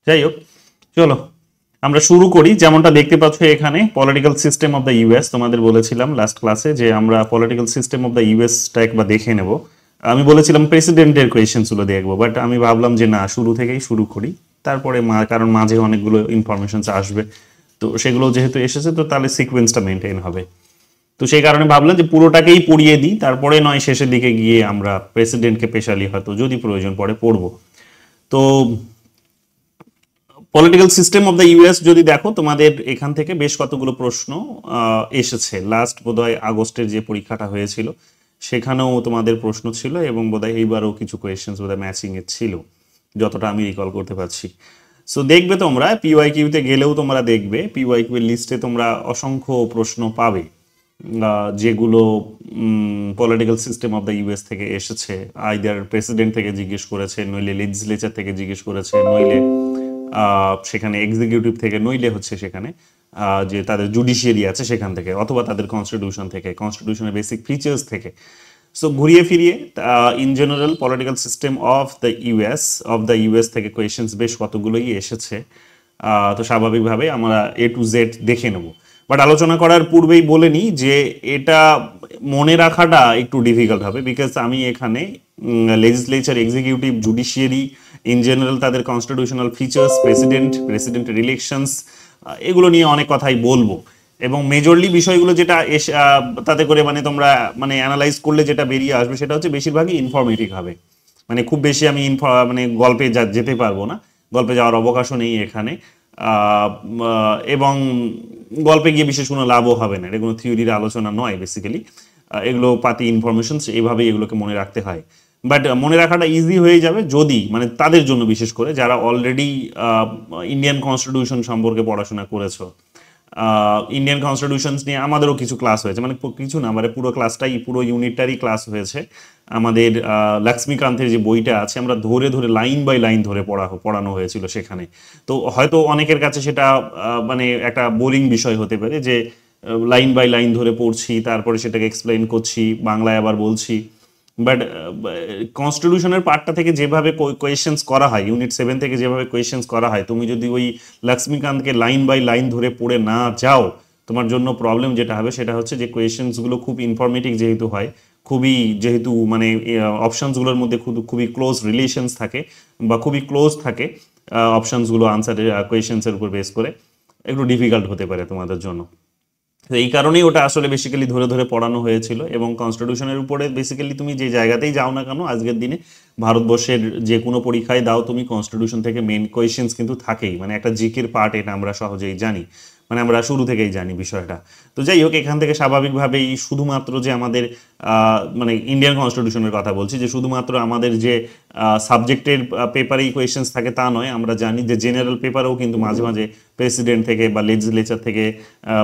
যাই হোক, চলো আমরা শুরু করি। যেমনটা দেখতে পাচ্ছ এখানে political system of the US, তোমাদের বলেছিলাম লাস্ট ক্লাসে যে আমরা পলিটিক্যাল সিস্টেম অফ দ্য ইউএসটা একবার দেখে নেব। আমি বলেছিলাম প্রেসিডেন্টের কোয়েশ্চেন্স গুলো দেখবো, বাট আমি ভাবলাম যে না, শুরু থেকেই শুরু করি। তারপরে কারণ মাঝে অনেকগুলো ইনফরমেশন আসবে, তো সেগুলো যেহেতু এসেছে তো তাহলে সিকোয়েন্সটা মেনটেন হবে। তো সেই কারণে ভাবলাম যে পুরোটাকেই পড়িয়ে দিই, তারপরে নয় শেষের দিকে গিয়ে আমরা প্রেসিডেন্টকে স্পেশালি হয়তো যদি প্রয়োজন পড়ে পড়বো। তো political system of the US যদি দেখো, তোমাদের এখান থেকে বেশ কতগুলো প্রশ্ন এসেছে। লাস্ট বোধহয় আগস্টের যে পরীক্ষাটা হয়েছিল সেখানেও তোমাদের প্রশ্ন ছিল, এবং বোধহয় এইবারও কিছু কোয়েশ্চেন্স বোধহয় ম্যাচিং এর ছিল, যতটা আমি রিকল করতে পারছি। সো দেখবে তোমরা পিওয়াইকিউতে গেলেও তোমরা দেখবে পিওয়াইকিউ এর লিস্টে তোমরা অসংখ্য প্রশ্ন পাবে, যেগুলো political system of the US থেকে এসেছে। আইদার প্রেসিডেন্ট থেকে জিজ্ঞেস করেছে, নইলে লেজিসলেচার থেকে জিজ্ঞেস করেছে, নইলে সেখানে এক্সিকিউটিভ থেকে, নইলে হচ্ছে সেখানে যে তাদের জুডিশিয়ারি আছে সেখান থেকে, অথবা তাদের কনস্টিটিউশন থেকে, কনস্টিটিউশনের বেসিক ফিচার্স থেকে। সো ঘুরিয়ে ফিরিয়ে in general political system of the US থেকে কোয়েশ্চেন্স বেশ কতগুলোই এসেছে। তো স্বাভাবিকভাবে আমরা এ টু জেড দেখে নেব, বাট আলোচনা করার পূর্বেই বলে নিই যে এটা মনে রাখাটা একটু ডিফিকাল্ট হবে, বিকজ আমি এখানে legislature, executive, judiciary, in general তাদের কনস্টিটিউশনাল ফিচার্স, প্রেসিডেন্টের ইলেকশনস, এগুলো নিয়ে অনেক কথাই বলবো। এবং মেজরলি বিষয়গুলো যেটা তাতে করে মানে তোমরা মানে অ্যানালাইজ করলে যেটা বেরিয়ে আসবে সেটা হচ্ছে বেশিরভাগই ইনফরমেটিভ হবে। মানে খুব বেশি আমি মানে গল্পে যেতে পারবো না, গল্পে যাওয়ার অবকাশও নেই এখানে। এবং গল্পে গিয়ে বিশেষ কোনো লাভও হবে না, এটা কোনো থিওরির আলোচনা নয় বেসিক্যালি। এগুলো পাতি ইনফরমেশন, এইভাবেই এগুলোকে মনে রাখতে হয়। বাট মনে রাখাটা ইজি হয়ে যাবে যদি মানে তাদের জন্য, বিশেষ করে যারা অলরেডি ইন্ডিয়ান কনস্টিটিউশন সম্পর্কে পড়াশোনা করেছো। ইন্ডিয়ান কনস্টিটিউশনস নিয়ে আমাদেরও কিছু ক্লাস হয়েছে, মানে কিছু না, মানে পুরো ক্লাসটাই, পুরো ইউনিটটারই ক্লাস হয়েছে। আমাদের লক্ষ্মীকান্তের যে বইটা আছে, আমরা ধরে ধরে লাইন বাই লাইন ধরে পড়ানো হয়েছিল সেখানে। তো হয়তো অনেকের কাছে সেটা মানে একটা বোরিং বিষয় হতে পারে যে লাইন বাই লাইন ধরে পড়ছি, তারপরে সেটাকে এক্সপ্লেইন করছি, বাংলায় আবার বলছি। বাট কনস্টিটিউশনের পার্টটা থেকে যেভাবে কোয়েশ্চেন্স করা হয়, ইউনিট 7 থেকে যেভাবে কোয়েশ্চেন্স করা হয়, তুমি যদি ওই লক্ষ্মীকান্তকে লাইন বাই লাইন ধরে পড়ে না যাও, তোমার জন্য প্রবলেম যেটা হবে সেটা হচ্ছে যে কোয়েশ্চেন্সগুলো খুব ইনফরমেটিভ যেহেতু হয়, খুবই যেহেতু মানে অপশানসগুলোর মধ্যে খুবই ক্লোজ রিলেশনস থাকে, বা খুবই ক্লোজ থাকে অপশানসগুলো আনসারের কোয়েশ্চেন্সের উপর বেস করে, একটু ডিফিকাল্ট হতে পারে তোমাদের জন্য। তো এই কারণেই ওটা আসলে বেসিক্যালি ধরে ধরে পড়ানো হয়েছিল। এবং কনস্টিটিউশনের উপরে বেসিক্যালি তুমি যে জায়গাতেই যাও না কেন আজকের দিনে, ভারতবর্ষের যে কোনো পরীক্ষায় দাও তুমি, কনস্টিটিউশন থেকে মেন কোয়েশ্চেন্স কিন্তু থাকেই, মানে একটা জিকের পার্ট, এটা আমরা সহজেই জানি, মানে আমরা শুরু থেকেই জানি বিষয়টা। তো যাই হোক, এখান থেকে স্বাভাবিকভাবেই শুধুমাত্র যে আমাদের মানে ইন্ডিয়ান কনস্টিটিউশনের কথা বলছি, যে শুধুমাত্র আমাদের যে সাবজেক্টের পেপারেই কোয়েশ্চেন্স থাকে তা নয়, আমরা জানি যে জেনারেল পেপারেও কিন্তু মাঝে মাঝে প্রেসিডেন্ট থেকে বা লেজিসলেচার থেকে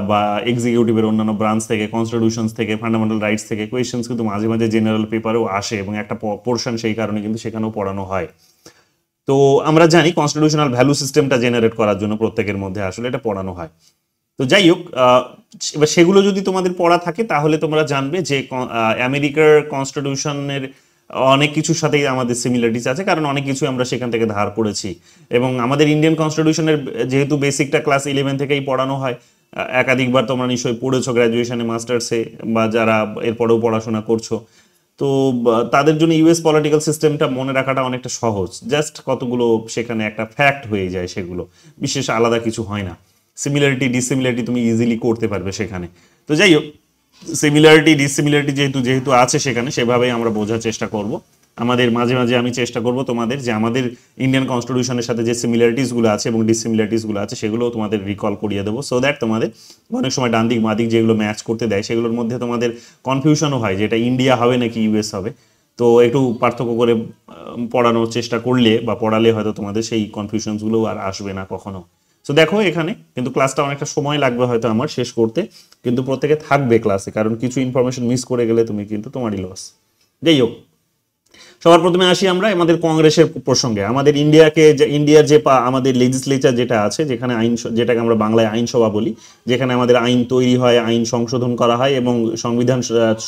বা এক্সিকিউটিভের অন্যান্য ব্রাঞ্চ থেকে, কনস্টিটিউশনস থেকে, ফান্ডামেন্টাল রাইটস থেকে কোয়েশ্চেন্স কিন্তু মাঝে মাঝে জেনারেল পেপারেও আসে, এবং একটা পোর্শন সেই কারণে কিন্তু সেখানেও পড়ানো হয়। তো আমরা জানি কনস্টিটিউশনাল ভ্যালু সিস্টেমটা জেনারেট করার জন্য প্রত্যেকের মধ্যে আসলে এটা পড়ানো হয়। তো যাই হোক, এবার সেগুলো যদি তোমাদের পড়া থাকে তাহলে তোমরা জানবে যে আমেরিকার কনস্টিটিউশনের অনেক কিছুর সাথেই আমাদের সিমিলারিটিস আছে, কারণ অনেক কিছু আমরা সেখান থেকে ধার করেছি। এবং আমাদের ইন্ডিয়ান কনস্টিটিউশনের যেহেতু বেসিকটা ক্লাস 11 থেকেই পড়ানো হয়, একাধিকবার তোমরা নিশ্চয়ই পড়েছো গ্র্যাজুয়েশনে, মাস্টার্সে, বা যারা এরপরেও পড়াশোনা করছো। তো তাদের জন্য ইউএস পলিটিক্যাল সিস্টেমটা মনে রাখাটা অনেকটা সহজ, জাস্ট কতগুলো সেখানে একটা ফ্যাক্ট হয়ে যায়, সেগুলো বিশেষ আলাদা কিছু হয় না। সিমিলারিটি ডিসিমিলারিটি তুমি ইজিলি করতে পারবে সেখানে। তো যাই হোক, সিমিলারিটি ডিসিমিলারিটি যেহেতু যেহেতু আছে সেখানে, সেভাবেই আমরা বোঝার চেষ্টা করব। আমাদের মাঝে মাঝে আমি চেষ্টা করব তোমাদের যে আমাদের ইন্ডিয়ান কনস্টিটিউশনের সাথে যে সিমিলারিটিসগুলো আছে এবং ডিসিমিলারিটিসগুলো আছে সেগুলোও তোমাদের রিকল করিয়ে দেবো, সো দ্যাট তোমাদের অনেক সময় ডান দিক বাঁ দিক যেগুলো ম্যাচ করতে দেয় সেগুলোর মধ্যে তোমাদের কনফিউশনও হয় যে এটা ইন্ডিয়া হবে নাকি ইউএস হবে। তো একটু পার্থক্য করে পড়ানোর চেষ্টা করলে বা পড়ালে হয়তো তোমাদের সেই কনফিউশনসগুলো আর আসবে না কখনো। সো দেখো, এখানে কিন্তু ক্লাসটা অনেকটা সময় লাগবে হয়তো আমার শেষ করতে, কিন্তু প্রত্যেকে থাকবে ক্লাসে, কারণ কিছু ইনফরমেশন মিস করে গেলে তুমি কিন্তু তোমারই লস। যাই হোক, সবার প্রথমে আসি আমরা আমাদের কংগ্রেসের প্রসঙ্গে। আমাদের ইন্ডিয়ার যে আমাদের লেজিসলেচার যেটা আছে, যেখানে আইন, যেটাকে আমরা বাংলায় আইনসভা বলি, যেখানে আমাদের আইন তৈরি হয়, আইন সংশোধন করা হয় এবং সংবিধান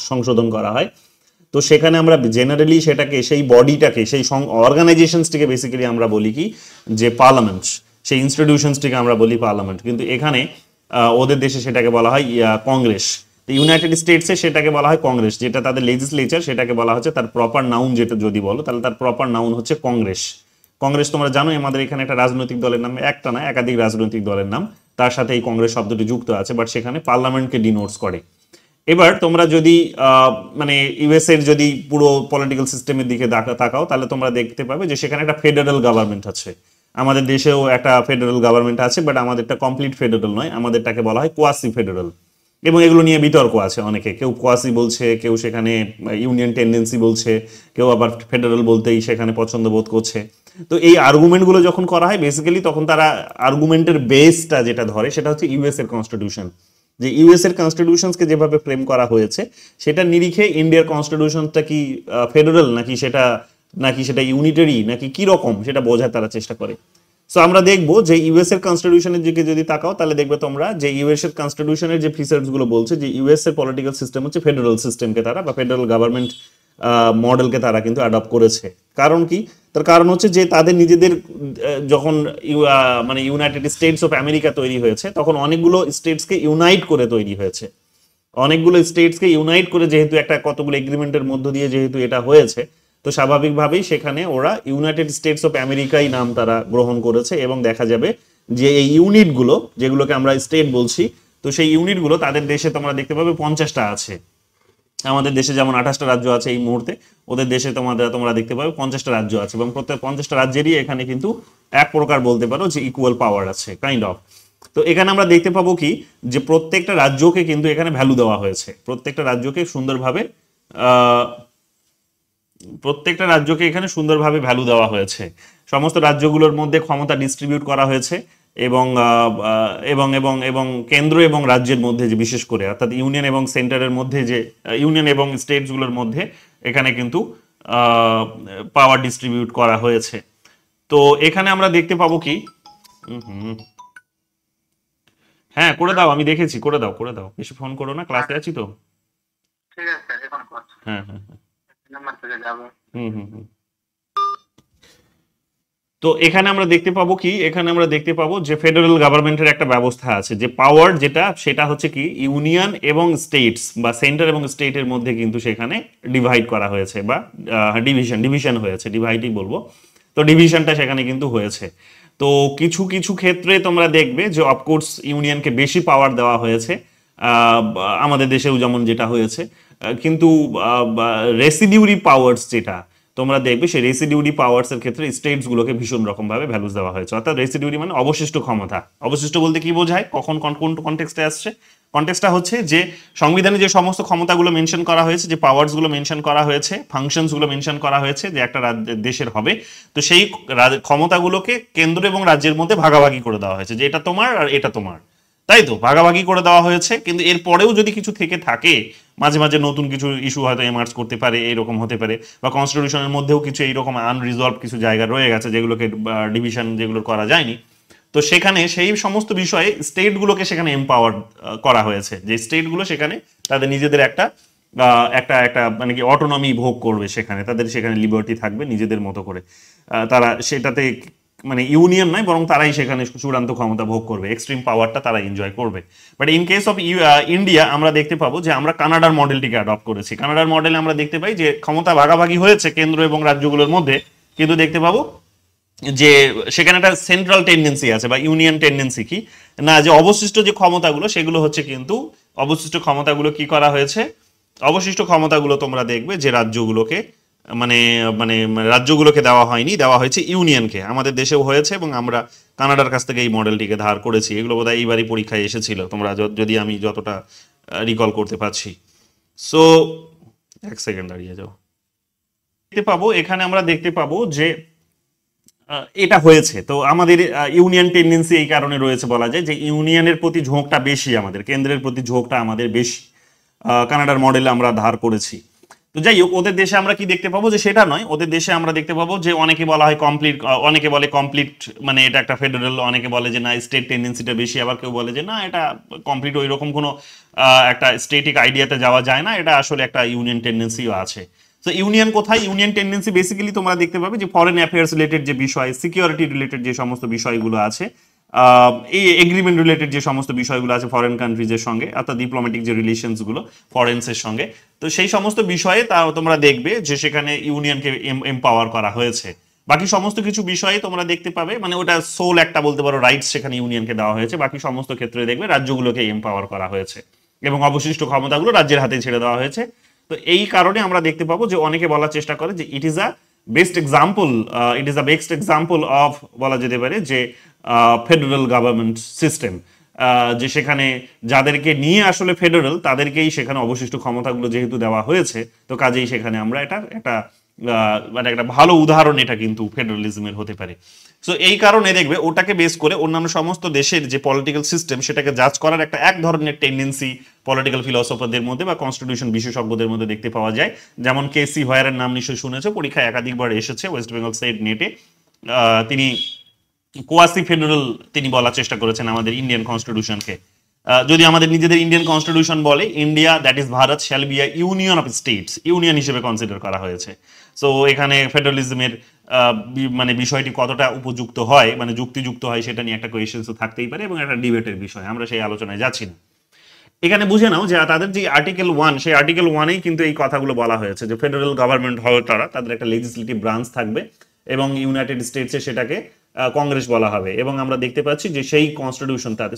সংশোধন করা হয়। তো সেখানে আমরা জেনারেলি সেটাকে, সেই বডিটাকে, সেই অর্গানাইজেশনসটিকে বেসিক্যালি আমরা বলি কি, যে পার্লামেন্ট, সেই ইনস্টিটিউশনসটিকে আমরা বলি পার্লামেন্ট। কিন্তু এখানে ওদের দেশে সেটাকে বলা হয় কংগ্রেস। ইউনাইটেড স্টেটসে সেটাকে বলা হয় কংগ্রেস, যেটা তাদের লেজিসলেচার, সেটাকে বলা হচ্ছে, তার প্রপার নাউন যেটা যদি বলো তাহলে তার প্রপার নাউন হচ্ছে কংগ্রেস। কংগ্রেস তোমরা জানো আমাদের এখানে একটা রাজনৈতিক দলের নাম, একটা না একাধিক রাজনৈতিক দলের নাম, তার সাথে এই কংগ্রেস শব্দটি যুক্ত আছে, বাট সেখানে পার্লামেন্টকে ডিনোটস করে। এবার তোমরা যদি মানে ইউএস এর যদি পুরো পলিটিক্যাল সিস্টেমের দিকে তাকাও তাহলে তোমরা দেখতে পাবে যে সেখানে একটা ফেডারেল গভর্নমেন্ট আছে। আমাদের দেশেও একটা ফেডারেল গভর্নমেন্ট আছে, বাট আমাদেরটা কমপ্লিট ফেডারেল নয়, আমাদেরটাকে বলা হয় কোয়াসি ফেডারেল। এবং এগুলো নিয়ে বিতর্ক আছে অনেকে, কেউ কোয়াসি বলছে, কেউ সেখানে ইউনিয়ন টেন্ডেন্সি বলছে, কেউ আবার ফেডারেল বলতেই সেখানে পছন্দ বোধ করছে। তো এই আর্গুমেন্টগুলো যখন করা হয় বেসিক্যালি তখন তারা আর্গুমেন্টের বেসটা যেটা ধরে সেটা হচ্ছে ইউএস এর কনস্টিটিউশন। যে ইউএস এর কনস্টিটিউশনকে যেভাবে ফ্রেম করা হয়েছে সেটার নিরিখে ইন্ডিয়ার কনস্টিটিউশনটা কি ফেডারেল নাকি সেটা ইউনিটারি নাকি কি রকম সেটা বোঝার তারা চেষ্টা করে। সো আমরা দেখবো যে ইউএস এর কনস্টিটিউশনের দিকে যদি তাকাও তাহলে দেখবে তোমরা যে ইউএস এর কনস্টিটিউশনের যে ফিচার্স গুলো বলছে যে ইউএস এর পলিটিক্যাল সিস্টেম হচ্ছে ফেডারেল সিস্টেমকে তারা, বা ফেডারেল গভর্নমেন্ট মডেলকে তারা কিন্তু অ্যাডপ্ট করেছে। কারণ কি? তার কারণ হচ্ছে যে তাদের নিজেদের যখন মানে ইউনাইটেড স্টেটস অফ আমেরিকা তৈরি হয়েছে তখন অনেকগুলো স্টেটসকে ইউনাইট করে তৈরি হয়েছে। অনেকগুলো স্টেটসকে ইউনাইট করে যেহেতু একটা কতগুলো এগ্রিমেন্টের মধ্য দিয়ে যেহেতু এটা হয়েছে, তো স্বাভাবিকভাবেই সেখানে ওরা ইউনাইটেড স্টেটস অফ আমেরিকাই নাম তারা গ্রহণ করেছে। এবং দেখা যাবে যে এই ইউনিটগুলো যেগুলোকে আমরা স্টেট বলছি, তো সেই ইউনিটগুলো তাদের দেশে তোমরা দেখতে পাবে 50টা আছে। আমাদের দেশে যেমন 28টা রাজ্য আছে এই মুহূর্তে, ওদের দেশে তোমরা দেখতে পাবে 50টা রাজ্য আছে, এবং প্রত্যেক 50টা রাজ্যেরই এখানে কিন্তু এক প্রকার বলতে পারো যে ইকুয়াল পাওয়ার আছে, কাইন্ড অফ। তো এখানে আমরা দেখতে পাবো কি যে প্রত্যেকটা রাজ্যকে কিন্তু এখানে ভ্যালু দেওয়া হয়েছে, প্রত্যেকটা রাজ্যকে এখানে সুন্দরভাবে ভ্যালু দেওয়া হয়েছে। সমস্ত রাজ্যগুলোর মধ্যে ক্ষমতা ডিস্ট্রিবিউট করা হয়েছে, এবং এবং এবং এবং কেন্দ্র এবং রাজ্যের মধ্যে যে বিশেষ করে অর্থাৎ ইউনিয়ন এবং সেন্টারের মধ্যে যে ইউনিয়ন এবং স্টেটসগুলোর মধ্যে এখানে কিন্তু পাওয়ার ডিস্ট্রিবিউট করা হয়েছে। তো এখানে আমরা দেখতে পাবো কি, হ্যাঁ করে দাও, আমি দেখেছি, করে দাও বেশি ফোন করো না, ক্লাসে আছি তো। ঠিক আছে স্যার, এখন করছি। হ্যাঁ নাম্বার থেকে যাব। তো এখানে আমরা দেখতে পাবো কি, এখানে আমরা দেখতে পাবো যে ফেডারেল গভর্নমেন্টের একটা ব্যবস্থা আছে, যে পাওয়ার যেটা সেটা হচ্ছে কি ইউনিয়ন এবং স্টেটস বা সেন্টার এবং স্টেটের মধ্যে কিন্তু সেখানে ডিভাইড করা হয়েছে, বা ডিভিশন হয়েছে, ডিভাইডই বলবো। তো ডিভিশনটা সেখানে কিন্তু হয়েছে। তো কিছু কিছু ক্ষেত্রে তোমরা দেখবে যে অফকোর্স ইউনিয়নকে বেশি পাওয়ার দেওয়া হয়েছে, আমাদের দেশেও যেমন যেটা হয়েছে, কিন্তু রেসিডিউরি পাওয়ার্স যেটা তোমরা দেখবে সেই রেসিডিউরি পাওয়ার্স এর ক্ষেত্রে স্টেটস গুলোকে ভীষণ রকম ভাবে ভ্যালুস দেওয়া হয়েছে। অর্থাৎ রেসিডিউরি মানে অবশিষ্ট ক্ষমতা। অবশিষ্ট বলতে কি বোঝায়, কখন কোন কনটেক্সটে আসছে? কনটেক্সটটা হচ্ছে যে সংবিধানে যে সমস্ত ক্ষমতাগুলো মেনশন করা হয়েছে, যে পাওয়ার্স গুলো মেনশন করা হয়েছে, ফাংশনস গুলো মেনশন করা হয়েছে যে একটা দেশের হবে, তো সেই ক্ষমতাগুলোকে কেন্দ্র এবং রাজ্যের মধ্যে ভাগাভাগি করে দেওয়া হয়েছে, যে এটা তোমার আর এটা তোমার, তাই তো ভাগাভাগি করে দেওয়া হয়েছে। কিন্তু এর পরেও যদি কিছু থেকে থাকে, মাঝে মাঝে নতুন কিছু ইস্যু হয়তো এমার্জ করতে পারে, এইরকম হতে পারে, বা কনস্টিটিউশনের মধ্যেও কিছু এইরকম আনরিজলভ কিছু জায়গা রয়ে গেছে যেগুলোকে ডিভিশন যেগুলো করা যায়নি, তো সেখানে সেই সমস্ত বিষয়ে স্টেটগুলোকে সেখানে এম্পাওয়ার করা হয়েছে, যে স্টেটগুলো সেখানে তাদের নিজেদের একটা একটা একটা মানে কি অটোনমি ভোগ করবে, সেখানে তাদের সেখানে লিবার্টি থাকবে নিজেদের মতো করে, তারা সেটাতে মানে ইউনিয়ন নয় বরং তারাই সেখানে চূড়ান্ত ক্ষমতা ভোগ করবে, এক্সট্রিম পাওয়ারটা তারা এনজয় করবে। But in case of India আমরা দেখতে পাবো যে আমরা কানাডার মডেলটিকে অ্যাডপ্ট করেছি। কানাডার মডেলে আমরা দেখতে পাই যে ক্ষমতা ভাগাভাগি হয়েছে কেন্দ্র এবং রাজ্যগুলোর মধ্যে, কিন্তু দেখতে পাবো যে সেখানে একটা সেন্ট্রাল টেন্ডেন্সি আছে বা ইউনিয়ন টেন্ডেন্সি কি না, যে অবশিষ্ট যে ক্ষমতাগুলো সেগুলো হচ্ছে কিন্তু অবশিষ্ট ক্ষমতাগুলো কি করা হয়েছে, অবশিষ্ট ক্ষমতাগুলো তোমরা দেখবে যে রাজ্যগুলোকে মানে মানে রাজ্যগুলোকে দেওয়া হয়নি, দেওয়া হয়েছে ইউনিয়নকে। আমাদের দেশেও হয়েছে এবং আমরা কানাডার কাছ থেকে এই মডেলটিকে ধার করেছি। এগুলো বোধহয় এইবারই পরীক্ষায় এসেছিল, তোমরা যদি আমি যতটা রিকল করতে পারছি। সো এক সেকেন্ড দাঁড়িয়ে যাও, দেখতে পাবো এখানে আমরা দেখতে পাবো যে এটা হয়েছে। তো আমাদের ইউনিয়ন টেন্ডেন্সি এই কারণে রয়েছে, বলা যায় যে ইউনিয়নের প্রতি ঝোঁকটা বেশি, আমাদের কেন্দ্রের প্রতি ঝোঁকটা আমাদের বেশি, কানাডার মডেলে আমরা ধার করেছি। তো তো যাই হোক, ওদের দেশে আমরা কি দেখতে পাবো যে সেটা নয়, ওদের দেশে আমরা দেখতে পাবো যে অনেকে বলা হয় কমপ্লিট, অনেকে বলে কমপ্লিট মানে এটা একটা ফেডারেল, অনেকে বলে যে না স্টেট টেন্ডেন্সিটা বেশি, আবার কেউ বলে যে না এটা কমপ্লিট ওই রকম কোনো একটা স্টেটিক আইডিয়াতে যাওয়া যায় না, এটা আসলে একটা ইউনিয়ন টেন্ডেন্সিও আছে। তো ইউনিয়ন কোথায়? ইউনিয়ন টেন্ডেন্সি বেসিক্যালি তোমরা দেখতে পাবে যে ফরেন অ্যাফেয়ার্স রিলেটেড যে বিষয়, সিকিউরিটি রিলেটেড যে সমস্ত বিষয়গুলো আছে, এই এগ্রিমেন্ট রিলেটেড যে সমস্ত বিষয়গুলো আছে ফরেন কান্ট্রিজের সঙ্গে, অর্থাৎ ডিপ্লোম্যাটিক যে রিলেশনস গুলো ফরেন্সের সঙ্গে, তো সেই সমস্ত বিষয়ে তা তোমরা দেখবে যে সেখানে ইউনিয়নকে এম্পাওয়ার করা হয়েছে। বাকি সমস্ত কিছু বিষয়ে তোমরা দেখতে পাবে মানে ওটা সোল একটা বলতে পারো রাইটস সেখানে ইউনিয়নকে দেওয়া হয়েছে, বাকি সমস্ত ক্ষেত্রে দেখবে রাজ্যগুলোকে এম্পাওয়ার করা হয়েছে এবং অবশিষ্ট ক্ষমতাগুলো রাজ্যের হাতে ছেড়ে দেওয়া হয়েছে। তো এই কারণে আমরা দেখতে পাবো যে অনেকে বলার চেষ্টা করে যে it is a best example of বলা যেতে পারে যে ফেডারেল গভর্নমেন্ট সিস্টেম, যে সেখানে যাদেরকে নিয়ে আসলে ফেডারেল তাদেরকেই সেখানে অবশিষ্ট ক্ষমতাগুলো যেহেতু দেওয়া হয়েছে, তো কাজেই সেখানে আমরা এটা একটা মানে একটা ভালো উদাহরণ এটা কিন্তু ফেডারালিজমের হতে পারে। সো এই কারণে দেখবে ওটাকে বেস করে অন্যান্য সমস্ত দেশের যে পলিটিক্যাল সিস্টেম সেটাকে জাজ করার একটা এক ধরনের টেন্ডেন্সি পলিটিক্যাল ফিলোসফারদের মধ্যে বা কনস্টিটিউশন বিশেষজ্ঞদের মধ্যে দেখতে পাওয়া যায়। যেমন কেসি হোয়ারের নাম নিশ্চয়ই শুনেছো, পরীক্ষায় একাধিকবার এসেছে ওয়েস্ট বেঙ্গল স্টেট নেটে। তিনি কোয়াসি ফেডারেল তিনি বলার চেষ্টা করেছেন আমাদের ইন্ডিয়ান কনস্টিটিউশনকে। যদি আমাদের নিজেদের ইন্ডিয়ান কনস্টিটিউশন বলে India that is Bharat shall be a union of states, union হিসেবে কনসিডার করা হয়েছে। সো এখানে ফেডারালিজমের মানে বিষয়টি কতটা উপযুক্ত হয় মানে যুক্তিযুক্ত হয় সেটা নিয়ে একটা কোয়েশ্চেন তো থাকতেই পারে এবং একটা ডিবেটের বিষয়, আমরা সেই আলোচনায় যাচ্ছি না। এখানে বুঝে নাও যে তাদের যে আর্টিকেল 1 সেই আর্টিকেল 1-এই কিন্তু এই কথাগুলো বলা হয়েছে যে ফেডারেল গভর্নমেন্ট হবে তারা, তাদের একটা লেজিসলেটিভ ব্রাঞ্চ থাকবে এবং ইউনাইটেড স্টেটসে সেটাকে কংগ্রেস বলা হবে। এবং আমরা দেখতে পাচ্ছি যে সেই কনস্টিটিউশন তাদের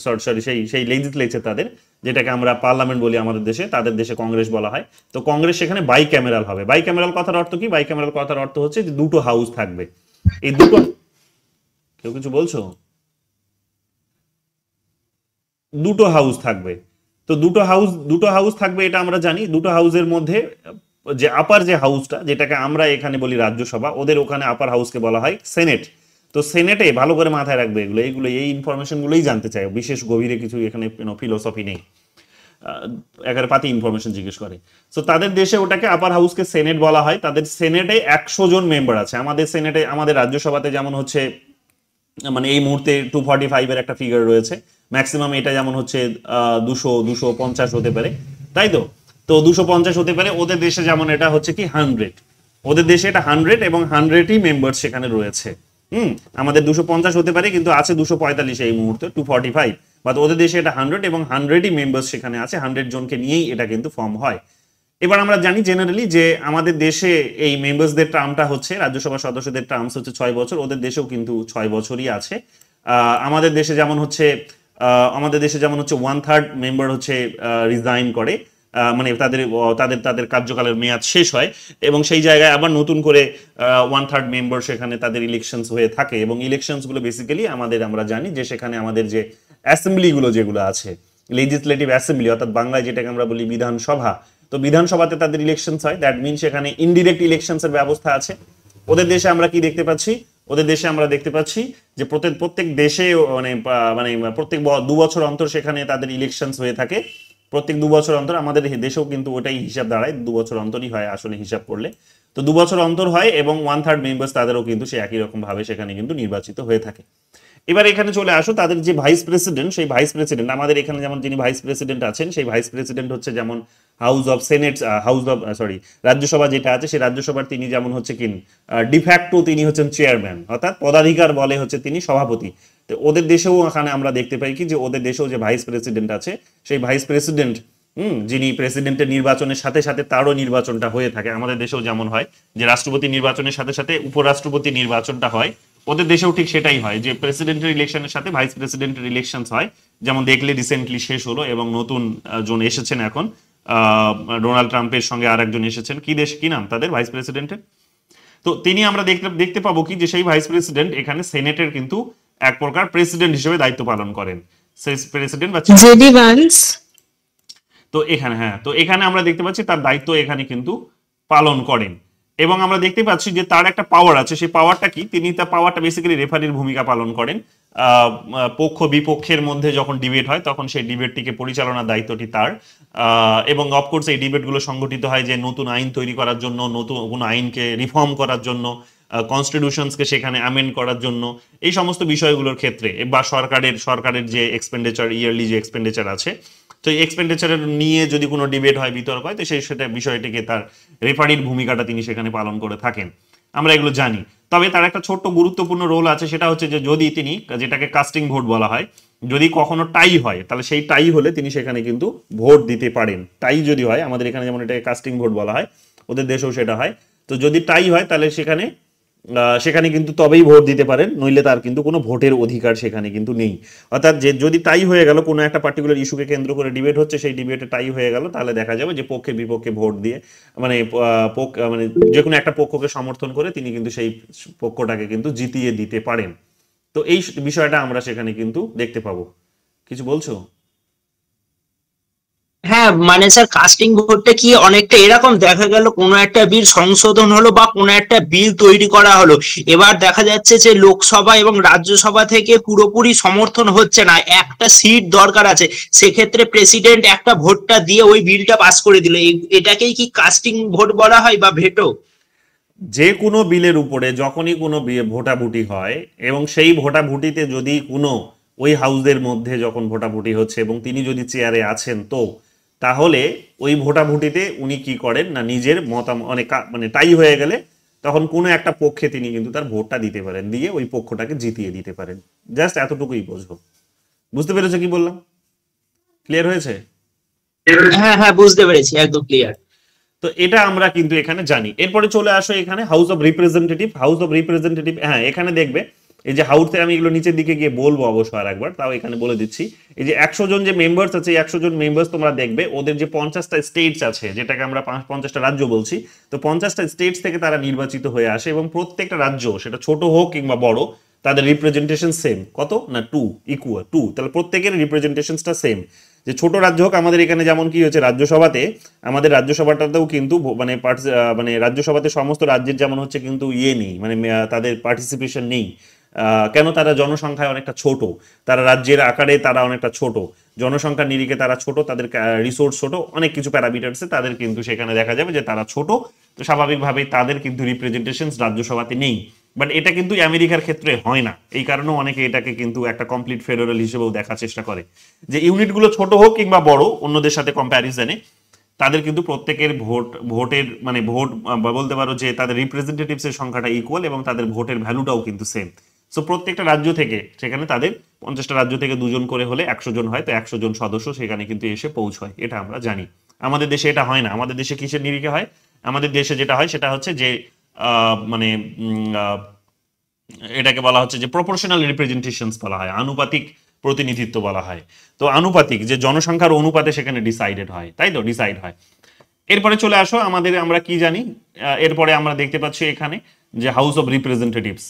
সেই লেজিসলেচার তাদের, যেটাকে আমরা পার্লামেন্ট বলি আমাদের দেশে, তাদের দেশে কংগ্রেস বলা হয়। তো কংগ্রেস সেখানে বাই ক্যামেরাল হবে। বাই ক্যামেরাল কথার অর্থ কি? বাই ক্যামেরাল কথার অর্থ হচ্ছে যে দুটো হাউস থাকবে। এই দুটো, কেউ কিছু বলছো? দুটো হাউস থাকবে। তো দুটো হাউস থাকবে এটা আমরা জানি। দুটো হাউসের মধ্যে যে আপার যে হাউসটা, যেটাকে আমরা এখানে বলি রাজ্যসভা, ওদের ওখানে আপার হাউসকে বলা হয় সেনেট। তো সেনেটে ভালো করে মাথায় রাখবে এগুলো এই ইনফরমেশন গুলোই জানতে চাই, বিশেষ গভীরে কিছু এখানে ফিলোসফি নেই, একেবারে পাতি ইনফরমেশন জিজ্ঞেস করে। সো তাদের দেশে ওটাকে আপার হাউসকে সেনেট বলা হয়। তাদের সেনেটে 100 জন মেম্বার আছে। আমাদের সেনেটে, আমাদের রাজ্যসভাতে যেমন হচ্ছে মানে এই মুহূর্তে 245 এর একটা ফিগার রয়েছে, ম্যাক্সিমাম এটা যেমন হচ্ছে 250 হতে পারে, তাই তো? তো 250 হতে পারে। ওদের দেশে যেমন এটা হচ্ছে কি 100, ওদের দেশে এটা 100 এবং 100ই মেম্বার সেখানে রয়েছে। আমাদের 250 হতে পারে কিন্তু আছে 245 এই মুহূর্তে, 245, বাট ওদের দেশে এটা 100 এবং 100ই মেম্বার সেখানে আছে, 100 জনকে নিয়েই এটা কিন্তু ফর্ম হয়। এবার আমরা জানি জেনারেলি যে আমাদের দেশে এই মেম্বার্সদের টার্মটা হচ্ছে, রাজ্যসভা সদস্যদের টার্মস হচ্ছে 6 বছর, ওদের দেশেও কিন্তু 6 বছরই আছে। আমাদের দেশে যেমন হচ্ছে 1/3 মেম্বার হচ্ছে রিজাইন করে, মানে তাদের তাদের তাদের কার্যকালের মেয়াদ শেষ হয় এবং সেই জায়গায় আবার নতুন করে 1/3 মেম্বার সেখানে তাদের ইলেকশনস হয়ে থাকে। এবং ইলেকশনস গুলো বেসিক্যালি আমরা জানি যে সেখানে আমাদের যে অ্যাসেম্বলিগুলো যেগুলো আছে, লেজিসলেটিভ অ্যাসেম্বলি অর্থাৎ বাংলায় যেটাকে আমরা বলি বিধানসভা, তো বিধানসভাতে তাদের ইলেকশনস হয়। দ্যাট মিন সেখানে ইনডিরেক্ট ইলেকশনসের ব্যবস্থা আছে। ওদের দেশে আমরা কি দেখতে পাচ্ছি? ওদের দেশে আমরা দেখতে পাচ্ছি যে প্রত্যেক দেশে মানে মানে প্রত্যেক 2 বছর অন্তর সেখানে তাদের ইলেকশনস হয়ে থাকে। প্রত্যেক 2 বছর অন্তর আমাদের দেশেও কিন্তু ওটাই হিসাব দাঁড়ায়, 2 বছর অন্তরই হয় আসলে হিসাব করলে। তো 2 বছর অন্তর হয় এবং 1/3 মেম্বার্স তাদেরও কিন্তু সে একই রকম ভাবে সেখানে কিন্তু নির্বাচিত হয়ে থাকে। এবার এখানে চলে আসো, তাদের যে ভাইস প্রেসিডেন্ট, সেই ভাইস প্রেসিডেন্ট আমাদের এখানে যেমন যিনি ভাইস প্রেসিডেন্ট আছেন, সেই ভাইস প্রেসিডেন্ট হচ্ছে যেমন রাজ্যসভা যেটা আছে সেই রাজ্যসভার তিনি যেমন হচ্ছে কি ডিফ্যাক্টো তিনি হচ্ছেন চেয়ারম্যান, অর্থাৎ পদাধিকার বলে হচ্ছে তিনি সভাপতি। তো ওদের দেশেও এখানে আমরা দেখতে পাই কি যে ওদের দেশেও যে ভাইস প্রেসিডেন্ট আছে, সেই ভাইস প্রেসিডেন্ট যিনি প্রেসিডেন্টের নির্বাচনের সাথে সাথে তারও নির্বাচনটা হয়ে থাকে। আমাদের দেশেও যেমন হয় যে রাষ্ট্রপতি নির্বাচনের সাথে সাথে উপরাষ্ট্রপতি নির্বাচনটা হয়, ওদের দেশেও ঠিক সেটাই হয় যে প্রেসিডেন্টের ইলেকশনের সাথে ভাইস প্রেসিডেন্টের ইলেকশন হয়। যেমন দেখলে রিসেন্টলি শেষ হলো এবং নতুন জন এসেছেন এখন, ডোনাল্ড ট্রাম্পের সঙ্গে আর একজন এসেছেন। কি নাম তাদের ভাইস প্রেসিডেন্টের? তো তিনি আমরা দেখতে পাবো কি যে সেই ভাইস প্রেসিডেন্ট এখানে সেনেটের কিন্তু এক প্রকার প্রেসিডেন্ট হিসেবে দায়িত্ব পালন করেন, সেই প্রেসিডেন্ট বা জেডি ভান্স। তো এখানে আমরা দেখতে পাচ্ছি তার দায়িত্ব এখানে কিন্তু পালন করেন এবং আমরা দেখতে পাচ্ছি যে তার একটা পাওয়ার আছে। সেই পাওয়ারটা কি? তিনি তার পাওয়ারটা বেসিক্যালি রেফারির ভূমিকা পালন করেন। পক্ষ বিপক্ষের মধ্যে যখন ডিবেট হয় তখন সেই ডিবেটটিকে পরিচালনার দায়িত্বটি তার। এবং অফকোর্স এই ডিবেটগুলো সংগঠিত হয় যে নতুন আইন তৈরি করার জন্য, নতুন কোনো আইনকে রিফর্ম করার জন্য, কনস্টিটিউশনসকে সেখানে অ্যামেন্ড করার জন্য, এই সমস্ত বিষয়গুলোর ক্ষেত্রে, বা সরকারের যে এক্সপেন্ডিচার, ইয়ারলি যে এক্সপেন্ডিচার আছে, তো এই এক্সপেন্ডিচারের নিয়ে যদি কোনো ডিবেট হয়, বিতর্ক হয়, তো সেটা বিষয়টিকে তার রেফারির ভূমিকাটা তিনি সেখানে পালন করে থাকেন। আমরা এগুলো জানি। তবে তার একটা ছোট্ট গুরুত্বপূর্ণ রোল আছে, সেটা হচ্ছে যে যদি তিনি, যেটাকে কাস্টিং ভোট বলা হয়, যদি কখনো টাই হয়, তাহলে সেই টাই হলে তিনি সেখানে কিন্তু ভোট দিতে পারেন। টাই যদি হয়, আমাদের এখানে যেমন এটাকে কাস্টিং ভোট বলা হয়, ওদের দেশেও সেটা হয়। তো যদি টাই হয় তাহলে সেখানে কিন্তু তবেই ভোট দিতে পারেন, নইলে তার কিন্তু কোনো ভোটের অধিকার সেখানে কিন্তু নেই। অর্থাৎ যে যদি টাই হয়ে গেল, কোনো একটা পার্টিকুলার ইস্যুকে কেন্দ্র করে ডিবেট হচ্ছে, সেই ডিবেটে টাই হয়ে গেল, তাহলে দেখা যাবে যে পক্ষে বিপক্ষে ভোট দিয়ে, মানে মানে যে কোনো একটা পক্ষকে সমর্থন করে তিনি কিন্তু সেই পক্ষটাকে কিন্তু জিতিয়ে দিতে পারেন। তো এই বিষয়টা আমরা সেখানে কিন্তু দেখতে পাবো। কিছু বলছো? হ্যাঁ, মানে স্যার কাস্টিং ভোটটা কি অনেকটা এরকম, দেখা গেল কোনো একটা বিল সংশোধন হলো বা কোনো একটা বিল তৈরি করা হলো, এবার দেখা যাচ্ছে যে লোকসভা এবং রাজ্যসভা থেকে পুরোপুরি সমর্থন হচ্ছে না, একটা সিট দরকার আছে, সেক্ষেত্রে প্রেসিডেন্ট একটা ভোটটা দিয়ে ওই বিলটা পাস করে দিল, এটাকেই কি কাস্টিং ভোট বলা হয় বা ভেটো? যে কোনো বিলের উপরে যখনই কোনো ভোটাভুটি হয়, এবং সেই ভোটাভুটিতে যদি কোনো, ওই হাউসের মধ্যে যখন ভোটাভুটি হচ্ছে এবং তিনি যদি চেয়ারে আছেন, তো তাহলে ওই ভোটাভুটিতে উনি কি করেন না, নিজের মতামত, মানে টাই হয়ে গেলে তখন কোনো একটা পক্ষে তিনি কিন্তু তার ভোটটা দিতে পারেন, দিয়ে ওই পক্ষটাকে জিতিয়ে দিতে পারেন। জাস্ট এতটুকুই বোঝো। বুঝতে পেরেছো কি বললাম? ক্লিয়ার হয়েছে? হ্যাঁ হ্যাঁ, বুঝতে পেরেছি, একদম ক্লিয়ার। তো এটা আমরা কিন্তু এখানে জানি। এরপরে চলে আসো এখানে house of representative. House of representative, হ্যাঁ, এখানে দেখবে এই যে হাউসে, আমি এগুলো নিচের দিকে গিয়ে বলবো অবশ্য আর একবার, তাও এখানে বলে দিচ্ছি। এই যে 100 জন যে মেম্বার্স আছে, 100 জন মেম্বার্স তোমরা দেখবে ওদের যে 50টা স্টেটস আছে, যেটাকে আমরা 50টা রাজ্য বলছি, তো 50টা স্টেটস থেকে তারা নির্বাচিত হয়ে আসে, এবং প্রত্যেকটা রাজ্য, সেটা ছোট হোক কিংবা বড়, তাদের রিপ্রেজেন্টেশন সেম। কত না, 2, ইকুয়াল 2। তাহলে প্রত্যেকের রিপ্রেজেন্টেশনটা সেম। যে ছোট রাজ্য হোক, আমাদের এখানে যেমন কি হয়েছে রাজ্যসভাতে, আমাদের রাজ্যসভাটাতেও কিন্তু মানে রাজ্যসভাতে সমস্ত রাজ্যের যেমন হচ্ছে কিন্তু ইয়ে নেই, মানে তাদের পার্টিসিপেশন নেই। কেন? তারা জনসংখ্যায় অনেকটা ছোট, তারা রাজ্যের আকারে তারা অনেকটা ছোট, জনসংখ্যার নিরিখে তারা ছোট, তাদের রিসোর্স ছোট, অনেক কিছু প্যারামিটার্সে তাদের কিন্তু সেখানে দেখা যাবে যে তারা ছোট। তো স্বাভাবিকভাবেই তাদের কিন্তু রিপ্রেজেন্টেশন রাজ্যসভাতে নেই। বাট এটা কিন্তু আমেরিকার ক্ষেত্রে হয় না, এই কারণেও অনেকে এটাকে কিন্তু একটা কমপ্লিট ফেডারেল হিসেবেও দেখার চেষ্টা করে, যে ইউনিটগুলো ছোট হোক কিংবা বড় অন্যদের সাথে কম্প্যারিজনে, তাদের কিন্তু প্রত্যেকের ভোটের মানে ভোট, বা বলতে পারো যে তাদের রিপ্রেজেন্টেটিভস এর সংখ্যাটা ইকুয়াল, এবং তাদের ভোটের ভ্যালুটাও কিন্তু সেম। সো প্রত্যেকটা রাজ্য থেকে, সেখানে তাদের 50টা রাজ্য থেকে 2 জন করে হলে 100 জন হয়, তো 100 জন সদস্য সেখানে কিন্তু এসে পৌঁছয়। এটা আমরা জানি। আমাদের দেশে এটা হয় না। আমাদের দেশে কিসের নিরিখে হয়? আমাদের দেশে যেটা হয় সেটা হচ্ছে যে মানে এটাকে বলা হচ্ছে যে প্রপোর্শনাল রিপ্রেজেন্টেশনস বলা হয়, আনুপাতিক প্রতিনিধিত্ব বলা হয়। তো আনুপাতিক, যে জনসংখ্যার অনুপাতে সেখানে ডিসাইডেড হয়, তাই তো, ডিসাইড হয়। এরপরে চলে আসো আমরা কি জানি, এরপরে আমরা দেখতে পাচ্ছি এখানে যে house of representatives.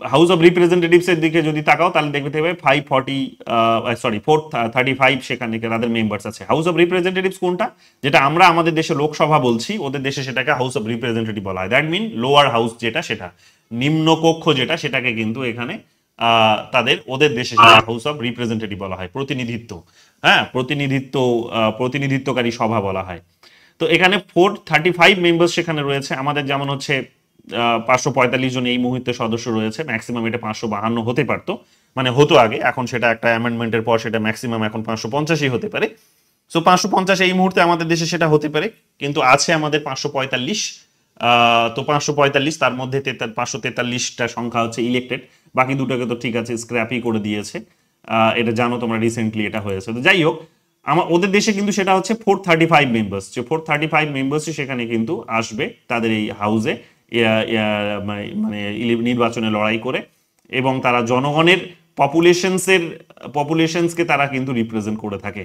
House of representatives এর দিকে যদি তাকাও, তাহলে দেখতে পাবে 435 সেখানে তাদের মেম্বার্স আছে। হাউস অফ রিপ্রেজেন্টেটিভস কোনটা? যেটা আমরা আমাদের দেশে লোকসভা বলছি, ওদের দেশে সেটাকে হাউস অফ রিপ্রেজেন্টেটিভ বলা হয়। দ্যাট মিন লোয়ার হাউস যেটা, সেটা নিম্ন কক্ষ যেটা, সেটাকে কিন্তু এখানে ওদের দেশে হাউস অফ রিপ্রেজেন্টেটিভ বলা হয়, প্রতিনিধিত্ব, হ্যাঁ, প্রতিনিধিত্বকারী সভা বলা হয়। তো এখানে 435 মেম্বার্স সেখানে রয়েছে। আমাদের যেমন হচ্ছে 545 জন এই মুহূর্তে সদস্য রয়েছে, ম্যাক্সিমাম এটা 552 হতে পারতো, মানে হতো আগে, এখন সেটা একটা অ্যামেন্ডমেন্টের পর সেটা ম্যাক্সিমাম এখন 550ই হতে পারে। সো 550 এই মুহূর্তে আমাদের দেশে সেটা হতে পারে, কিন্তু আছে আমাদের 545। তো 545, তার মধ্যে 543টা সংখ্যা হচ্ছে ইলেক্টেড, বাকি দুটোকে তো ঠিক আছে স্ক্র্যাপই করে দিয়েছে। এটা জানো তোমরা, রিসেন্টলি এটা হয়েছে। তো যাই হোক, ওদের দেশে কিন্তু সেটা হচ্ছে 435 মেম্বার্স, যে 435 মেম্বার্সই সেখানে কিন্তু আসবে তাদের এই হাউসে, মানে নির্বাচনে লড়াই করে, এবং তারা জনগণের পপুলেশনসকে তারা কিন্তু রিপ্রেজেন্ট করে থাকে।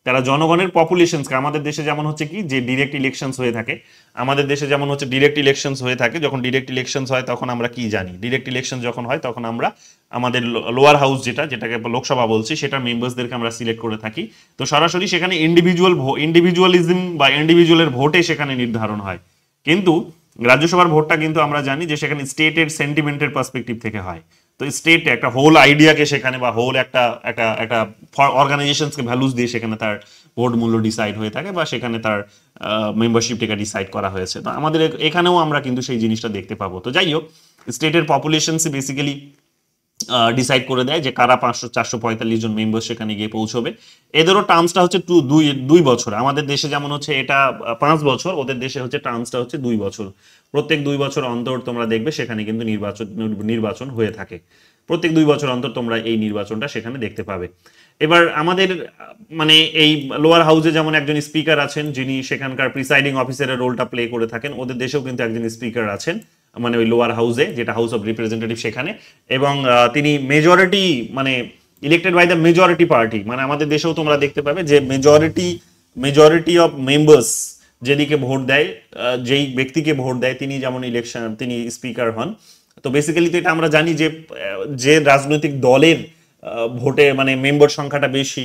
তারা জনগণের পপুলেশনসকে, আমাদের দেশে যেমন হচ্ছে কি যে ডিরেক্ট ইলেকশনস হয়ে থাকে, আমাদের দেশে যেমন হচ্ছে ডিরেক্ট ইলেকশনস হয়ে থাকে, যখন ডিরেক্ট ইলেকশনস হয় তখন আমরা কি জানি, ডিরেক্ট ইলেকশন যখন হয় তখন আমরা আমাদের লোয়ার হাউস যেটাকে লোকসভা বলছি, সেটার মেম্বার্সদেরকে আমরা সিলেক্ট করে থাকি। তো সরাসরি সেখানে ইন্ডিভিজুয়ালিজম বা ইন্ডিভিজুয়ালের ভোটে সেখানে নির্ধারণ হয়। কিন্তু রাজ্যসভার ভোটটা কিন্তু আমরা জানি যে সেখানে স্টেটের সেন্টিমেন্টের পার্সপেক্টিভ থেকে হয়। তো স্টেট একটা হোল আইডিয়াকে সেখানে বা হোল একটা একটা একটা অর্গানাইজেশনসকে ভ্যালুস দিয়ে সেখানে তার ভোট মূল্য ডিসাইড হয়ে থাকে বা সেখানে তার মেম্বারশিপটাকে ডিসাইড করা হয়েছে। তো আমাদের এখানেও আমরা কিন্তু সেই জিনিসটা দেখতে পাবো। তো যাই হোক, স্টেটের পপুলেশনসে বেসিক্যালি ডিসাইড করে দেয় যে কারা 445 জন মেম্বার সেখানে গিয়ে পৌঁছবে। এদেরও টার্মসটা হচ্ছে দুই বছর। আমাদের দেশে যেমন হচ্ছে এটা 5 বছর, ওদের দেশে হচ্ছে টার্মসটা হচ্ছে 2 বছর। প্রত্যেক 2 বছর অন্তর তোমরা দেখবে সেখানে কিন্তু নির্বাচন হয়ে থাকে। প্রত্যেক 2 বছর অন্তর তোমরা এই নির্বাচনটা সেখানে দেখতে পাবে। এবার আমাদের মানে এই লোয়ার হাউসে যেমন একজন স্পিকার আছেন যিনি সেখানকার প্রিসাইডিং অফিসারের রোলটা প্লে করে থাকেন, ওদের দেশেও কিন্তু একজন স্পিকার আছেন মানে ওই লোয়ার হাউসে, যেটা হাউস অফ রিপ্রেজেন্টেটিভ সেখানে, এবং তিনি মেজরিটি মানে elected by the majority party. মানে আমাদের দেশেও তোমরা দেখতে পাবে যে মেজরিটি অফ মেম্বার্স যেদিকে ভোট দেয়, যেই ব্যক্তিকে ভোট দেয় তিনি যেমন তিনি স্পিকার হন। তো বেসিক্যালি তো এটা আমরা জানি যে যে রাজনৈতিক দলের ভোটে মানে মেম্বার সংখ্যাটা বেশি,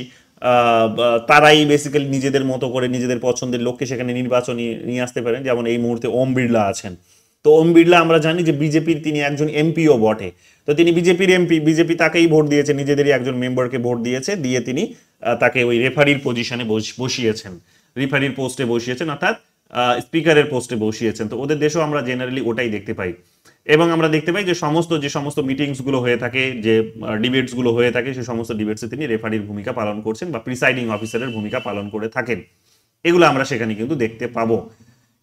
তারাই বেসিক্যালি নিজেদের মতো করে নিজেদের পছন্দের লোককে সেখানে নির্বাচনে নিয়ে আসতে পারেন। যেমন এই মুহূর্তে ওম বিড়লা আছেন। তো ওম বিড়লা আমরা জানি যে বিজেপির তিনি একজন এমপিও বটে। তো তিনি বিজেপির এমপি, বিজেপি তাকেই ভোট দিয়েছে, নিজেদেরই একজন মেম্বারকে ভোট দিয়েছে, দিয়ে তিনি তাকে ওই রেফারির পজিশনে বসিয়েছেন, রেফারির পোস্টে বসিয়েছেন, অর্থাৎ স্পিকারের পোস্টে বসিয়েছেন। তো ওদের দেশেও আমরা জেনারেলি ওটাই দেখতে পাই। এবং আমরা দেখতে পাই যে সমস্ত মিটিংস গুলো হয়ে থাকে, যে ডিবেটস গুলো হয়ে থাকে, সেই সমস্ত ডিবেটসে তিনি রেফারির ভূমিকা পালন করছেন বা প্রিসাইডিং অফিসারের ভূমিকা পালন করে থাকেন। এগুলো আমরা সেখানে কিন্তু দেখতে পাবো।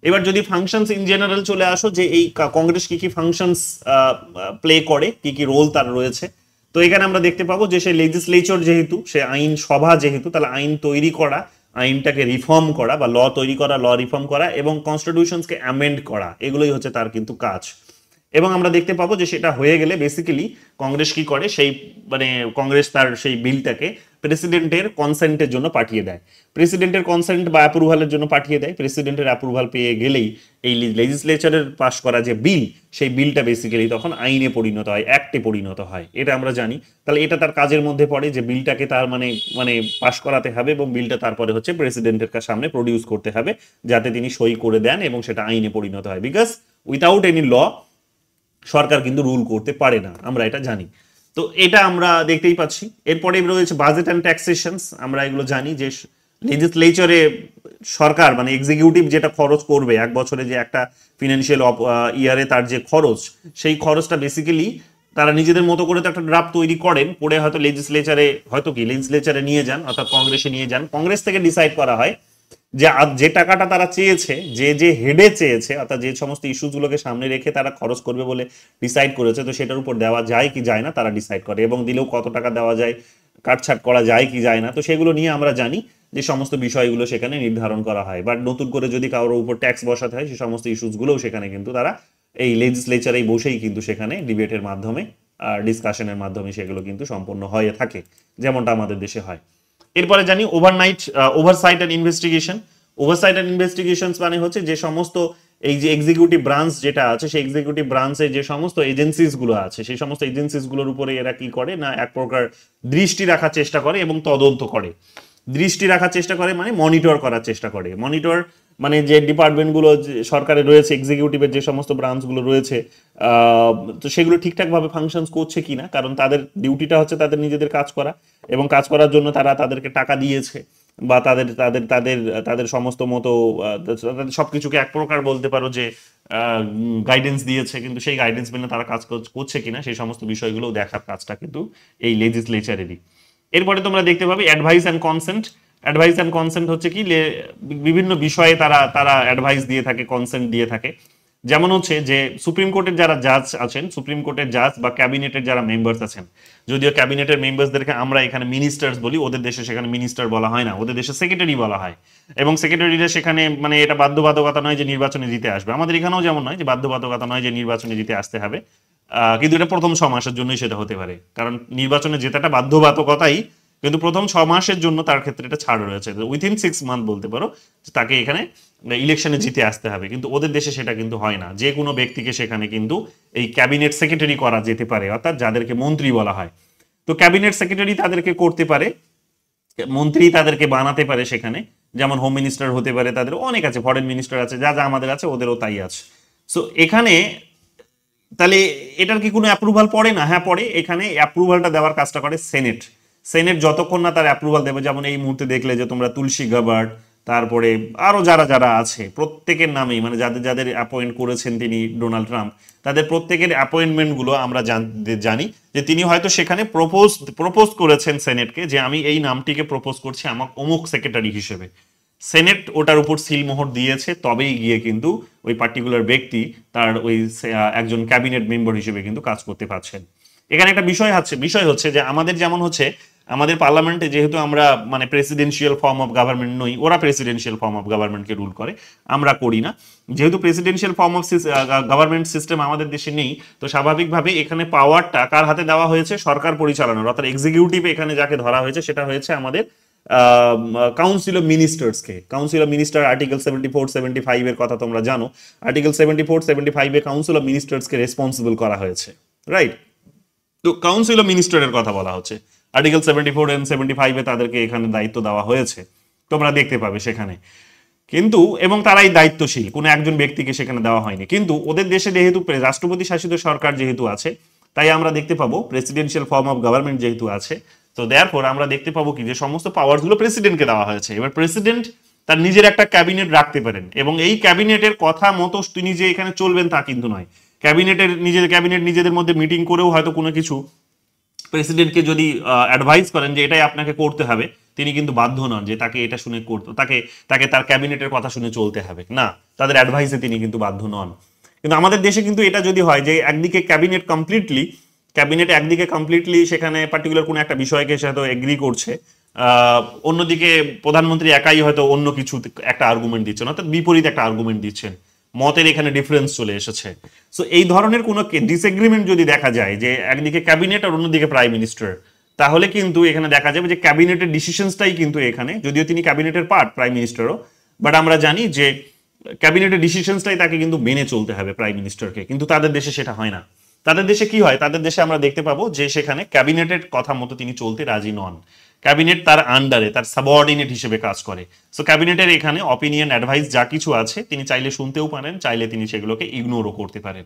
এবার যদি ফাংশনস ইন জেনারেল চলে আসো, যে এই কংগ্রেস কি কি ফাংশনস প্লে করে, কি কি রোল তার রয়েছে, তো এখানে আমরা দেখতে পাবো যে সে লেজিসলেচর যেহেতু, সে আইন সভা যেহেতু, তাহলে আইন তৈরি করা, আইনটাকে রিফর্ম করা বা ল তৈরি করা, ল রিফর্ম করা এবং কনস্টিটিউশনসকে অ্যামেন্ড করা, এগুলোই হচ্ছে তার কিন্তু কাজ। এবং আমরা দেখতে পাবো যে সেটা হয়ে গেলে বেসিক্যালি কংগ্রেস কি করে, সেই মানে কংগ্রেস তার সেই বিলটাকে প্রেসিডেন্টের কনসেন্টের জন্য পাঠিয়ে দেয়, প্রেসিডেন্টের কনসেন্ট বা অ্যাপ্রুভালের জন্য পাঠিয়ে দেয়। প্রেসিডেন্টের অ্যাপ্রুভাল পেয়ে গেলেই এই লেজিসলেচারের পাস করা যে বিল, সেই বিলটা বেসিক্যালি তখন আইনে পরিণত হয়, অ্যাক্টে পরিণত হয়, এটা আমরা জানি। তাহলে এটা তার কাজের মধ্যে পড়ে যে বিলটাকে তার মানে পাস করাতে হবে এবং বিলটা তারপরে হচ্ছে প্রেসিডেন্টের সামনে প্রডিউস করতে হবে যাতে তিনি সই করে দেন এবং সেটা আইনে পরিণত হয়। বিকজ উইথাউট এনি ল সরকার কিন্তু রুল করতে পারে না, আমরা এটা জানি। তো এটা আমরা দেখতেই পাচ্ছি। এরপরে রয়েছে বাজেট অ্যান্ড ট্যাক্সেশনস। আমরা এগুলো জানি যে লেজিসলেচারে সরকার মানে এক্সিকিউটিভ যেটা খরচ করবে এক বছরে, যে একটা ফিনান্সিয়াল ইয়ারে তার যে খরচ, সেই খরচটা বেসিক্যালি তারা নিজেদের মতো করে তো একটা ড্রাফট তৈরি করেন, করে হয়তো লেজিসলেচারে নিয়ে যান, অর্থাৎ কংগ্রেসে নিয়ে যান। কংগ্রেস থেকে ডিসাইড করা হয় যে টাকাটা তারা চেয়েছে, যে হেডে চেয়েছে, অর্থাৎ যে সমস্ত ইস্যুগুলোকে সামনে রেখে তারা খরচ করবে বলে ডিসাইড করেছে, তো সেটার উপর দেওয়া যায় কি যায় না তারা ডিসাইড করে, এবং দিলেও কত টাকা দেওয়া যায়, কাটছাট করা যায় কি যায় না, তো সেগুলো নিয়ে আমরা জানি যে সমস্ত বিষয়গুলো সেখানে নির্ধারণ করা হয়। বাট নতুন করে যদি কারোর উপর ট্যাক্স বসাতে হয়, সেই সমস্ত ইস্যুসগুলোও সেখানে কিন্তু তারা এই লেজিসলেচারেই বসেই কিন্তু সেখানে ডিবেটের মাধ্যমে আর ডিসকাশনের মাধ্যমে সেগুলো কিন্তু সম্পন্ন হয়ে থাকে, যেমনটা আমাদের দেশে হয়। এরপরে জানি oversight and investigation. Oversight and investigation মানে হচ্ছে যে সমস্ত এই যে এক্সিকিউটিভ ব্রাঞ্চ যেটা আছে, সেই এক্সিকিউটিভ ব্রাঞ্চে যে সমস্ত এজেন্সিস গুলো আছে, সেই সমস্ত এজেন্সিস গুলোর উপরে এরা কি করে না, এক প্রকার দৃষ্টি রাখার চেষ্টা করে এবং তদন্ত করে। দৃষ্টি রাখার চেষ্টা করে মানে মনিটর করার চেষ্টা করে। মনিটর মানে যে ডিপার্টমেন্টগুলো সরকারে রয়েছে, এক্সিকিউটিভের যে সমস্ত ব্রাঞ্চগুলো রয়েছে, তো সেগুলো ঠিকঠাকভাবে ফাংশনস করছে কিনা, কারণ তাদের ডিউটিটা হচ্ছে তাদের নিজেদের কাজ করা, এবং কাজ করার জন্য তারা তাদেরকে টাকা দিয়েছে বা তাদের তাদের তাদের তাদের সমস্ত মতো তাদের সবকিছুকে এক প্রকার বলতে পারো যে গাইডেন্স দিয়েছে, কিন্তু সেই গাইডেন্স মেনে তারা কাজ করছে কিনা সেই সমস্ত বিষয়গুলো দেখার কাজটা কিন্তু এই লেজিসলেচারেরই। এরপরে তোমরা দেখতে পাবে advice and consent. Advice and consent হচ্ছে কি, বিভিন্ন বিষয়ে তারা অ্যাডভাইস দিয়ে থাকে, কনসেন্ট দিয়ে থাকে। যেমন হচ্ছে যে সুপ্রিম কোর্টের যারা জাজ আছেন, সুপ্রিম কোর্টের জাজ বা ক্যাবিনেটের যারা মেম্বার্স আছেন, যদিও ক্যাবিনেটের মেম্বার্সদেরকে আমরা এখানে মিনিস্টার্স বলি, ওদের দেশে সেখানে মিনিস্টার বলা হয় না, ওদের দেশে সেক্রেটারি বলা হয়। এবং সেক্রেটারিরা সেখানে মানে এটা বাধ্যবাধকতা নয় যে নির্বাচনে জিতে আসবে, আমাদের এখানেও যেমন নয় যে বাধ্যবাধকতা নয় যে নির্বাচনে জিতে আসতে হবে, কিন্তু এটা প্রথম 6 মাসের জন্যই সেটা হতে পারে, কারণ নির্বাচনে জেতাটা বাধ্যবাধকতাই, কিন্তু প্রথম 6 মাসের জন্য তার ক্ষেত্রে এটা ছাড় রয়েছে, উইথিন 6 মান্থ বলতে পারো তাকে এখানে ইলেকশনে জিতে আসতে হবে। কিন্তু ওদের দেশে সেটা কিন্তু হয় না, যে কোনো ব্যক্তিকে সেখানে কিন্তু এই ক্যাবিনেট সেক্রেটারি করা যেতে পারে, অর্থাৎ যাদেরকে মন্ত্রী বলা হয়। তো ক্যাবিনেট সেক্রেটারি তাদেরকে করতে পারে, মন্ত্রী তাদেরকে বানাতে পারে সেখানে, যেমন হোম মিনিস্টার হতে পারে, তাদের অনেক আছে, ফরেন মিনিস্টার আছে, যা যা আমাদের আছে ওদেরও তাই আছে। সো এখানে তাহলে এটার কি কোনো অ্যাপ্রুভাল পড়ে না? হ্যাঁ পড়ে। এখানে অ্যাপ্রুভালটা দেওয়ার কাজটা করে সেনেট। সেনেট যতক্ষণ না তার অ্যাপ্রুভাল দেবে, যেমন এই মুহূর্তে দেখলে যে তোমরা তুলসী গাবার্ড, তারপরে আরো যারা যারা আছে প্রত্যেকের নামেই, মানে যাদের যাদের অ্যাপয়েন্ট করেছেন তিনি ডোনাল্ড ট্রাম্প, তাদের প্রত্যেকের অ্যাপয়েন্টমেন্ট গুলো আমরা জানি যে তিনি হয়তো সেখানে প্রপোজ করেছেন সেনেটকে যে আমি এই নামটিকে প্রপোজ করছি আমার অমুক সেক্রেটারি হিসেবে। সেনেট ওটার উপর সিলমোহর দিয়েছে, তবেই গিয়ে কিন্তু ওই পার্টিকুলার ব্যক্তি তার ওই একজন ক্যাবিনেট মেম্বার হিসেবে কিন্তু কাজ করতে পারছেন। এখানে একটা বিষয় হচ্ছে যে আমাদের যেমন হচ্ছে আমাদের পার্লামেন্টে যেহেতু আমরা মানে প্রেসিডেন্সিয়াল ফর্ম অফ গভর্নমেন্ট নই, ওরা প্রেসিডেন্সিয়াল ফর্ম অফ গভর্নমেন্টকে রুল করে, আমরা করি না। যেহেতু presidential form of government system আমাদের দেশে নেই, তো স্বাভাবিকভাবে এখানে পাওয়ারটা কার হাতে দেওয়া হয়েছে? সরকার পরিচালনার, অর্থাৎ এক্সিকিউটিভ এখানে যাকে ধরা হয়েছে সেটা হয়েছে আমাদের কাউন্সিল অফ মিনিস্টার্সকে। কাউন্সিল অফ মিনিস্টার আর্টিকেল 74-75 এর কথা তোমরা জানো। আর্টিকেল 74-75 এ কাউন্সিল অফ মিনিস্টার্সকে রেসপন্সিবল করা হয়েছে, রাইট? তো কাউন্সিল অফ মিনিস্টারের কথা বলা হচ্ছে, আর্টিকেল 74 and 75 এ তাদেরকে এখানে দায়িত্ব দেওয়া হয়েছে, তোমরা দেখতে পাবে সেখানে। কিন্তু এবং তারাই দায়িত্বশীল, কোনো একজন ব্যক্তিকে সেখানে দেওয়া হয়নি। কিন্তু ওদের দেশে যেহেতু রাষ্ট্রপতি শাসিত সরকার যেহেতু আছে, তাই আমরা দেখতে পাবো প্রেসিডেন্সিয়াল ফর্ম অফ গভর্নমেন্ট যেহেতু আছে, তো দেয়ারফর আমরা দেখতে পাবো কি যে সমস্ত পাওয়ারস গুলো প্রেসিডেন্টকে দেওয়া হয়েছে। এবার প্রেসিডেন্ট তার নিজের একটা ক্যাবিনেট রাখতে পারেন, এবং এই ক্যাবিনেটের কথা মতো তিনি যে এখানে চলবেন তা কিন্তু নয়। ক্যাবিনেট নিজেদের মধ্যে মিটিং করেও হয়তো কোনো কিছু প্রেসিডেন্টকে যদি অ্যাডভাইস করেন যে এটাই আপনাকে করতে হবে, তিনি কিন্তু বাধ্য নন যে তাকে এটা শুনে করতে, তাকে তার ক্যাবিনেটের কথা শুনে চলতে হবে না, তাদের অ্যাডভাইসে তিনি কিন্তু বাধ্য নন। কিন্তু আমাদের দেশে কিন্তু এটা যদি হয় যে একদিকে একদিকে কমপ্লিটলি সেখানে পার্টিকুলার কোনো একটা বিষয়কে সে হয়তো এগ্রি করছে, অন্যদিকে প্রধানমন্ত্রী একাই হয়তো অন্য কিছু একটা আর্গুমেন্ট দিচ্ছেন, অর্থাৎ বিপরীত একটা আর্গুমেন্ট দিচ্ছেন, মতের এখানে ডিফারেন্স চলে এসেছে। সো এই ধরনের কোনো ডিসএগ্রিমেন্ট যদি দেখা যায় যে একদিকে ক্যাবিনেট আর অন্যদিকে প্রাইম মিনিস্টার, তাহলে কিন্তু এখানে দেখা যাবে যে ক্যাবিনেটের ডিসিশনসটাই কিন্তু এখানে, যদিও তিনি ক্যাবিনেটের পার্ট প্রাইম মিনিস্টারও, বাট আমরা জানি যে ক্যাবিনেটের ডিসিশনসটাই তাকে কিন্তু মেনে চলতে হবে প্রাইম মিনিস্টারকে। কিন্তু তাদের দেশে সেটা হয় না। তাদের দেশে কি হয়? তাদের দেশে আমরা দেখতে পাবো যে সেখানে ক্যাবিনেটের কথা মতো তিনি চলতে রাজি নন, ক্যাবিনেট তার আন্ডারে, তার সাবঅর্ডিনেট হিসেবে কাজ করে। সো ক্যাবিনেটের এখানে অপিনিয়ন, অ্যাডভাইস যা কিছু আছে তিনি চাইলে শুনতেও পারেন, চাইলে তিনি সেগুলোকে ইগনোরও করতে পারেন।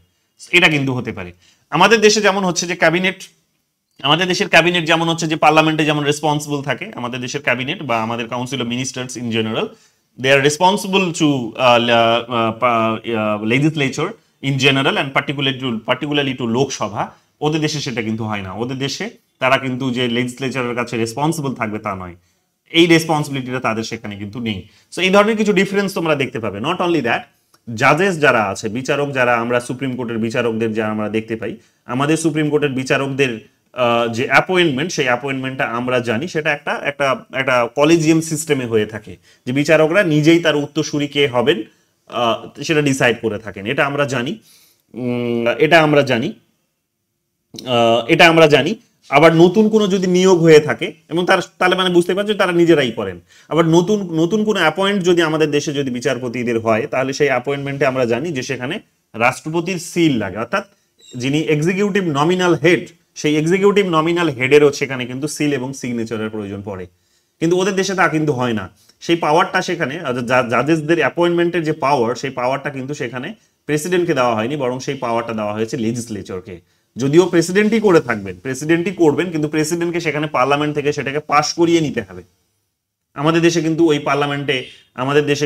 এটা কিন্তু হতে পারে। আমাদের দেশে যেমন হচ্ছে যে আমাদের দেশের ক্যাবিনেট যেমন হচ্ছে যে পার্লামেন্টে যেমন রেসপন্সিবল থাকে, আমাদের দেশের ক্যাবিনেট বা আমাদের council of ministers in general, they are responsible to legislature in general and particularly to Lok Sabha. ওদের দেশে সেটা কিন্তু হয় না। ওদের দেশে তারা কিন্তু যে লেজিসলেচারের কাছে রেসপন্সিবল থাকবে তা নয়, এই রেসপন্সিবিলিটিটা তাদের সেখানে কিন্তু নেই। সো এই ধরনের কিছু ডিফারেন্স তোমরা দেখতে পাবে। নট অনলি দ্যাট, জাজেস যারা আছে, বিচারক যারা, আমরা সুপ্রিম কোর্টের বিচারকদের যারা আমরা দেখতে পাই, আমাদের সুপ্রিম কোর্টের বিচারকদের যে অ্যাপয়েন্টমেন্ট, সেই অ্যাপয়েন্টমেন্টটা আমরা জানি সেটা একটা একটা একটা কলেজিয়াম সিস্টেমে হয়ে থাকে, যে বিচারকরা নিজেই তার উত্তরসূরি কে হবেন সেটা ডিসাইড করে থাকেন। এটা আমরা জানি। আবার নতুন কোনো যদি নিয়োগ হয়ে থাকে, এবং তাহলে মানে বুঝতে পারছো তারা নিজেরাই করেন। আবার নতুন কোনো অ্যাপয়েন্ট যদি আমাদের দেশে যদি বিচারপতিদের হয়, তাহলে সেই অ্যাপয়েন্টমেন্টে আমরা জানি যে সেখানে রাষ্ট্রপতির সিল লাগে, অর্থাৎ যিনি এক্সিকিউটিভ নমিনাল হেড, সেই এক্সিকিউটিভ নমিনাল হেডেরও সেখানে কিন্তু সিল এবং সিগনেচারের প্রয়োজন পড়ে। কিন্তু ওদের দেশে তা কিন্তু হয় না। সেই পাওয়ারটা সেখানে, জাজেসদের অ্যাপয়েন্টমেন্টের যে পাওয়ার, সেই পাওয়ারটা কিন্তু সেখানে প্রেসিডেন্টকে দেওয়া হয়নি, বরং সেই পাওয়ারটা দেওয়া হয়েছে লেজিসলেচারকে। যদিও প্রেসিডেন্টই করবেন, কিন্তু প্রেসিডেন্টকে সেখানে পার্লামেন্ট থেকে সেটাকে পাশ করিয়ে নিতে হবে। আমাদের দেশে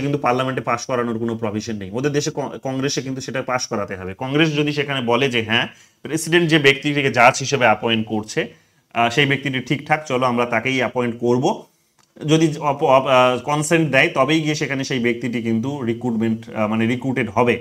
কিন্তু পার্লামেন্টে পাশ করানোর কোনো প্রভিশন নেই। ওদের দেশে কংগ্রেসে কিন্তু সেটা পাশ করাতে হবে। কংগ্রেস যদি সেখানে বলে যে হ্যাঁ, প্রেসিডেন্ট যে ব্যক্তিটিকে জাজ হিসেবে অ্যাপয়েন্ট করছে সেই ব্যক্তিটি ঠিকঠাক, চলো আমরা তাকেই অ্যাপয়েন্ট করব, যদি কনসেন্ট দেয়, তবেই গিয়ে সেখানে সেই ব্যক্তিটি কিন্তু রিক্রুটেড হবে,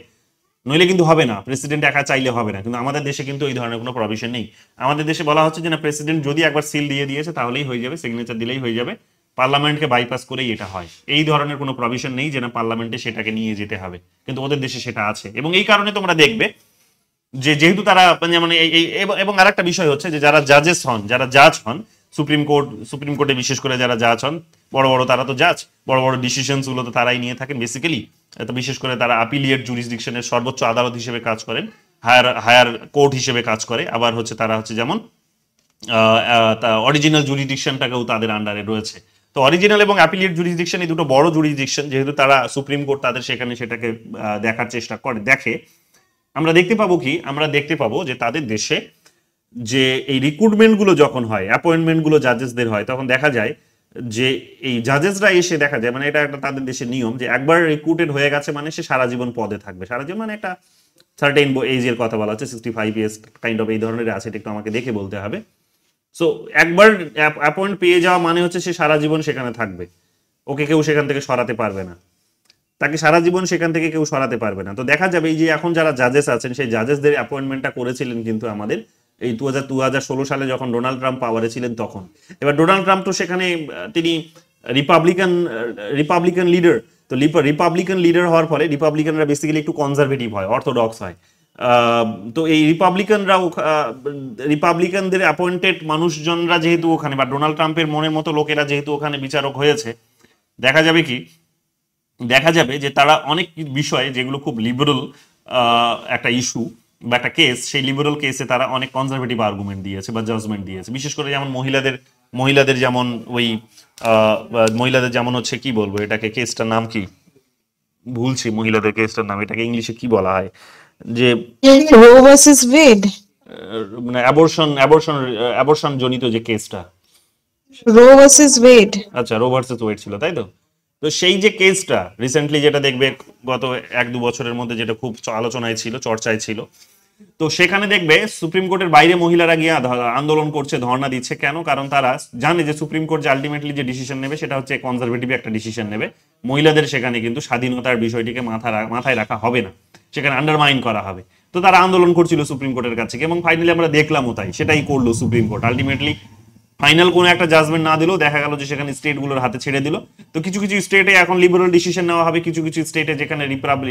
নইলে কিন্তু হবে না। প্রেসিডেন্ট একা চাইলে হবে না। কিন্তু আমাদের দেশে কিন্তু এই ধরনের কোনো প্রভিশন নেই। আমাদের দেশে বলা হচ্ছে যে না, প্রেসিডেন্ট যদি একবার সিল দিয়ে দিয়েছে তাহলেই হয়ে যাবে, সিগনেচার দিলেই হয়ে যাবে, পার্লামেন্টকে বাইপাস করেই এটা হয়। এই ধরনের কোনো প্রভিশন নেই যে না পার্লামেন্টে সেটাকে নিয়ে যেতে হবে, কিন্তু ওদের দেশে সেটা আছে। এবং এই কারণে তোমরা দেখবে যে যেহেতু তারা মানে এবং আরেকটা বিষয় হচ্ছে যে যারা জাজ হন সুপ্রিম কোর্টে, বিশেষ করে যারা জাজ হন, বড় তারা তো জাজ, বড় ডিসিশনস গুলো তো তারাই নিয়ে থাকেন বেসিক্যালি। বিশেষ করে তারা আপিলিয়েট জুরিসডিকশনের সর্বোচ্চ আদালত হিসেবে কাজ করেন, হায়ার কোর্ট হিসেবে কাজ করে। আবার হচ্ছে তারা হচ্ছে যেমন অরিজিনাল জুরিসডিকশনটাকেও তাদের আন্ডারে রয়েছে। তো অরিজিনাল এবং অ্যাপিলিয়েট জুরিসডিকশন এই দুটো বড় জুরিসডিকশন, যেহেতু তারা সুপ্রিম কোর্ট তাদের সেখানে সেটাকে দেখার চেষ্টা করে, দেখে। আমরা দেখতে পাবো কি, আমরা দেখতে পাবো যে তাদের দেশে যে এই রিক্রুটমেন্ট গুলো যখন হয়, অ্যাপয়েন্টমেন্ট গুলো জাজেসদের হয়, তখন দেখা যায় যে এই জাজেসরা এসে দেখা যায়, মানে এটা একটা তাদের দেশের নিয়ম যে একবার রিক্রুটেড হয়ে গেছে মানে সে সারা জীবন পদে থাকবে। সারা জীবন মানে একটা সার্টেন এজের কথা বলা হচ্ছে, 65 ইয়ার্স কাইন্ড অফ এই ধরনের আছে, এটা একটু আমাকে দেখে বলতে হবে। সো একবার অ্যাপয়েন্ট পেয়ে যাওয়া মানে হচ্ছে সে সারা জীবন সেখানে থাকবে, ওকে কেউ সেখান থেকে সরাতে পারবে না, তাকে সারা জীবন সেখান থেকে কেউ সরাতে পারবে না। তো দেখা যাবে এই যে এখন যারা জাজেস আছেন সেই জাজেসদের অ্যাপয়েন্টমেন্টটা করেছিলেন কিন্তু আমাদের এই 2016 সালে যখন ডোনাল্ড ট্রাম্প পাওয়ারে ছিলেন তখন। এবার ডোনাল্ড ট্রাম্প তো সেখানে তিনি রিপাবলিকান লিডার, তো রিপাবলিকান লিডার হওয়ার ফলে রিপাবলিকানরা বেসিক্যালি একটু কনজারভেটিভ হয়, অর্থোডক্স হয়। তো এই রিপাবলিকানদের অ্যাপয়েন্টেড মানুষজনরা যেহেতু ওখানে, বা ডোনাল্ড ট্রাম্পের মনের মতো লোকেরা যেহেতু ওখানে বিচারক হয়েছে, দেখা যাবে কি, দেখা যাবে যে তারা অনেক বিষয়ে যেগুলো খুব লিবারেল একটা ইস্যু বা একটা কেস, সেই লিবারেল কেসে তারা অনেক কনজারভেটিভ আর্গুমেন্ট দিয়েছে বা জাজমেন্ট দিয়েছে। বিশেষ করে যেমন মহিলাদের যেমন ওই মহিলাদের যেমন হচ্ছে কি বলবো এটাকে, কেসটার নাম কি ভুলছি, মহিলাদের কেসটার নাম এটাকে ইংলিশে কি বলা হয়, যে রো ভার্সেস ওয়েড, মানে অ্যাবর্শন জনিত যে কেসটা, রো ভার্সেস ওয়েড। আচ্ছা, রো ভার্সেস ওয়েড ছিল, তাই তো। তো সেই যে কেসটা রিসেন্টলি যেটা দেখবে গত 1-2 বছরের মধ্যে যেটা খুব আলোচনায় ছিল, চর্চায় ছিল, তো সেখানে দেখবে সুপ্রিম কোর্টের বাইরে মহিলারা গিয়ে আন্দোলন করছে, ধর্ণা দিচ্ছে। কেন? কারণ তারা জানে যে সুপ্রিম কোর্ট যে আলটিমেটলি যে ডিসিশন নেবে সেটা হচ্ছে কনজারভেটিভ একটা ডিসিশন নেবে, মহিলাদের সেখানে কিন্তু স্বাধীনতার বিষয়টিকে মাথায় রাখা হবে না, সেখানে আন্ডারমাইন করা হবে। তো তারা আন্দোলন করছিল সুপ্রিম কোর্টের কাছে, এবং ফাইনালি আমরা দেখলামও তাই, সেটাই করলো সুপ্রিম কোর্ট। আলটিমেটলি ফাইনাল কোনো একটা জাজমেন্ট না দিলেও দেখা গেল যে সেখানে স্টেটগুলোর হাতে ছেড়ে দিল। তো কিছু কিছু স্টেটে এখন লিবারেল ডিসিশন নেওয়া হবে, কিছু কিছু স্টেটে যেখানে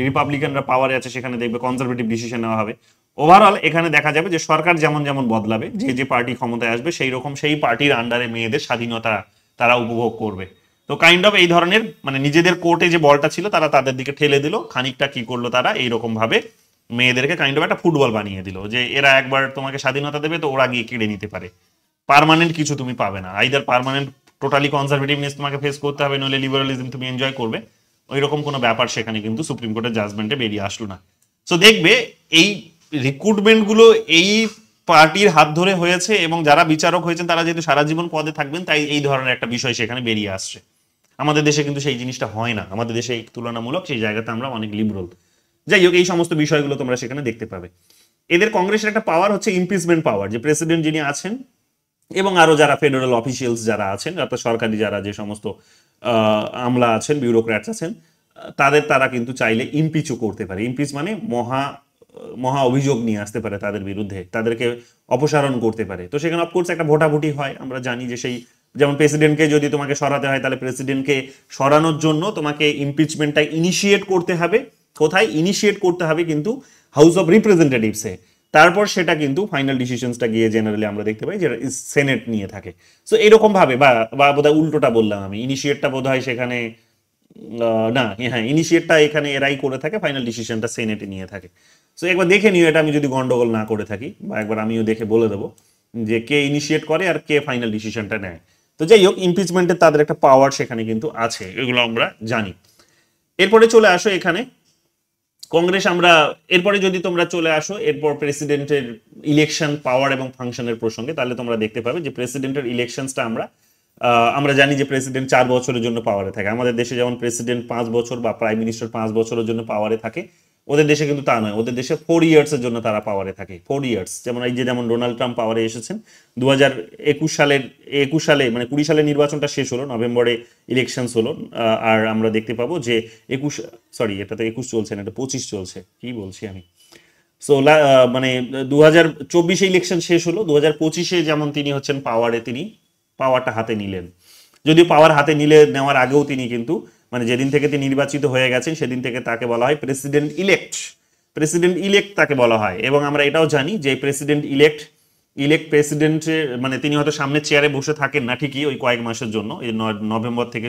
রিপাবলিকানরা পাওয়ারে আছে সেখানে দেখবে কনজারভেটিভ ডিসিশন নেওয়া হবে। ওভারঅল এখানে দেখা যাবে যে সরকার যেমন যেমন বদলাবে, যে যে পার্টি ক্ষমতায় আসবে সেই রকম সেই পার্টির আন্ডারে মেয়েদের স্বাধীনতা তারা উপভোগ করবে। তো কাইন্ড অফ এই ধরনের, মানে নিজেদের কোর্টে যে বলটা ছিল তারা তাদের দিকে ঠেলে দিল, খানিকটা কি করলো তারা এইরকম ভাবে মেয়েদেরকে কাইন্ড অফ একটা ফুটবল বানিয়ে দিল, যে এরা একবার তোমাকে স্বাধীনতা দেবে তো ওরা গিয়ে কেড়ে নিতে পারে, পার্মানেন্ট কিছু তুমি পাবে না, আইদার পার্মানেন্ট টোটালি কনজারভেটিভনেস তোমাকে ফেস করতে হবে, নইলে লিবারালিজম তুমি এনজয় করবে। ওই রকম কোনো ব্যাপার সেখানে কিন্তু সুপ্রিম কোর্টের জাজমেন্টে বেরিয়ে আসলো না। সো দেখবে এই রিক্রুটমেন্ট গুলো এই পার্টির হাত ধরে হয়েছে, এবং যারা বিচারক হয়েছেন তারা যেহেতু সারা জীবন পদে থাকবেন, তাই এই ধরনের একটা বিষয় সেখানে বেরিয়ে আসছে। আমাদের দেশে কিন্তু সেই জিনিসটা হয় না, আমাদের দেশে তুলনামূলক সেই জায়গাতে আমরা অনেক লিবারাল। যাই হোক, এই সমস্ত বিষয়গুলো তোমরা সেখানে দেখতে পাবে। এদের কংগ্রেসের একটা পাওয়ার হচ্ছে ইমপিচমেন্ট পাওয়ার, যে প্রেসিডেন্ট যিনি আছেন এবং আরো যারা ফেডারেল অফিসিয়ালস যারা আছেন, অর্থাৎ সরকারি যারা যে সমস্ত আমলা আছেন, বিউরোক্র্যাটস আছেন, তারা কিন্তু চাইলে ইমপিচও করতে পারে। ইমপিচ মানে মহা অভিযোগ নিয়ে আসতে পারে তাদের বিরুদ্ধে, তাদেরকে অপসারণ করতে পারে। তো সেখানে অফকোর্স একটা ভোটাভুটি হয়, আমরা জানি যে সেই যেমন প্রেসিডেন্টকে যদি তোমাকে সরাতে হয় তাহলে প্রেসিডেন্টকে সরানোর জন্য তোমাকে ইমপিচমেন্টটা ইনিশিয়েট করতে হবে। কোথায় ইনিশিয়েট করতে হবে? কিন্তু হাউস অফ রিপ্রেজেন্টেটিভসে। তারপর সেটা কিন্তু ফাইনাল ডিসিশনসটা গিয়ে জেনারেলি আমরা দেখতে পাই যে সেনেট নিয়ে থাকে। সো এরকম ভাবে, বা বোধহয় উল্টোটা বললাম আমি, ইনিশিয়েটটা বোধহয় সেখানে না, হ্যাঁ ইনিশিয়েটটা এখানে এরাই করে থাকে, ফাইনাল ডিসিশনটা সেনেটে নিয়ে থাকে। সো একবার দেখে নিও এটা, আমি যদি গন্ডগোল না করে থাকি, বা একবার আমিও দেখে বলে দেবো যে কে ইনিশিয়েট করে আর কে ফাইনাল ডিসিশনটা নেয়। তো যাই হোক, ইমপিচমেন্টের তাদের একটা পাওয়ার সেখানে কিন্তু আছে, এগুলো আমরা জানি। এরপরে চলে আসো এখানে কংগ্রেস, আমরা এরপরে যদি তোমরা চলে আসো এরপর প্রেসিডেন্টের ইলেকশন পাওয়ার এবং ফাংশনের প্রসঙ্গে, তাহলে তোমরা দেখতে পাবে যে প্রেসিডেন্টের ইলেকশনসটা আমরা জানি যে প্রেসিডেন্ট 4 বছরের জন্য পাওয়ারে থাকে। আমাদের দেশে যেমন প্রেসিডেন্ট 5 বছর বা প্রাইম মিনিস্টার 5 বছরের জন্য পাওয়ারে থাকে, ওদের দেশে কিন্তু তা নয়, ওদের দেশে 4 ইয়ার্সের জন্য তারা পাওয়ারে থাকে, 4 ইয়ার্স। যেমন এই যে যেমন ডোনাল্ড ট্রাম্প পাওয়ারে এসেছেন 2021 সালে, মানে 20 সালের নির্বাচনটা শেষ হলো, নভেম্বরে ইলেকশনস হলো, আর আমরা দেখতে পাবো যে এটা তো 21 চলছে না, এটা 25 চলছে, কি বলছি আমি। সো মানে 2024 ইলেকশন শেষ হলো, 2025 যেমন তিনি হচ্ছেন পাওয়ারে, তিনি পাওয়ারটা হাতে নিলেন। যদিও পাওয়ার হাতে নেওয়ার আগেও তিনি কিন্তু, মানে যেদিন থেকে তিনি নির্বাচিত হয়ে গেছেন সেদিন থেকে তাকে বলা হয় প্রেসিডেন্ট ইলেক্ট তাকে বলা হয়। এবং আমরা এটাও জানি যে প্রেসিডেন্ট প্রেসিডেন্টের, মানে তিনি হয়তো সামনের চেয়ারে বসে থাকেন না ঠিকই ওই কয়েক মাসের জন্য, এই নভেম্বর থেকে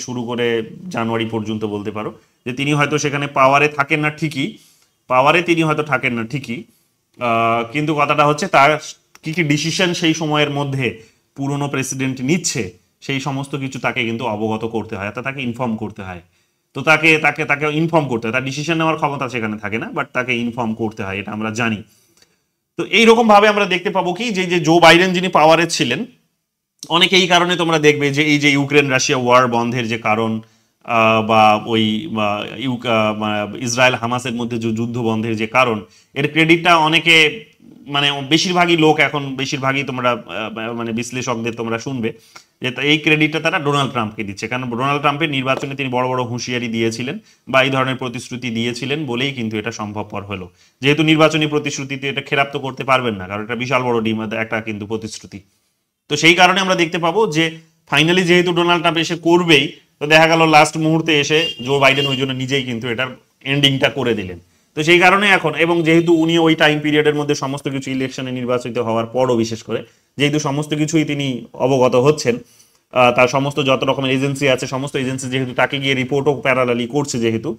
শুরু করে জানুয়ারি পর্যন্ত বলতে পারো, যে তিনি হয়তো সেখানে পাওয়ারে থাকেন না ঠিকই, কিন্তু কথাটা হচ্ছে তার কি কি ডিসিশন সেই সময়ের মধ্যে পুরনো প্রেসিডেন্ট নিচ্ছে সেই সমস্ত কিছু তাকে কিন্তু অবগত করতে হয়, অর্থাৎ তাকে ইনফর্ম করতে হয়। তো তাকে তাকে তাকে ইনফর্ম করতে হয়, তার ডিসিশন নেওয়ার ক্ষমতা সেখানে থাকে না, বাট তাকে ইনফর্ম করতে হয়, এটা আমরা জানি। তো এইরকম ভাবে আমরা দেখতে পাবো কি যে জো বাইডেন যিনি পাওয়ারে ছিলেন, অনেকে এই কারণে তোমরা দেখবে যে এই যে ইউক্রেন রাশিয়া ওয়ার বন্ধের যে কারণ, বা ওই ইসরায়েল হামাসের মধ্যে যে যুদ্ধ বন্ধের যে কারণ, এর ক্রেডিটটা অনেকে মানে বেশিরভাগই লোক এখন বেশিরভাগই তোমরা মানে বিশ্লেষকদের তোমরা শুনবে যে এই ক্রেডিটটা তারা ডোনাল্ড ট্রাম্পকে দিচ্ছে, কারণ ডোনাল্ড ট্রাম্পের নির্বাচনে তিনি বড় বড় হুঁশিয়ারি দিয়েছিলেন বা এই ধরনের প্রতিশ্রুতি দিয়েছিলেন বলেই কিন্তু এটা সম্ভবপর হলো। যেহেতু নির্বাচনী প্রতিশ্রুতিতে এটা খেলাপ তো করতে পারবেন না, কারণ এটা বিশাল বড় একটা কিন্তু প্রতিশ্রুতি। তো সেই কারণে আমরা দেখতে পাবো যে ফাইনালি যেহেতু ডোনাল্ড ট্রাম্প এসে করবেই, তো দেখা গেল লাস্ট মুহূর্তে এসে জো বাইডেন ওই জন্য নিজেই কিন্তু এটার এন্ডিংটা করে দিলেন। তো সেই কারণে এখন, এবং যেহেতু উনি ওই টাইম পিরিয়ডের মধ্যে সমস্ত কিছু ইলেকশনে নির্বাচিত হওয়ার পরও বিশেষ করে যেহেতু সমস্ত কিছুই তিনি অবগত হচ্ছেন, তার সমস্ত যত রকমের এজেন্সি আছে সমস্ত এজেন্সি যেহেতু তাকে গিয়ে রিপোর্টও প্যারালালি করছে, যেহেতু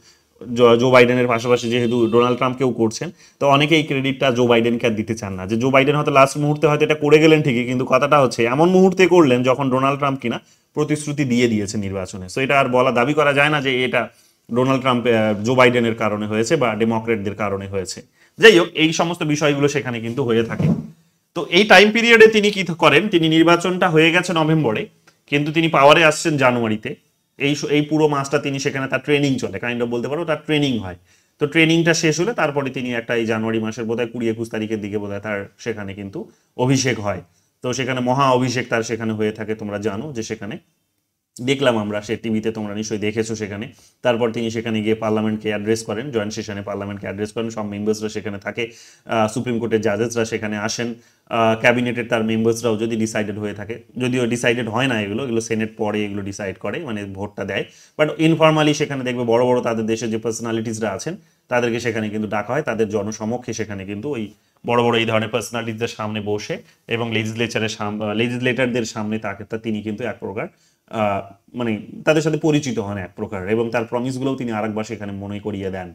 জো বাইডেনের পাশাপাশি যেহেতু ডোনাল্ড ট্রাম্পকেও করছেন, তো অনেকে এই ক্রেডিটটা জো বাইডেনকে আর দিতে চান না, যে জো বাইডেন হয়তো লাস্ট মুহূর্তে হয়তো এটা করে গেলেন ঠিকই, কিন্তু কথাটা হচ্ছে এমন মুহূর্তে করলেন যখন ডোনাল্ড ট্রাম্প কিনা প্রতিশ্রুতি দিয়ে দিয়েছে নির্বাচনে। সো এটা আর বলা দাবি করা যায় না যে এটা ডোনাল্ড ট্রাম্প জো বাইডেনের কারণে হয়েছে বা ডেমোক্রেটদের কারণে হয়েছে। যাই হোক, এই সমস্ত বিষয়গুলো সেখানে কিন্তু হয়ে থাকে। তো এই টাইম পিরিয়ডে তিনি কি করেন, তিনি নির্বাচনটা হয়ে গেছে নভেম্বরে, কিন্তু তিনি পাওয়ারে আসছেন জানুয়ারিতে। এই পুরো মাসটা তিনি সেখানে তার ট্রেনিং চলে, কাইন্ড অফ বলতে পারো তার ট্রেনিং হয়। তো ট্রেনিংটা শেষ হলে তারপরে তিনি একটা এই জানুয়ারি মাসের বোধহয় 20-21 তারিখের দিকে বোধহয় তার সেখানে কিন্তু অভিষেক হয়। তো সেখানে মহা অভিষেক তার সেখানে হয়ে থাকে, তোমরা জানো যে সেখানে দেখলাম আমরা, সে টিভিতে তোমরা নিশ্চয়ই দেখেছো সেখানে। তারপর তিনি সেখানে গিয়ে পার্লামেন্টকে অ্যাড্রেস করেন, জয়েন্ট সেশনে পার্লামেন্টকে অ্যাড্রেস করেন, সব মেম্বার্সরা সেখানে থাকে, সুপ্রিম কোর্টের জাজেসরা সেখানে আসেন, ক্যাবিনেটের তার মেম্বার্সরাও যদি ডিসাইডেড হয়ে থাকে, যদিও ডিসাইডেড হয় না এগুলো সেনেট পরে এগুলো ডিসাইড করে, মানে ভোটটা দেয়, বাট ইনফর্মালি সেখানে দেখবে বড় বড় তাদের দেশে যে পার্সোনালিটিসরা আছেন তাদেরকে সেখানে কিন্তু ডাকা হয়, তাদের জনসমক্ষে সেখানে কিন্তু ওই বড় বড় এই ধরনের পার্সোনালিটিসদের সামনে বসে এবং লেজিসলেটারদের সামনে তিনি কিন্তু এক প্রকার মানে তাদের সাথে পরিচিত হন এক প্রকার, এবং তার প্রমিসগুলোও তিনি আরেকবার সেখানে মনে করিয়ে দেন।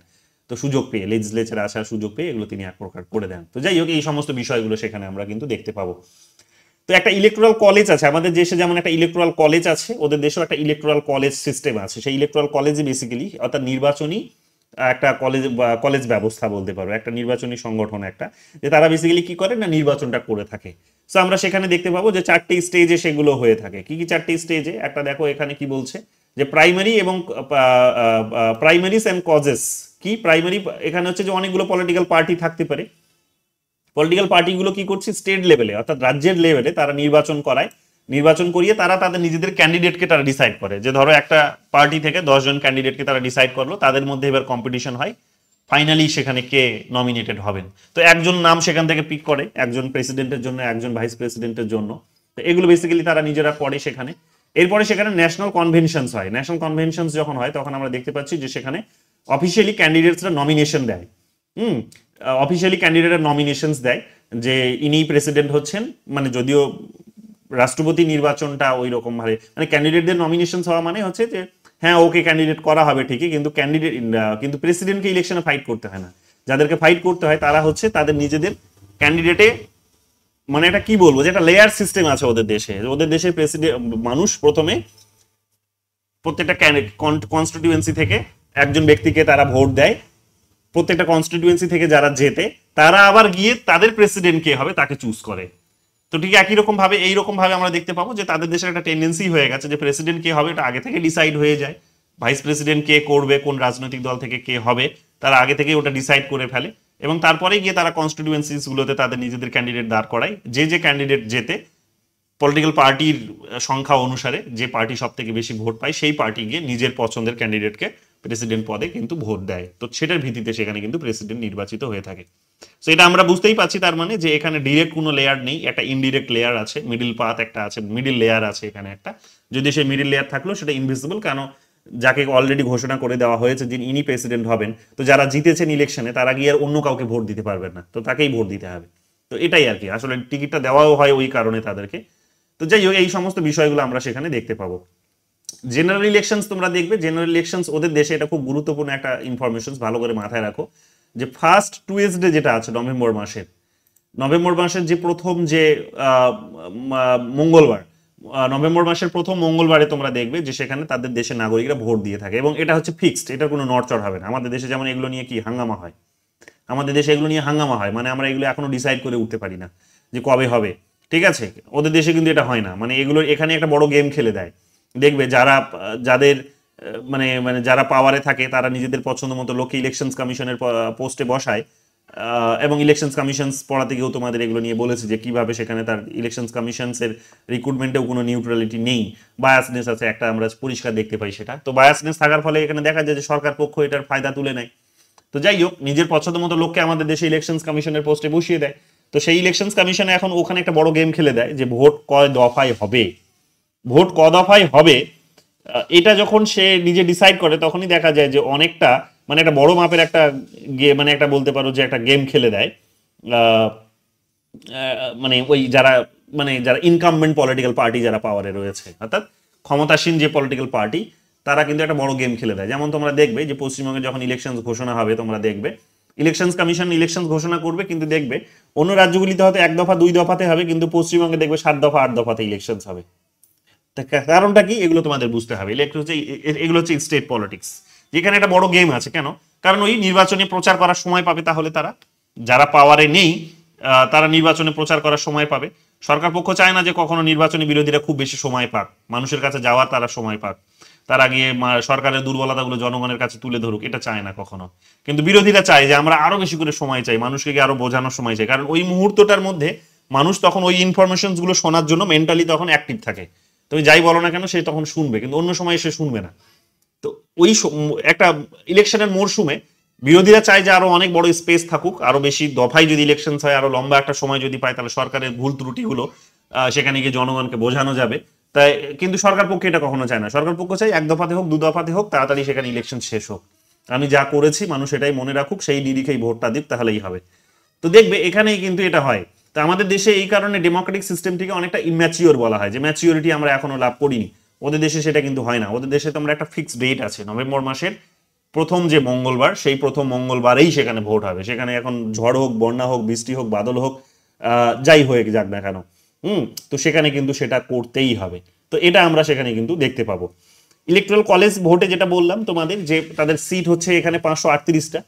তো সুযোগ পেয়ে, লেজিসলেচারে আসার সুযোগ পেয়ে এগুলো তিনি এক প্রকার করে দেন। তো যাই হোক, এই সমস্ত বিষয়গুলো সেখানে আমরা কিন্তু দেখতে পাবো। তো একটা ইলেকট্রাল কলেজ আছে আমাদের দেশে, যেমন একটা ইলেকট্রাল কলেজ আছে, ওদের দেশেও একটা ইলেকট্রাল কলেজ সিস্টেম আছে। সেই ইলেকট্রাল কলেজে বেসিক্যালি অর্থাৎ নির্বাচনী একটা কলেজ ব্যবস্থা বলতে পারো, একটা নির্বাচনী সংগঠন একটা, যে তারা বেসিক্যালি কি করে না নির্বাচনটা করে থাকে। সো আমরা সেখানে দেখতে পাবো যে 4টে স্টেজে সেগুলো হয়ে থাকে। কি কি 4টে স্টেজে? একটা দেখো এখানে কি বলছে যে প্রাইমারি এবং প্রাইমারিস এন্ড কজেস। কি প্রাইমারি? এখানে হচ্ছে যে অনেকগুলো পলিটিক্যাল পার্টি থাকতে পারে, পলিটিক্যাল পার্টিগুলো কি করছে স্টেট লেভেলে অর্থাৎ রাজ্যের লেভেলে তারা নির্বাচন করায়, নির্বাচন করিয়ে তারা তাদের নিজেদের ক্যান্ডিডেটকে তারা ডিসাইড করে, যে ধরো একটা পার্টি থেকে 10 জন ক্যান্ডিডেটকে তারা ডিসাইড করলো, তাদের মধ্যে এবার কম্পিটিশন হয়, ফাইনালি সেখানে কে নমিনেটেড হবেন। তো একজন নাম সেখান থেকে পিক করে, একজন প্রেসিডেন্টের জন্য, একজন ভাইস প্রেসিডেন্টের জন্য। তো এগুলো বেসিক্যালি তারা নিজেরা পড়ে সেখানে। এরপরে সেখানে ন্যাশনাল কনভেনশনস হয়। ন্যাশনাল কনভেনশনস যখন হয় তখন আমরা দেখতে পাচ্ছি যে সেখানে অফিসিয়ালি ক্যান্ডিডেটসরা নমিনেশন দেয়। অফিসিয়ালি ক্যান্ডিডেটরা নমিনেশনস দেয় যে ইনি প্রেসিডেন্ট হচ্ছেন, মানে যদিও রাষ্ট্রপতি নির্বাচনটা ওই রকম ভাবে, মানে ক্যান্ডিডেটদের নমিনেশন হওয়া মানে হচ্ছে যে হ্যাঁ ওকে ক্যান্ডিডেট করা হবে ঠিকই, কিন্তু প্রেসিডেন্টকে ইলেকশনে ফাইট করতে হয় না। যাদেরকে ফাইট করতে হয় তারা হচ্ছে তাদের নিজেদের ক্যান্ডিডেটে, মানে এটা কি বলবো, যে একটা লেয়ার সিস্টেম আছে ওদের দেশে। ওদের দেশে প্রেসিডেন্ট মানুষ প্রথমে প্রত্যেকটা কনস্টিটিউয়েন্সি থেকে একজন ব্যক্তিকে তারা ভোট দেয়, প্রত্যেকটা কনস্টিটিউয়েন্সি থেকে যারা জেতে তারা আবার গিয়ে তাদের প্রেসিডেন্ট কে হবে তাকে চুজ করে। তো ঠিক একই রকম ভাবে এইরকম ভাবে আমরা দেখতে পাবো যে তাদের দেশের একটা টেন্ডেন্সি হয়ে গেছে যে প্রেসিডেন্ট কে হবে এটা আগে থেকে ডিসাইড হয়ে যায়, ভাইস প্রেসিডেন্ট কে করবে, কোন রাজনৈতিক দল থেকে কে হবে তারা আগে থেকে ওটা ডিসাইড করে ফেলে, এবং তারপরে গিয়ে তারা কনস্টিটিউয়েন্সিস গুলোতে তাদের নিজেদের ক্যান্ডিডেট দাঁড় করায়। যে ক্যান্ডিডেট জেতে পলিটিক্যাল পার্টির সংখ্যা অনুসারে যে পার্টি সব থেকে বেশি ভোট পায় সেই পার্টি গিয়ে নিজের পছন্দের ক্যান্ডিডেটকে প্রেসিডেন্ট পদে কিন্তু ভোট দেয়। তো সেটার ভিত্তিতে সেখানে কিন্তু প্রেসিডেন্ট নির্বাচিত হয়ে থাকে। তো এটা আমরা বুঝতেই পারছি তার মানে যে এখানে ডিরেক্ট কোনো লেয়ার নেই, একটা ইনডিরেক্ট লেয়ার আছে, মিডিল পাথ একটা আছে, মিডিল লেয়ার আছে এখানে একটা। যদি সেই মিডিল লেয়ার থাকলো সেটা ইনভিজিবল, কেন যাকে অলরেডি ঘোষণা করে দেওয়া হয়েছে যে ইনি প্রেসিডেন্ট হবেন, তো যারা জিতেছেন ইলেকশনে তারা গিয়ে আর অন্য কাউকে ভোট দিতে পারবেন না, তো তাকেই ভোট দিতে হবে। তো এটাই আর কি, আসলে টিকিটটা দেওয়াও হয় ওই কারণে তাদেরকে। তো যাই হোক, এই সমস্ত বিষয়গুলো আমরা সেখানে দেখতে পাবো। জেনারেল ইলেকশনস তোমরা দেখবে, জেনারেল ইলেকশনস ওদের দেশে এটা খুব গুরুত্বপূর্ণ একটা ইনফরমেশন, ভালো করে মাথায় রাখো যে ফার্স্ট টুয়েসডে যেটা আছে নভেম্বর মাসের যে প্রথম যে মঙ্গলবার, নভেম্বর মাসের প্রথম মঙ্গলবারে তোমরা দেখবে যে সেখানে তাদের দেশের নাগরিকরা ভোট দিয়ে থাকে, এবং এটা হচ্ছে ফিক্সড, এটার কোনো নড়চড় হবে না। আমাদের দেশে যেমন এগুলো নিয়ে কি হাঙ্গামা হয়, আমাদের দেশে এগুলো নিয়ে হাঙ্গামা হয়, মানে আমরা এগুলো এখনো ডিসাইড করে উঠতে পারি না যে কবে হবে, ঠিক আছে। ওদের দেশে কিন্তু এটা হয় না, মানে এগুলো এখানে একটা বড় গেম খেলে দেয়। দেখবে যাদের মানে মানে যারা পাওয়ারে থাকে তারা নিজেদের পছন্দ মতো লোককে ইলেকশনস কমিশনের পোস্টে বসায়, এবং ইলেকশনস কমিশনস পড়াতে গিয়েও তোমাদের এগুলো নিয়ে বলেছে যে কিভাবে সেখানে তার ইলেকশনস কমিশনসের রিক্রুটমেন্টেও কোনো নিউট্রালিটি নেই, বায়াসনেস আছে একটা, আমরা পরিষ্কার দেখতে পাই সেটা। তো বায়াসনেস থাকার ফলে এখানে দেখা যায় যে সরকার পক্ষ এটার ফায়দা তুলে নেয়। তো যাই হোক, নিজের পছন্দ মতো লোককে আমাদের দেশে ইলেকশনস কমিশনের পোস্টে বসিয়ে দেয়। তো সেই ইলেকশনস কমিশনে এখন ওখানে একটা বড় গেম খেলে দেয় যে ভোট কয় দফায় হবে, ভোট ক দফায় হবে, এটা যখন সে নিজে ডিসাইড করে তখনই দেখা যায় যে অনেকটা মানে একটা বড় মাপের একটা মানে একটা বলতে পারো যে একটা গেম খেলে দেয়। মানে ওই যারা ইনকামবেন্ট পলিটিক্যাল পার্টি যারা পাওয়ারে রয়েছে, অর্থাৎ ক্ষমতাসীন যে পলিটিক্যাল পার্টি, তারা কিন্তু একটা বড় গেম খেলে দেয়। যেমন তোমরা দেখবে যে পশ্চিমবঙ্গে যখন ইলেকশন ঘোষণা হবে, তোমরা দেখবে ইলেকশনস কমিশন ইলেকশন ঘোষণা করবে, কিন্তু দেখবে অন্য রাজ্যগুলিতে হয়তো 1 দফা 2 দফাতে হবে, কিন্তু পশ্চিমবঙ্গে দেখবে 7 দফা 8 দফাতে ইলেকশন হবে। কারণটা কি এগুলো তোমাদের বুঝতে হবে। এগুলো হচ্ছে স্টেট পলিটিক্স, যেখানে একটা বড় গেম আছে। কেন? কারণ ওই নির্বাচনে প্রচার করার সময় পাবে, তাহলে তারা যারা পাওয়ারে নেই তারা নির্বাচনে প্রচার করার সময় পাবে। সরকার পক্ষ চায় না যে কখনো নির্বাচনী বিরোধীরা খুব বেশি সময় পাক, মানুষের কাছে যাওয়ার তারা সময় পাক, তারা গিয়ে সরকারের দুর্বলতাগুলো জনগণের কাছে তুলে ধরুক, এটা চায় না কখনো। কিন্তু বিরোধীরা চায় যে আমরা আরো বেশি করে সময় চাই, মানুষকে গিয়ে আরো বোঝানোর সময় চাই, কারণ ওই মুহূর্তটার মধ্যে মানুষ তখন ওই ইনফরমেশন গুলো শোনার জন্য মেন্টালি তখন অ্যাক্টিভ থাকে। তুমি যাই বলো না কেন সে তখন শুনবে, কিন্তু অন্য সময় সে শুনবে না। তো ওই একটা ইলেকশনের মরশুমে বিরোধীরা চায় যে আরো অনেক বড় স্পেস থাকুক, আরো বেশি দফায় যদি ইলেকশন হয়, আরো লম্বা একটা সময় যদি পায়, তাহলে সরকারের ভুল ত্রুটিগুলো সেখানে গিয়ে জনগণকে বোঝানো যাবে। তাই কিন্তু সরকার পক্ষে এটা কখনো চায় না। সরকার পক্ষ চাই 1 দফাতে হোক 2 দফাতে হোক, তাড়াতাড়ি সেখানে ইলেকশন শেষ হোক, আমি যা করেছি মানুষ এটাই মনে রাখুক, সেই নিরিখেই ভোটটা দিক, তাহলেই হবে। তো দেখবে এখানেই কিন্তু এটা হয়। তো আমাদের দেশে এই কারণে ডেমোক্রেটিক সিস্টেমটিকে অনেকটা ইম্যাচিওর বলা হয়, যে ম্যাচিওরিটি আমরা এখনো লাভ করিনি। ওদের দেশে সেটা কিন্তু হয় না। ওদের দেশে তোমরা একটা ফিক্সড ডেট আছে, নভেম্বর মাসের প্রথম যে মঙ্গলবার, সেই প্রথম মঙ্গলবারেই সেখানে ভোট হবে। সেখানে এখন ঝড় হোক, বন্যা হোক, বৃষ্টি হোক, বাদল হোক, যাই হয়ে যাক না কেন, তো সেখানে কিন্তু সেটা করতেই হবে। তো এটা আমরা সেখানে কিন্তু দেখতে পাবো। ইলেকট্রাল কলেজ ভোটে যেটা বললাম তোমাদের, যে তাদের সিট হচ্ছে এখানে 538টা,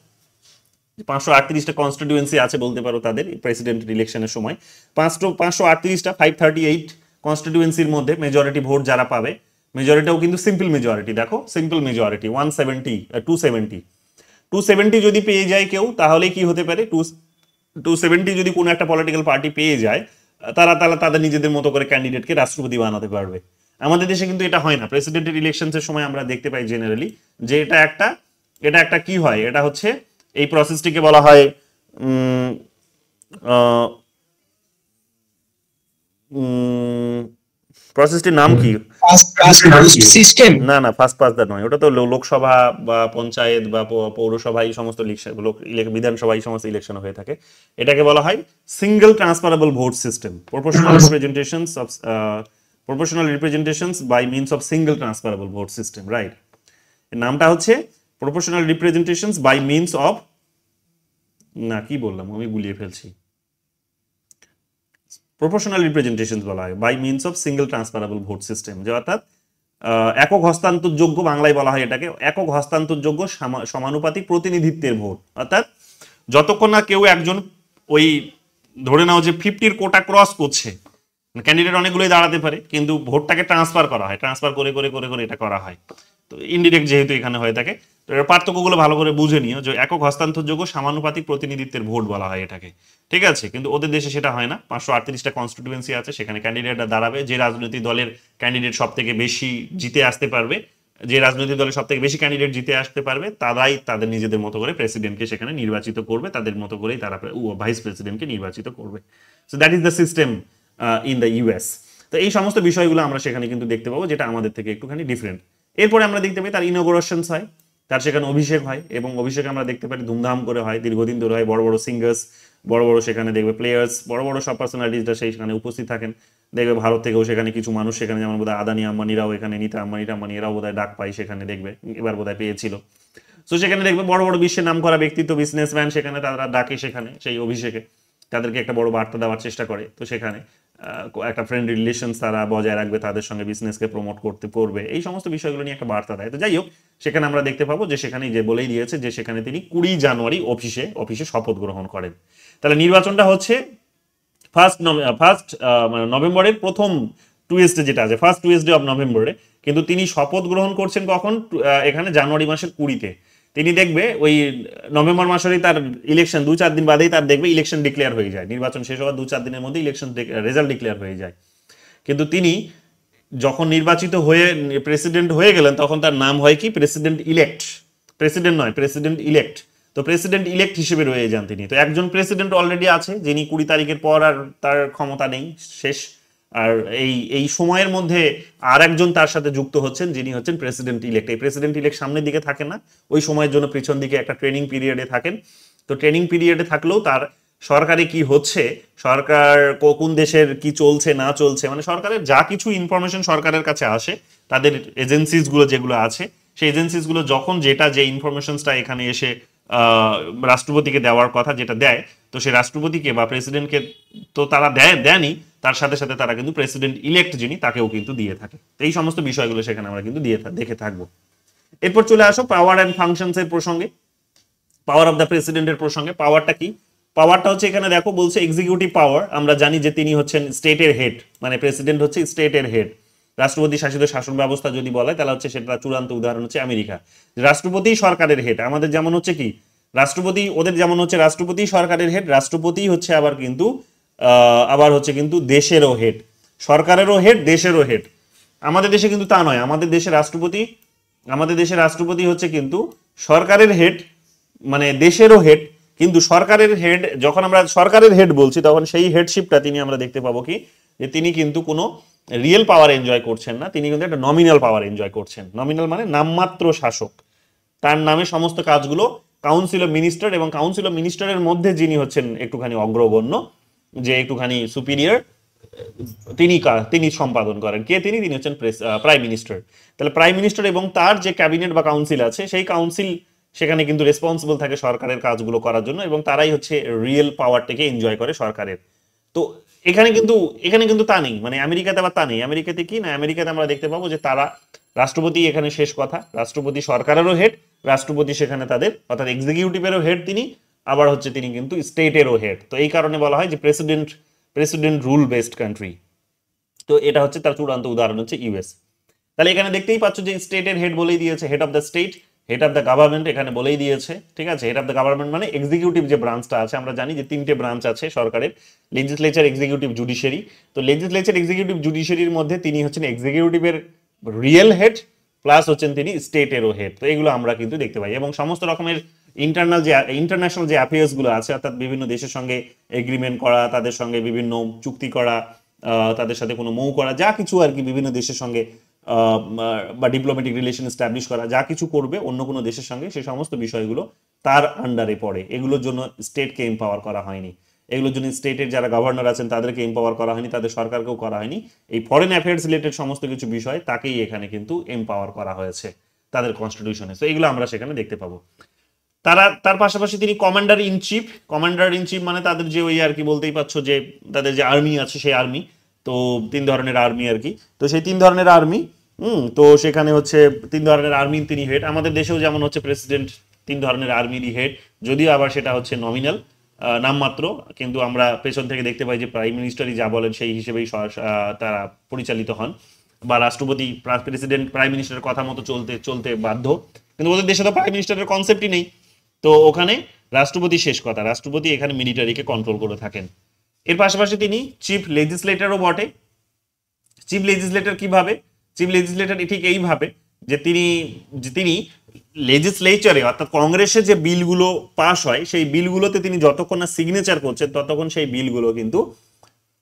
538টা কনস্টিটিউয়েন্সি আছে বলতে পারো তাদের প্রেসিডেন্ট ইলেকশনের সময়। 538টা 538 কনস্টিটিউয়েন্সির মধ্যে মেজরিটি ভোট যারা পাবে, মেজরিটিও কিন্তু সিম্পল মেজরিটি, দেখো সিম্পল মেজরিটি 270 যদি পেয়ে যায় কেউ, তাহলে কি হতে পারে, 270 যদি কোনো একটা পলিটিক্যাল পার্টি পেয়ে যায়, তারা তাদের নিজেদের মতো করে ক্যান্ডিডেটকে রাষ্ট্রপতি বানাতে পারবে। আমাদের দেশে কিন্তু এটা হয় না। প্রেসিডেন্টের ইলেকশনের সময় আমরা দেখতে পাই জেনারেলি যে এটা একটা কি হয়, এটা হচ্ছে এই প্রসেসটিকে বলা হয় প্রসেসটির নাম কি? সিস্টেম। না ফার্স্ট পাস দ্য নয়, ওটা তো লোকসভা বা পঞ্চায়েত বা পৌরসভা এই সমস্ত বিধানসভা এই সমস্ত ইলেকশন হয়ে থাকে। এটাকে বলা হয় single transferable vote system, proportional representations by means of single transferable vote system, right. এর নামটা হচ্ছে proportional representations by means of, না কি বললাম আমি গুলিয়ে ফেলছি, প্রপোর্শনাল রিপ্রেজেন্টেশনস বলা হয় by means of single transferable vote system, যে অর্থাৎ একক হস্তান্তরযোগ্য, বাংলায় বলা হয় এটাকে একক হস্তান্তরযোগ্য সমানুপাতিক প্রতিনিধিত্বের ভোট। অর্থাৎ যতক্ষণ না কেউ একজন ওই ধরে নাও যে 50-র কোটা ক্রস করছে, ক্যান্ডিডেট অনেকগুলোই দাঁড়াতে পারে, কিন্তু ভোটটাকে ট্রান্সফার করা হয়, ট্রান্সফার করে করে করে করে এটা করা হয়। তো ইনডিরেক্ট যেহেতু এখানে হয়ে থাকে, তো এর পার্থক্যগুলো ভালো করে বুঝে নিও, যে একক হস্তান্তরযোগ্য সমানুপাতিক প্রতিনিধিত্বের ভোট বলা হয় এটাকে, ঠিক আছে। কিন্তু ওদের দেশে সেটা হয় না। 538টা কনস্টিটিউয়েন্সি আছে, সেখানে ক্যান্ডিডেটরা দাঁড়াবে, যে রাজনৈতিক দলের ক্যান্ডিডেট সব থেকে বেশি জিতে আসতে পারবে, যে রাজনৈতিক দলের সব থেকে বেশি ক্যান্ডিডেট জিতে আসতে পারবে, তারাই তাদের নিজেদের মতো করে প্রেসিডেন্টকে সেখানে নির্বাচিত করবে, তাদের মতো করেই তারা ভাইস প্রেসিডেন্টকে নির্বাচিত করবে। So that is the system in the US. তো এই সমস্ত বিষয়গুলো আমরা সেখানে কিন্তু দেখতে পাবো, যেটা আমাদের থেকে একটুখানি ডিফারেন্ট। এরপরে আমরা দেখতে পাই তার ইনঅগ্রেশনস হয়, তার সেখানে অভিষেক হয়, এবং অভিষেক আমরা দেখতে পাই ধুমধাম করে হয়, দীর্ঘদিন ধরে হয়। বড় বড় সিঙ্গার্স, বড় বড় সেখানে দেখবে প্লেয়ার্স, বড় বড় সব পার্সোনালিটিসরা সেখানে উপস্থিত থাকেন। দেখবে ভারত থেকেও সেখানে কিছু মানুষ সেখানে, যেমন বোধহয় আদানি আম্বানিরাও এখানে, নীতা আম্বানি এরাও বোধহয় ডাক পায় সেখানে, দেখবে এবার বোধহয় পেয়েছিল। তো সেখানে দেখবে বড় বড় বিশ্বের নাম করা ব্যক্তিত্ব, বিজনেসম্যান সেখানে তারা ডাকে, সেখানে সেই অভিষেকে তাদেরকে একটা বড় বার্তা দেওয়ার চেষ্টা করে। তো সেখানে একটা ফ্রেন্ড রিলেশন তারা বজায় রাখবে, তাদের সঙ্গে বিজনেসকে প্রমোট করবে, এই সমস্ত বিষয়গুলো নিয়ে একটা বার্তা দেয়। তো যাই হোক, সেখানে আমরা দেখতে পাবো যে সেখানে যে বলেই দিয়েছে যে সেখানে তিনি 20 জানুয়ারি অফিসে শপথ গ্রহণ করেন। তাহলে নির্বাচনটা হচ্ছে ফার্স্ট নভেম্বরের প্রথম টুয়েসডে যেটা আছে, ফার্স্ট টুয়েসডে অফ নভেম্বরে, কিন্তু তিনি শপথ গ্রহণ করছেন কখন? এখানে জানুয়ারি মাসের 20-তে। তিনি দেখবে ওই নভেম্বর মাসেরই তার ইলেকশন 2-4 দিন বাদেই তার দেখবে ইলেকশন ডিক্লেয়ার হয়ে যায়, নির্বাচন শেষ হওয়ার 2-4 দিনের মধ্যে ইলেকশন রেজাল্ট ডিক্লেয়ার হয়ে যায়। কিন্তু তিনি যখন নির্বাচিত হয়ে প্রেসিডেন্ট হয়ে গেলেন তখন তার নাম হয় কি? প্রেসিডেন্ট ইলেক্ট, প্রেসিডেন্ট নয়, প্রেসিডেন্ট ইলেক্ট। তো প্রেসিডেন্ট ইলেক্ট হিসেবে রয়ে যান তিনি। তো একজন প্রেসিডেন্ট অলরেডি আছে যিনি 20 তারিখের পর আর তার ক্ষমতা নেই, শেষ। আর এই সময়ের মধ্যে আর একজন তার সাথে যুক্ত হচ্ছেন যিনি হচ্ছেন প্রেসিডেন্ট ইলেক্ট। এই প্রেসিডেন্ট ইলেক্ট সামনের দিকে থাকেন না, ওই সময়ের জন্য পিছন দিকে একটা ট্রেনিং পিরিয়ডে থাকেন। তো ট্রেনিং পিরিয়ডে থাকলেও তার সরকারে কি হচ্ছে, সরকার কোন দেশের কি চলছে না চলছে, মানে সরকারের যা কিছু ইনফরমেশন সরকারের কাছে আসে, তাদের এজেন্সিসগুলো যেগুলো আছে, সেই এজেন্সিসগুলো যখন যে ইনফরমেশনসটা এখানে এসে রাষ্ট্রপতিকে দেওয়ার কথা যেটা দেয়, তো সেই রাষ্ট্রপতিকে বা প্রেসিডেন্টকে তো তারা দেয়নি, তার সাথে সাথে তারা কিন্তু প্রেসিডেন্ট ইলেক্ট যিনি তাকেও কিন্তু দিয়ে থাকে। তো এই সমস্ত বিষয়গুলো সেখানে আমরা কিন্তু দেখে থাকবো। এরপর চলে আসো পাওয়ার অ্যান্ড ফাংশনস এর প্রসঙ্গে, পাওয়ার অফ দ্য প্রেসিডেন্টের প্রসঙ্গে। পাওয়ারটা কি? পাওয়ারটা হচ্ছে এখানে দেখো বলছে এক্সিকিউটিভ পাওয়ার। আমরা জানি যে তিনি হচ্ছেন স্টেটের হেড, মানে প্রেসিডেন্ট হচ্ছে স্টেটের হেড। রাষ্ট্রপতি শাসিত শাসন ব্যবস্থা যদি বলে তাহলে হচ্ছে সেটা চূড়ান্ত উদাহরণ হচ্ছে আমেরিকা। রাষ্ট্রপতি সরকারের হেড, আমাদের যেমন হচ্ছে কি রাষ্ট্রপতি, ওদের যেমন হচ্ছে রাষ্ট্রপতি সরকারের হেড, রাষ্ট্রপতি হচ্ছে আবার হচ্ছে কিন্তু দেশেরও হেড, সরকারেরও হেড, দেশেরও হেড। আমাদের দেশে কিন্তু তা নয়, আমাদের দেশে রাষ্ট্রপতি হচ্ছে কিন্তু সরকারের হেড, মানে দেশেরও হেড, কিন্তু সরকারের হেড, যখন আমরা সরকারের হেড বলছি তখন সেই হেডশিপটা তিনি আমরা দেখতে পাবো কি যে তিনি কিন্তু কোনো রিয়েল পাওয়ার এনজয় করছেন না, তিনি কিন্তু একটা নমিনাল পাওয়ার এনজয় করছেন। নমিনাল মানে নামমাত্র শাসক, তার নামে সমস্ত কাজগুলো কাউন্সিল অফ মিনিস্টার, এবং কাউন্সিল অফ মিনিস্টারের মধ্যে যিনি হচ্ছেন একটুখানি অগ্রগণ্য, যে একটুখানি সুপিরিয়র, তিনি সম্পাদন করেন। তিনি হচ্ছেন প্রাইম মিনিস্টার। তাহলে প্রাইম মিনিস্টার এবং তার যে ক্যাবিনেট বা কাউন্সিল আছে, সেই কাউন্সিল সেখানে কিন্তু রেসপন্সিবল থাকে সরকারের কাজগুলো করার জন্য, এবং তারাই হচ্ছে রিয়েল পাওয়ারটাকে এনজয় করে সরকারের। তো এখানে কিন্তু তা নেই, মানে আমেরিকাতে আবার তা নেই। আমেরিকাতে কি না, আমেরিকাতে আমরা দেখতে পাবো যে তারা রাষ্ট্রপতি এখানে শেষ কথা, রাষ্ট্রপতি সরকারেরও হেড, রাষ্ট্রপতি সেখানে তাদের অর্থাৎ এক্সিকিউটিভেরও হেড তিনি, আবার হচ্ছে তিনি কিন্তু স্টেটেরও হেড। তো এই কারণে বলা হয় যে প্রেসিডেন্ট রুল বেসড কান্ট্রি। তো এটা হচ্ছে তার চূড়ান্ত উদাহরণ হচ্ছে ইউএস। তাহলে এখানে দেখতেই পাচ্ছ যে স্টেটের হেড বলেই দিয়েছে, head of the state, head of the government এখানে বলেই দিয়েছে, ঠিক আছে। হেড অফ দ্য গভর্নমেন্ট মানে এক্সিকিউটিভ যে ব্রাঞ্চটা আছে, আমরা জানি যে 3টে ব্রাঞ্চ আছে সরকারের, লেজিসলেচার, এক্সিকিউটিভ, জুডিশিয়ারি। তো লেজিসলেচার, এক্সিকিউটিভ, জুডিশিয়ারির মধ্যে তিনি হচ্ছেন এক্সিকিউটিভের রিয়েল হেড, প্লাস হচ্ছেন তিনি স্টেটেরও হেড। তো এগুলো আমরা কিন্তু দেখতে পাই, এবং সমস্ত রকমের ইন্টারন্যাশনাল যে অ্যাফেয়ার্স গুলো আছে, অর্থাৎ বিভিন্ন দেশের সঙ্গে এগ্রিমেন্ট করা, তাদের সঙ্গে বিভিন্ন চুক্তি করা, তাদের সাথে কোনো মৌ করা, যা কিছু আর কি বিভিন্ন দেশের সঙ্গে বা ডিপ্লোম্যাটিক রিলেশন এস্টাবলিশ করা, যা কিছু করবে অন্য কোনো দেশের সঙ্গে, সেই সমস্ত বিষয়গুলো তার আন্ডারে পড়ে। এগুলোর জন্য স্টেটকে এম্পাওয়ার করা হয়নি, এগুলোর জন্য স্টেটের যারা গভর্নর আছেন তাদেরকে এম্পাওয়ার করা হয়নি, তাদের সরকারকেও করা হয়নি। এই ফরেন অ্যাফেয়ার্স রিলেটেড সমস্ত কিছু বিষয় তাকেই এখানে কিন্তু এম্পাওয়ার করা হয়েছে তাদের কনস্টিটিউশনে। তো এগুলো আমরা সেখানে দেখতে পাবো। তার পাশাপাশি তিনি কমান্ডার ইন চিফ মানে তাদের যে ওই আর কি বলতেই পারছো যে তাদের যে আর্মি আছে, সেই আর্মি। তো 3 ধরনের আর্মি আর কি, তো সেই 3 ধরনের আর্মি, তো সেখানে হচ্ছে 3 ধরনের আর্মি তিনি হেড। আমাদের দেশেও যেমন হচ্ছে প্রেসিডেন্ট 3 ধরনের আর্মিরই হেড, যদিও আবার সেটা হচ্ছে নমিনাল, নামমাত্র, কিন্তু আমরা পেছন থেকে দেখতে পাই যে প্রাইম মিনিস্টারই যা বলেন সেই হিসেবেই তারা পরিচালিত হন, বা রাষ্ট্রপতি প্রেসিডেন্ট প্রাইম মিনিস্টারের কথা মতো চলতে বাধ্য। কিন্তু ওদের দেশে তো প্রাইম মিনিস্টারের কনসেপ্টই নেই, তো ওখানে রাষ্ট্রপতি শেষ কথা, রাষ্ট্রপতি এখানে মিলিটারিকে কন্ট্রোল করে থাকেন। এর পাশাপাশি তিনি চিফ লেজিসলেটরও বটে। চিফ লেজিসলেটর কিভাবে? চিফ লেজিসলেটর ঠিক এইভাবে যে তিনি লেজিসলেচারে অর্থাৎ কংগ্রেসে যে বিলগুলো পাস হয়, সেই বিলগুলোতে তিনি যতক্ষণ না সিগনেচার করছেন ততক্ষণ সেই বিলগুলো কিন্তু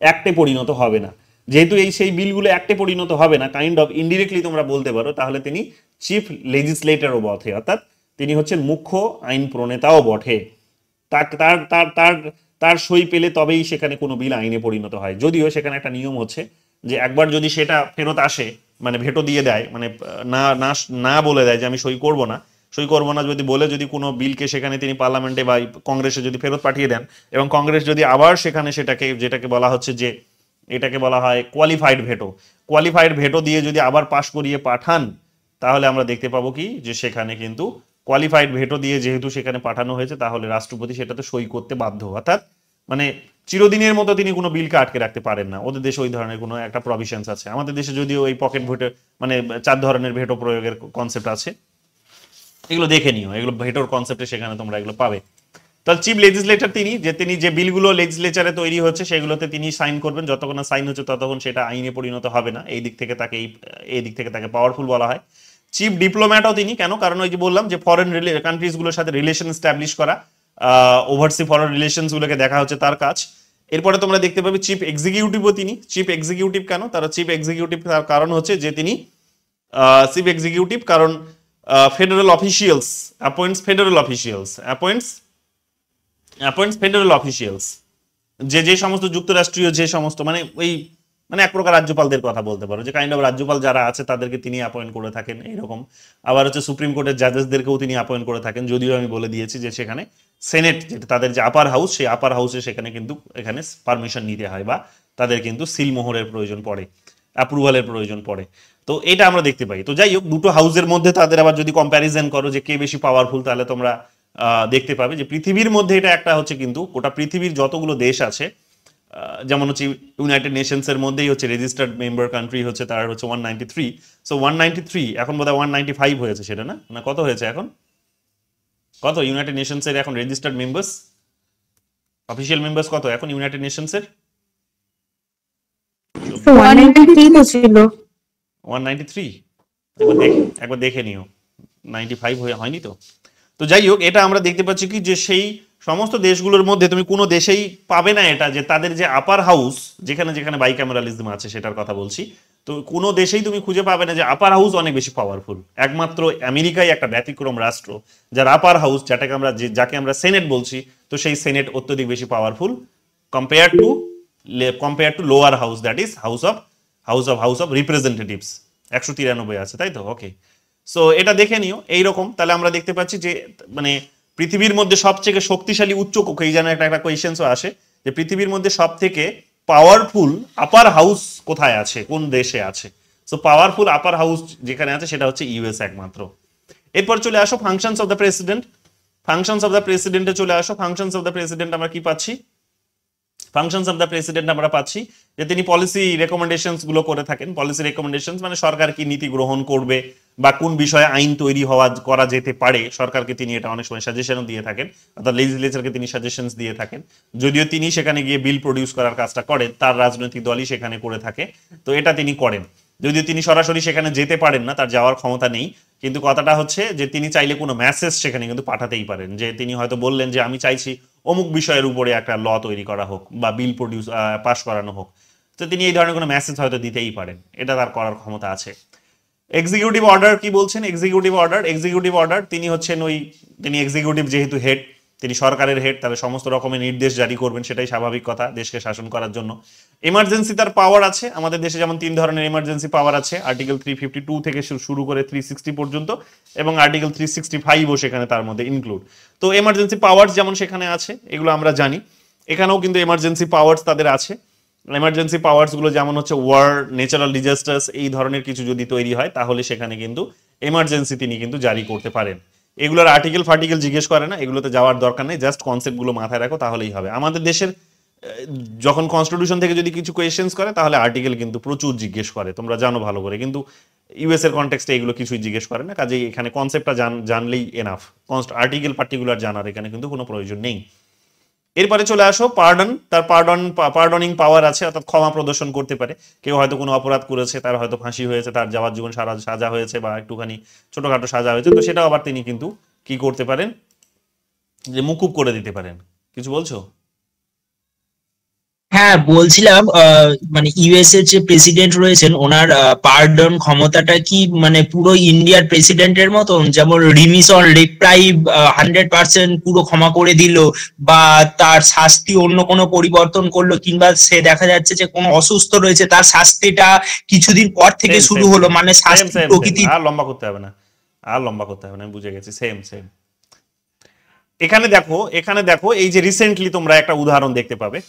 অ্যাক্টে পরিণত হবে না। যেহেতু সেই বিলগুলো অ্যাক্টে পরিণত হবে না, কাইন্ড অফ ইনডিরেক্টলি তোমরা বলতে পারো, তাহলে তিনি চিফ লেজিসলেটরও বটে, অর্থাৎ তিনি হচ্ছেন মুখ্য আইন প্রণেতাও বটে। তার সই পেলে তবেই সেখানে কোনো বিল আইনে পরিণত হয়। যদিও সেখানে একটা নিয়ম হচ্ছে যে একবার যদি সেটা ফেরত আসে, মানে ভেটো দিয়ে দেয়, মানে না বলে দেয় যে আমি সই করব না যদি বলে, যদি কোনো বিলকে সেখানে তিনি পার্লামেন্টে বা কংগ্রেসে যদি ফেরত পাঠিয়ে দেন, এবং কংগ্রেস যদি আবার সেখানে যেটাকে বলা হচ্ছে যে এটাকে বলা হয় কোয়ালিফাইড ভেটো। কোয়ালিফাইড ভেটো দিয়ে যদি আবার পাশ করিয়ে পাঠান তাহলে আমরা দেখতে পাবো কি যে সেখানে কিন্তু কোয়ালিফাইড ভেটো দিয়ে যেহেতু সেখানে পাঠানো হয়েছে তাহলে রাষ্ট্রপতি সেটাতে সই করতে বাধ্য, অর্থাৎ মানে চিরদিনের মতো তিনি কোনো বিলকে আটকে রাখতে পারেন না। ওদের দেশে ওই ধরনের কোনো একটা প্রভিশনস আছে। আমাদের দেশে যদিও এই পকেট ভেটো মানে 4 ধরনের ভেটো প্রয়োগের কনসেপ্ট আছে, এগুলো দেখে নিও, এগুলো ভেটোর কনসেপ্টে সেখানে তোমরা এগুলো পাবে। তাহলে চিফ লেজিসলেটর তিনি যে বিলগুলো লেজিসলেচারে তৈরি হচ্ছে সেগুলোতে তিনি সাইন করবেন, যতক্ষণ না সাইন হচ্ছে ততক্ষণ সেটা আইনে পরিণত হবে না। এই দিক থেকে তাকে পাওয়ারফুল বলা হয়। চিফ ডিপ্লোম্যাটও তিনি, কেন? কারণ ওই যে বললাম যে ফরেন কান্ট্রিজ গুলোর সাথে রিলেশন এস্টাবলিশ করা, ওভারসি ফরেন রিলেশনস গুলোকে দেখা হচ্ছে তার কাজ। এরপরে তোমরা দেখতে পাবে চিফ এক্সিকিউটিভও তিনি। চিফ এক্সিকিউটিভ কেন? তারা চিফ এক্সিকিউটিভ তার কারণ হচ্ছে যে তিনি চিফ এক্সিকিউটিভ কারণ ফেডারেল অফিসিয়ালস অ্যাপয়েন্টস ফেডারেল অফিসিয়ালস যে সমস্ত যুক্তরাষ্ট্রীয় যে সমস্ত মানে এক প্রকার রাজ্যপালদের কথা বলতে পারো, যে কাইন্ড অফ রাজ্যপাল যারা আছে তাদেরকে তিনি অ্যাপয়েন্ট করে থাকেন এইরকম। আবার হচ্ছে সুপ্রিম কোর্টের জাজেসদেরকেও তিনি অ্যাপয়েন্ট করে থাকেন, যদিও আমি বলে দিয়েছি যে সেখানে সেনেট যেটা তাদের যে আপার হাউস, সেই আপার হাউসে সেখানে কিন্তু এখানে পারমিশন নিতে হয় বা তাদের কিন্তু সিল মোহরের প্রয়োজন পড়ে, অ্যাপ্রুভালের প্রয়োজন পড়ে। তো এটা আমরা দেখতে পাই। তো যাই হোক, দুটো হাউসের মধ্যে তাদের আবার যদি কম্প্যারিজন করো যে কে বেশি পাওয়ারফুল, তাহলে তোমরা দেখতে পাবে যে পৃথিবীর মধ্যে এটা একটা হচ্ছে কিন্তু গোটা পৃথিবীর যতগুলো দেশ আছে, যেমন হচ্ছে ইউনাইটেড নেশনস এর মধ্যেই হচ্ছে রেজিস্টার্ড মেম্বার কান্ট্রি হচ্ছে তার হচ্ছে 193। সো 193 এখন বোধহয় 195 হয়েছে, সেটা না কত হয়েছে এখন? কত ইউনাইটেড নেশনস এর এখন রেজিস্টার্ড মেম্বার্স, অফিসিয়াল মেম্বার্স কত এখন ইউনাইটেড নেশনস এর? 193 তো ছিল। 193 একবার দেখে নিও, 95 হয়নি তো। তো যাই হোক, এটা আমরা দেখতে পাচ্ছি কি যে সেই সমস্ত দেশগুলোর মধ্যে তুমি কোনো দেশেই পাবে না এটা যে তাদের যে আপার হাউস, যেখানে যেখানে বাইক্যামেরালিজম আছে সেটার কথা বলছি, তো কোনো দেশেই তুমি খুঁজে পাবে না যে আপার হাউস অনেক বেশি পাওয়ারফুল। একমাত্র আমেরিকাই একটা ব্যতিক্রম রাষ্ট্র যার আপার হাউস, যাকে আমরা সেনেট বলছি, তো সেই সেনেট অত্যধিক বেশি powerful compare to lower house, that is house of representatives 193 আছে, তাই তো? ওকে, সো এটা দেখে নিও এইরকম। তাহলে আমরা দেখতে পাচ্ছি যে মানে পৃথিবীর মধ্যে সবথেকে শক্তিশালী উচ্চ কক্ষ, এই যেন একটা কোয়েশ্চেন্সও আসে যে পৃথিবীর মধ্যে সব থেকে পাওয়ারফুল আপার হাউস কোথায় আছে, কোন দেশে আছে। সো পাওয়ারফুল আপার হাউস যেখানে আছে সেটা হচ্ছে ইউএস একমাত্র। এরপর চলে আসো functions of the president. Functions of the প্রেসিডেন্টে চলে আসো। ফাংশনস অফ দ্য প্রেসিডেন্ট আমরা কি পাচ্ছি? ফাংশনস অফ দ্য প্রেসিডেন্ট আমরা পাচ্ছি যে তিনি পলিসি রেকমেন্ডেশনস গুলো করে থাকেন। পলিসি রেকমেন্ডেশনস মানে সরকার কি নীতি গ্রহণ করবে বা কোন বিষয়ে আইন তৈরি করা যেতে পারে, সরকারকে তিনি এটা অনেক সময় সাজেশনও দিয়ে থাকেন, অর্থাৎ লেজিসলেচারকে তিনি সাজেশনস দিয়ে থাকেন। যদিও তিনি সেখানে গিয়ে বিল প্রডিউস করার কাজটা করেন, তার রাজনৈতিক দলই সেখানে করে থাকে, তো এটা তিনি করেন। যদিও তিনি সরাসরি সেখানে যেতে পারেন না, তার যাওয়ার ক্ষমতা নেই, কিন্তু কথাটা হচ্ছে যে তিনি চাইলে কোনো মেসেজ সেখানে কিন্তু পাঠাতেই পারেন। যে তিনি হয়তো বললেন যে আমি চাইছি অমুক বিষয়ের উপরে একটা ল তৈরি করা হোক বা বিল পাস করানো হোক, তো তিনি এই ধরনের কোনো মেসেজ হয়তো দিতেই পারেন, এটা তার করার ক্ষমতা আছে। এক্সিকিউটিভ অর্ডার কি বলছেন? এক্সিকিউটিভ অর্ডার তিনি এক্সিকিউটিভ যেহেতু হেড, তিনি সরকারের হেড, তাহলে সমস্ত রকমের নির্দেশ জারি করবেন, সেটাই স্বাভাবিক কথা দেশকে শাসন করার জন্য। এমার্জেন্সি তার পাওয়ার আছে। আমাদের দেশে যেমন 3 ধরনের এমার্জেন্সি পাওয়ার আছে, আর্টিকেল 352 থেকে শুরু করে 360 পর্যন্ত, এবং আর্টিকেল 365ও সেখানে তার মধ্যে ইনক্লুড। তো এমার্জেন্সি পাওয়ার্স যেমন সেখানে আছে, এগুলো আমরা জানি। এখানেও কিন্তু এমার্জেন্সি পাওয়ার্স তাদের আছে। এমার্জেন্সি পাওয়ার্স গুলো যেমন হচ্ছে ওয়ার, ন্যাচারাল ডিজাস্টার্স, এই ধরনের কিছু যদি তৈরি হয় তাহলে সেখানে কিন্তু এমার্জেন্সি তিনি কিন্তু জারি করতে পারেন। এগুলোর আর্টিকেল জিজ্ঞেস করে না, এগুলোতে যাওয়ার দরকার নেই, জাস্ট কনসেপ্ট গুলো মাথায় রাখো তাহলেই হবে। আমাদের দেশের যখন কনস্টিটিউশন থেকে যদি কিছু কোয়েশ্চেন্স করে তাহলে আর্টিকেল কিন্তু প্রচুর জিজ্ঞেস করে, তোমরা জানো ভালো করে, কিন্তু ইউএস এর কনটেক্সটে এগুলো কিছুই জিজ্ঞেস করে না। কাজেই এখানে কনসেপ্টটা জানলেই এনাফ, আর্টিকেল পার্টিকুলার জানার এখানে কিন্তু কোনো প্রয়োজন নেই। এরপরে চলে আসো পার্ডন। তার পার্ডনিং পাওয়ার আছে, অর্থাৎ ক্ষমা প্রদর্শন করতে পারে। কেউ হয়তো কোনো অপরাধ করেছে, তার হয়তো ফাঁসি হয়েছে, তার যাবজ্জীবন সাজা হয়েছে বা একটুখানি ছোটখাটো সাজা হয়েছে, তো সেটাও আবার তিনি কিন্তু কি করতে পারেন, যে মুকুব করে দিতে পারেন। কিছু বলছো? হ্যাঁ, বলছিলাম মানে ইউএস এর যে প্রেসিডেন্ট রয়েছেন ওনার পার্ডন ক্ষমতাটা কি মানে পুরো ইন্ডিয়ার প্রেসিডেন্টের মতন, যেমন রিমিশন রিপ্রাইভ 100% পুরো ক্ষমা করে দিল, বা তার শাস্তি অন্য কোনো পরিবর্তন করলো, কিংবা সে দেখা যাচ্ছে যে কোনো অসুস্থ রয়েছে তার শাস্তিটা কিছুদিন পর থেকে শুরু হলো, মানে শাস্তি প্রকৃতি। আর লম্বা করতে হবে না, আমি বুঝে গেছি। সেম এখানে দেখো এই যে রিসেন্টলি তোমরা একটা উদাহরণ দেখতে পাবে,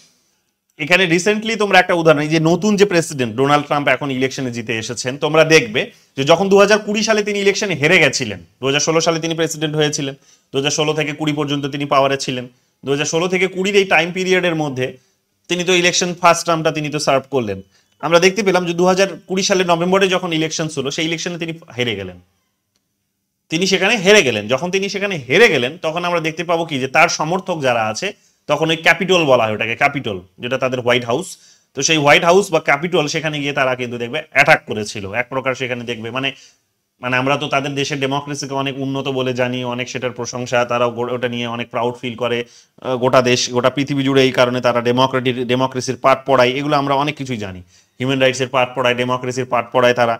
এখানে রিসেন্টলি তোমরা একটা উদাহরণ, এই যে নতুন যে প্রেসিডেন্ট ডোনাল্ড ট্রাম্প এখন ইলেকশনে জিতে এসেছেন, তোমরা দেখবে যে যখন 2020 সালে তিনি ইলেকশনে হেরে গেছিলেন, 2016 সালে তিনি প্রেসিডেন্ট হয়েছিলেন, 2016 থেকে 20 পর্যন্ত তিনি পাওয়ারে ছিলেন, 2016 থেকে 20 এই টাইম পিরিয়ডের মধ্যে তিনি তো ইলেকশন ফার্স্ট টার্মটা তিনি তো সার্ভ করলেন। আমরা দেখতে পেলাম যে 2020 সালের নভেম্বরে যখন ইলেকশন ছিল, সেই ইলেকশনে তিনি হেরে গেলেন, তিনি সেখানে হেরে গেলেন। যখন তিনি সেখানে হেরে গেলেন তখন আমরা দেখতে পাবো কি যে তার সমর্থক যারা আছে, তখন ওই ক্যাপিটল বলা হয় ওটাকে, ক্যাপিটল যেটা তাদের হোয়াইট হাউস, তো সেই হোয়াইট হাউস বা ক্যাপিটল সেখানে গিয়ে তারা কিন্তু দেখবে অ্যাটাক করেছিল এক প্রকার। সেখানে দেখবে মানে মানে আমরা তো তাদের দেশের ডেমোক্রেসিকে অনেক উন্নত বলে জানি, অনেক সেটার প্রশংসা, তারা ওটা নিয়ে অনেক প্রাউড ফিল করে, গোটা দেশ গোটা পৃথিবী জুড়ে এই কারণে তারা ডেমোক্রেসির পাঠ পড়ায়, এগুলো আমরা অনেক কিছুই জানি, হিউম্যান রাইটসের পাঠ পড়ায়, ডেমোক্রেসির পাঠ পড়ায় তারা,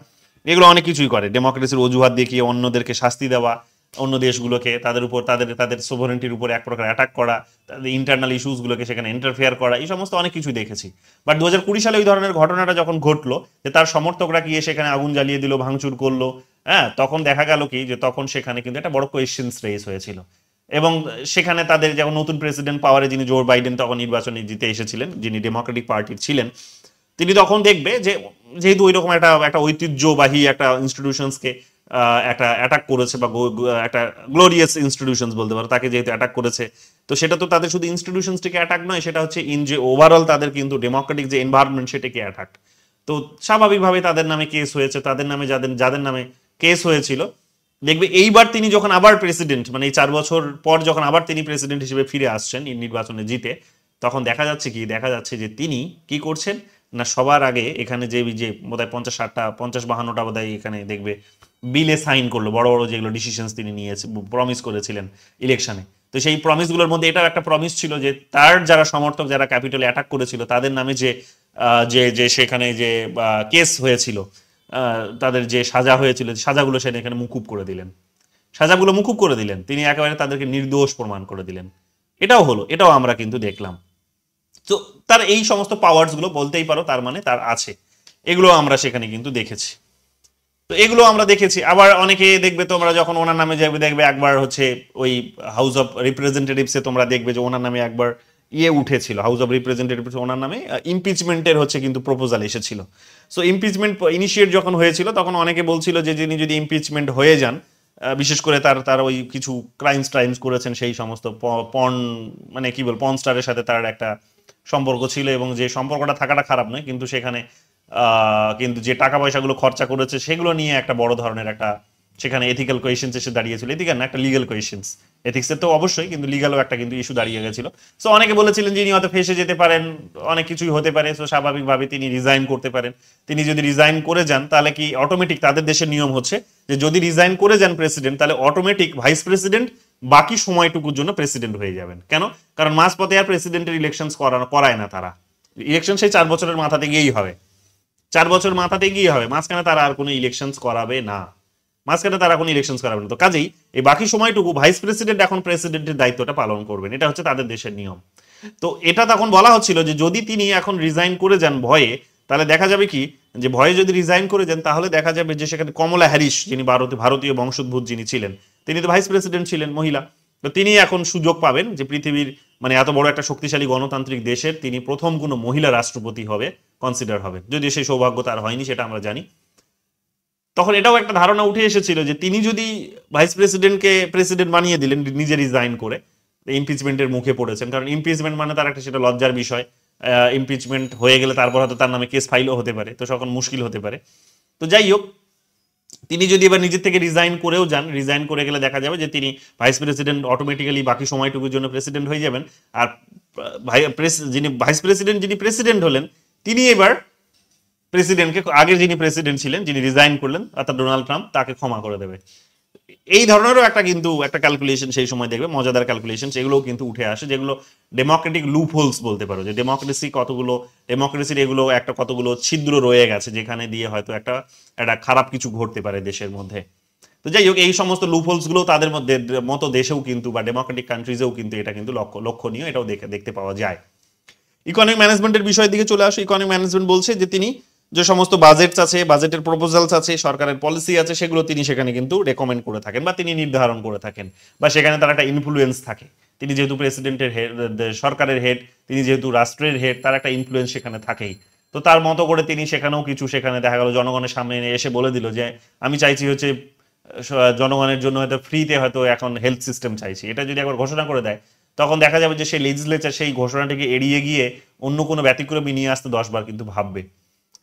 এগুলো অনেক কিছুই করে। ডেমোক্রেসির অজুহাত দেখিয়ে অন্যদেরকে শাস্তি দেওয়া, অন্য দেশগুলোকে তাদের উপর তাদের সোভারেন্টির উপর এক প্রকার অ্যাটাক করা, তাদের ইন্টারনাল ইস্যুসগুলোকে সেখানে ইন্টারফেয়ার করা, এই সমস্ত অনেক কিছুই দেখেছি। বাট 2020 সালে ওই ধরনের ঘটনাটা যখন ঘটলো, যে তার সমর্থকরা গিয়ে সেখানে আগুন জ্বালিয়ে দিল, ভাঙচুর করলো, হ্যাঁ, তখন দেখা গেল কি যে তখন সেখানে কিন্তু একটা বড় কোয়েশ্চেন্স রেজ হয়েছিল। এবং সেখানে তাদের যখন নতুন প্রেসিডেন্ট পাওয়ারে যিনি জো বাইডেন তখন নির্বাচনে জিতে এসেছিলেন, যিনি ডেমোক্রেটিক পার্টির ছিলেন, তিনি তখন দেখবে যে যেহেতু ওই রকম একটা ঐতিহ্যবাহী একটা ইনস্টিটিউশনসকে একটা অ্যাটাক করেছে, বা একটা গ্লোরিয়াস ইনস্টিটিউশনস বলতে পারো, তাকে যেহেতু অ্যাটাক করেছে, তো সেটা তো তাদের শুধু ইনস্টিটিউশনসটিকে অ্যাটাক নয়, সেটা হচ্ছে ইন যে ওভারঅল তাদের কিন্তু ডেমোক্রেটিক যে এনভায়রনমেন্ট সেটাকে অ্যাটাক। তো স্বাভাবিকভাবে তাদের নামে কেস হয়েছে, তাদের নামে যাদের নামে কেস হয়েছিল, দেখবে এইবার তিনি যখন আবার প্রেসিডেন্ট, মানে এই 4 বছর পর যখন আবার তিনি প্রেসিডেন্ট হিসেবে ফিরে আসছেন নির্বাচনে জিতে, তখন দেখা যাচ্ছে যে তিনি কি করছেন না, সবার আগে এখানে যে বোধহয় 50-52টা বোধহয় এখানে দেখবে বিলে সাইন করলো, বড় বড় যেগুলো ডিসিশনস তিনি নিয়েছে, প্রমিস করেছিলেন ইলেকশনে। তো সেই প্রমিসগুলোর মধ্যে এটাও একটা প্রমিস ছিল যে তার যারা সমর্থক, যারা ক্যাপিটালে অ্যাটাক করেছিল, তাদের নামে যে সেখানে যে কেস হয়েছিল, তাদের যে সাজা হয়েছিল, সাজাগুলো সেটা এখানে মুকুব করে দিলেন, সাজাগুলো মুকুব করে দিলেন, তিনি একেবারে তাদেরকে নির্দোষ প্রমাণ করে দিলেন। এটাও হলো, এটাও আমরা কিন্তু দেখলাম। তো তার এই সমস্ত পাওয়ার্স গুলো বলতেই পারো তার মানে তার আছে, এগুলো আমরা সেখানে কিন্তু দেখেছি। তো এগুলো আমরা দেখেছি। আবার অনেকে দেখবে তোমরা যখন ওনার নামে যাবে, দেখবে একবার হচ্ছে ওই হাউস অফ রিপ্রেজেন্টেটিভসে তোমরা দেখবে যে ওনার নামে একবার উঠেছিল, হাউস অফ রিপ্রেজেন্টেটিভস ওনার নামে ইমপিচমেন্টের হচ্ছে কিন্তু প্রপোজাল এসেছিল। সো ইমপিচমেন্ট ইনিশিয়েট যখন হয়েছিল, তখন অনেকে বলছিল যে যিনি যদি ইমপিচমেন্ট হয়ে যান, বিশেষ করে তার ওই কিছু ক্রাইমস করেছেন, সেই সমস্ত পর্ন, মানে কি বল, পর্ন স্টারের সাথে তার একটা সম্পর্ক ছিল, এবং যে সম্পর্কটা থাকাটা খারাপ নয়, কিন্তু সেখানে কিন্তু যে টাকা পয়সাগুলো খরচা করেছে সেগুলো নিয়ে একটা বড় ধরনের একটা সেখানে এথিক্যাল কোয়েশ্চেন্স এসে দাঁড়িয়েছিল। এথিক্যাল না, একটা লিগ্যাল কোয়েশ্চেন্স, এথিক্সের তো অবশ্যই, কিন্তু লিগ্যালও একটা কিন্তু ইস্যু দাঁড়িয়ে গেছিল। সো অনেকে বলেছিলেন যিনি হয়তো ফেসে যেতে পারেন, অনেক কিছুই হতে পারে, সো স্বাভাবিকভাবে তিনি রিজাইন করতে পারেন। তিনি যদি রিজাইন করে যান, তাহলে কি অটোমেটিক, তাদের দেশের নিয়ম হচ্ছে যে যদি রিজাইন করে যান প্রেসিডেন্ট, তাহলে অটোমেটিক ভাইস প্রেসিডেন্ট বাকি সময়টুকুর জন্য প্রেসিডেন্ট হয়ে যাবেন। কেন? কারণ মাঝপথে আর প্রেসিডেন্টের ইলেকশন করায় না তারা, ইলেকশন সেই 4 বছরের মাথাতে গিয়েই হবে, 4 বছর মাথাতে গিয়ে হবে, মাঝখানে তারা আর কোনো ইলেকশন করাবে না, তো কাজেই এই বাকি সময়টুকু ভাইস প্রেসিডেন্ট এখন প্রেসিডেন্টের দায়িত্বটা পালন করবেন, এটা হচ্ছে তাদের দেশের নিয়ম। তো এটা তখন বলা হচ্ছিল যে যদি তিনি এখন রিজাইন করে যান ভয়ে, তাহলে দেখা যাবে কি যে ভয়ে যদি রিজাইন করে যান, তাহলে দেখা যাবে যে সেখানে কমলা হ্যারিস, যিনি ভারতীয় বংশোদ্ভূত যিনি ছিলেন, তিনি তো ভাইস প্রেসিডেন্ট ছিলেন, মহিলা, তো তিনি এখন সুযোগ পাবেন যে পৃথিবীর মানে এত বড় একটা শক্তিশালী গণতান্ত্রিক দেশের তিনি প্রথম কোনো মহিলা রাষ্ট্রপতি হবে, কনসিডার হবে, যদিও সেই সৌভাগ্য তার হয়নি, সেটা আমরা জানি। তখন এটাও একটা ধারণা উঠে এসেছিল যে তিনি যদি ভাইস প্রেসিডেন্টকে প্রেসিডেন্ট বানিয়ে দিলেন, নিজে রিজাইন করে, ইমপিচমেন্টের মুখে পড়েছেন, কারণ ইমপিচমেন্ট মানে তার একটা সেটা লজ্জার বিষয়, ইমপিচমেন্ট হয়ে গেলে তারপর হয়তো তার নামে কেস ফাইলও হতে পারে, তো তখন মুশকিল হতে পারে। তো যাই হোক, তিনি যদি এবার নিজের থেকে রিজাইন করেও যান, রিজাইন করে গেলে দেখা যাবে যে তিনি ভাইস প্রেসিডেন্ট অটোমেটিক্যালি বাকি সময়টুকুর জন্য প্রেসিডেন্ট হয়ে যাবেন। আর যিনি ভাইস প্রেসিডেন্ট, যিনি প্রেসিডেন্ট হলেন, তিনি এবার প্রেসিডেন্টকে, আগের যিনি প্রেসিডেন্ট ছিলেন, যিনি রিজাইন করলেন, অর্থাৎ ডোনাল্ড ট্রাম্প, তাকে ক্ষমা করে দেবে। এই ধরনেরও একটা ক্যালকুলেশন সেই সময় দেখবে, মজাদার ক্যালকুলেশন, সেগুলোও কিন্তু উঠে আসে, যেগুলো ডেমোক্রেটিক লুপ হোলস বলতে পারো, যে ডেমোক্রেসির এগুলো একটা কতগুলো ছিদ্র রয়ে গেছে, যেখানে দিয়ে হয়তো একটা খারাপ কিছু ঘটতে পারে দেশের মধ্যে। তো যাই হোক, এই সমস্ত লুপ হোলস গুলো তাদের মধ্যে মতো দেশেও কিন্তু, বা ডেমোক্রেটিক কান্ট্রিজেও কিন্তু এটা কিন্তু লক্ষণীয়, এটাও দেখতে পাওয়া যায়। ইকোনমিক ম্যানেজমেন্টের বিষয়ের দিকে চলে আসো। ইকোনমিক ম্যানেজমেন্ট বলছে যে তিনি যে সমস্ত বাজেটস আছে, বাজেটের প্রপোজালস আছে, সরকারের পলিসি আছে, সেগুলো তিনি সেখানে কিন্তু রেকমেন্ড করে থাকেন, বা তিনি নির্ধারণ করে থাকেন, বা সেখানে তার একটা ইনফ্লুয়েন্স থাকে, তিনি যেহেতু প্রেসিডেন্টের হেড, সরকারের হেড, তিনি যেহেতু রাষ্ট্রের হেড, তার একটা ইনফ্লুয়েন্স সেখানে থাকেই। তো তার মতো করে তিনি সেখানেও কিছু সেখানে দেখা গেল জনগণের সামনে এসে বলে দিল যে আমি চাইছি হচ্ছে জনগণের জন্য হয়তো ফ্রিতে হয়তো এখন হেলথ সিস্টেম চাইছি, এটা যদি একবার ঘোষণা করে দেয় তখন দেখা যাবে যে সেই লেজিসলেচার সেই ঘোষণাটিকে এড়িয়ে গিয়ে অন্য কোনো ব্যতিক্রমী নিয়ে আসতে 10 বার কিন্তু ভাববে।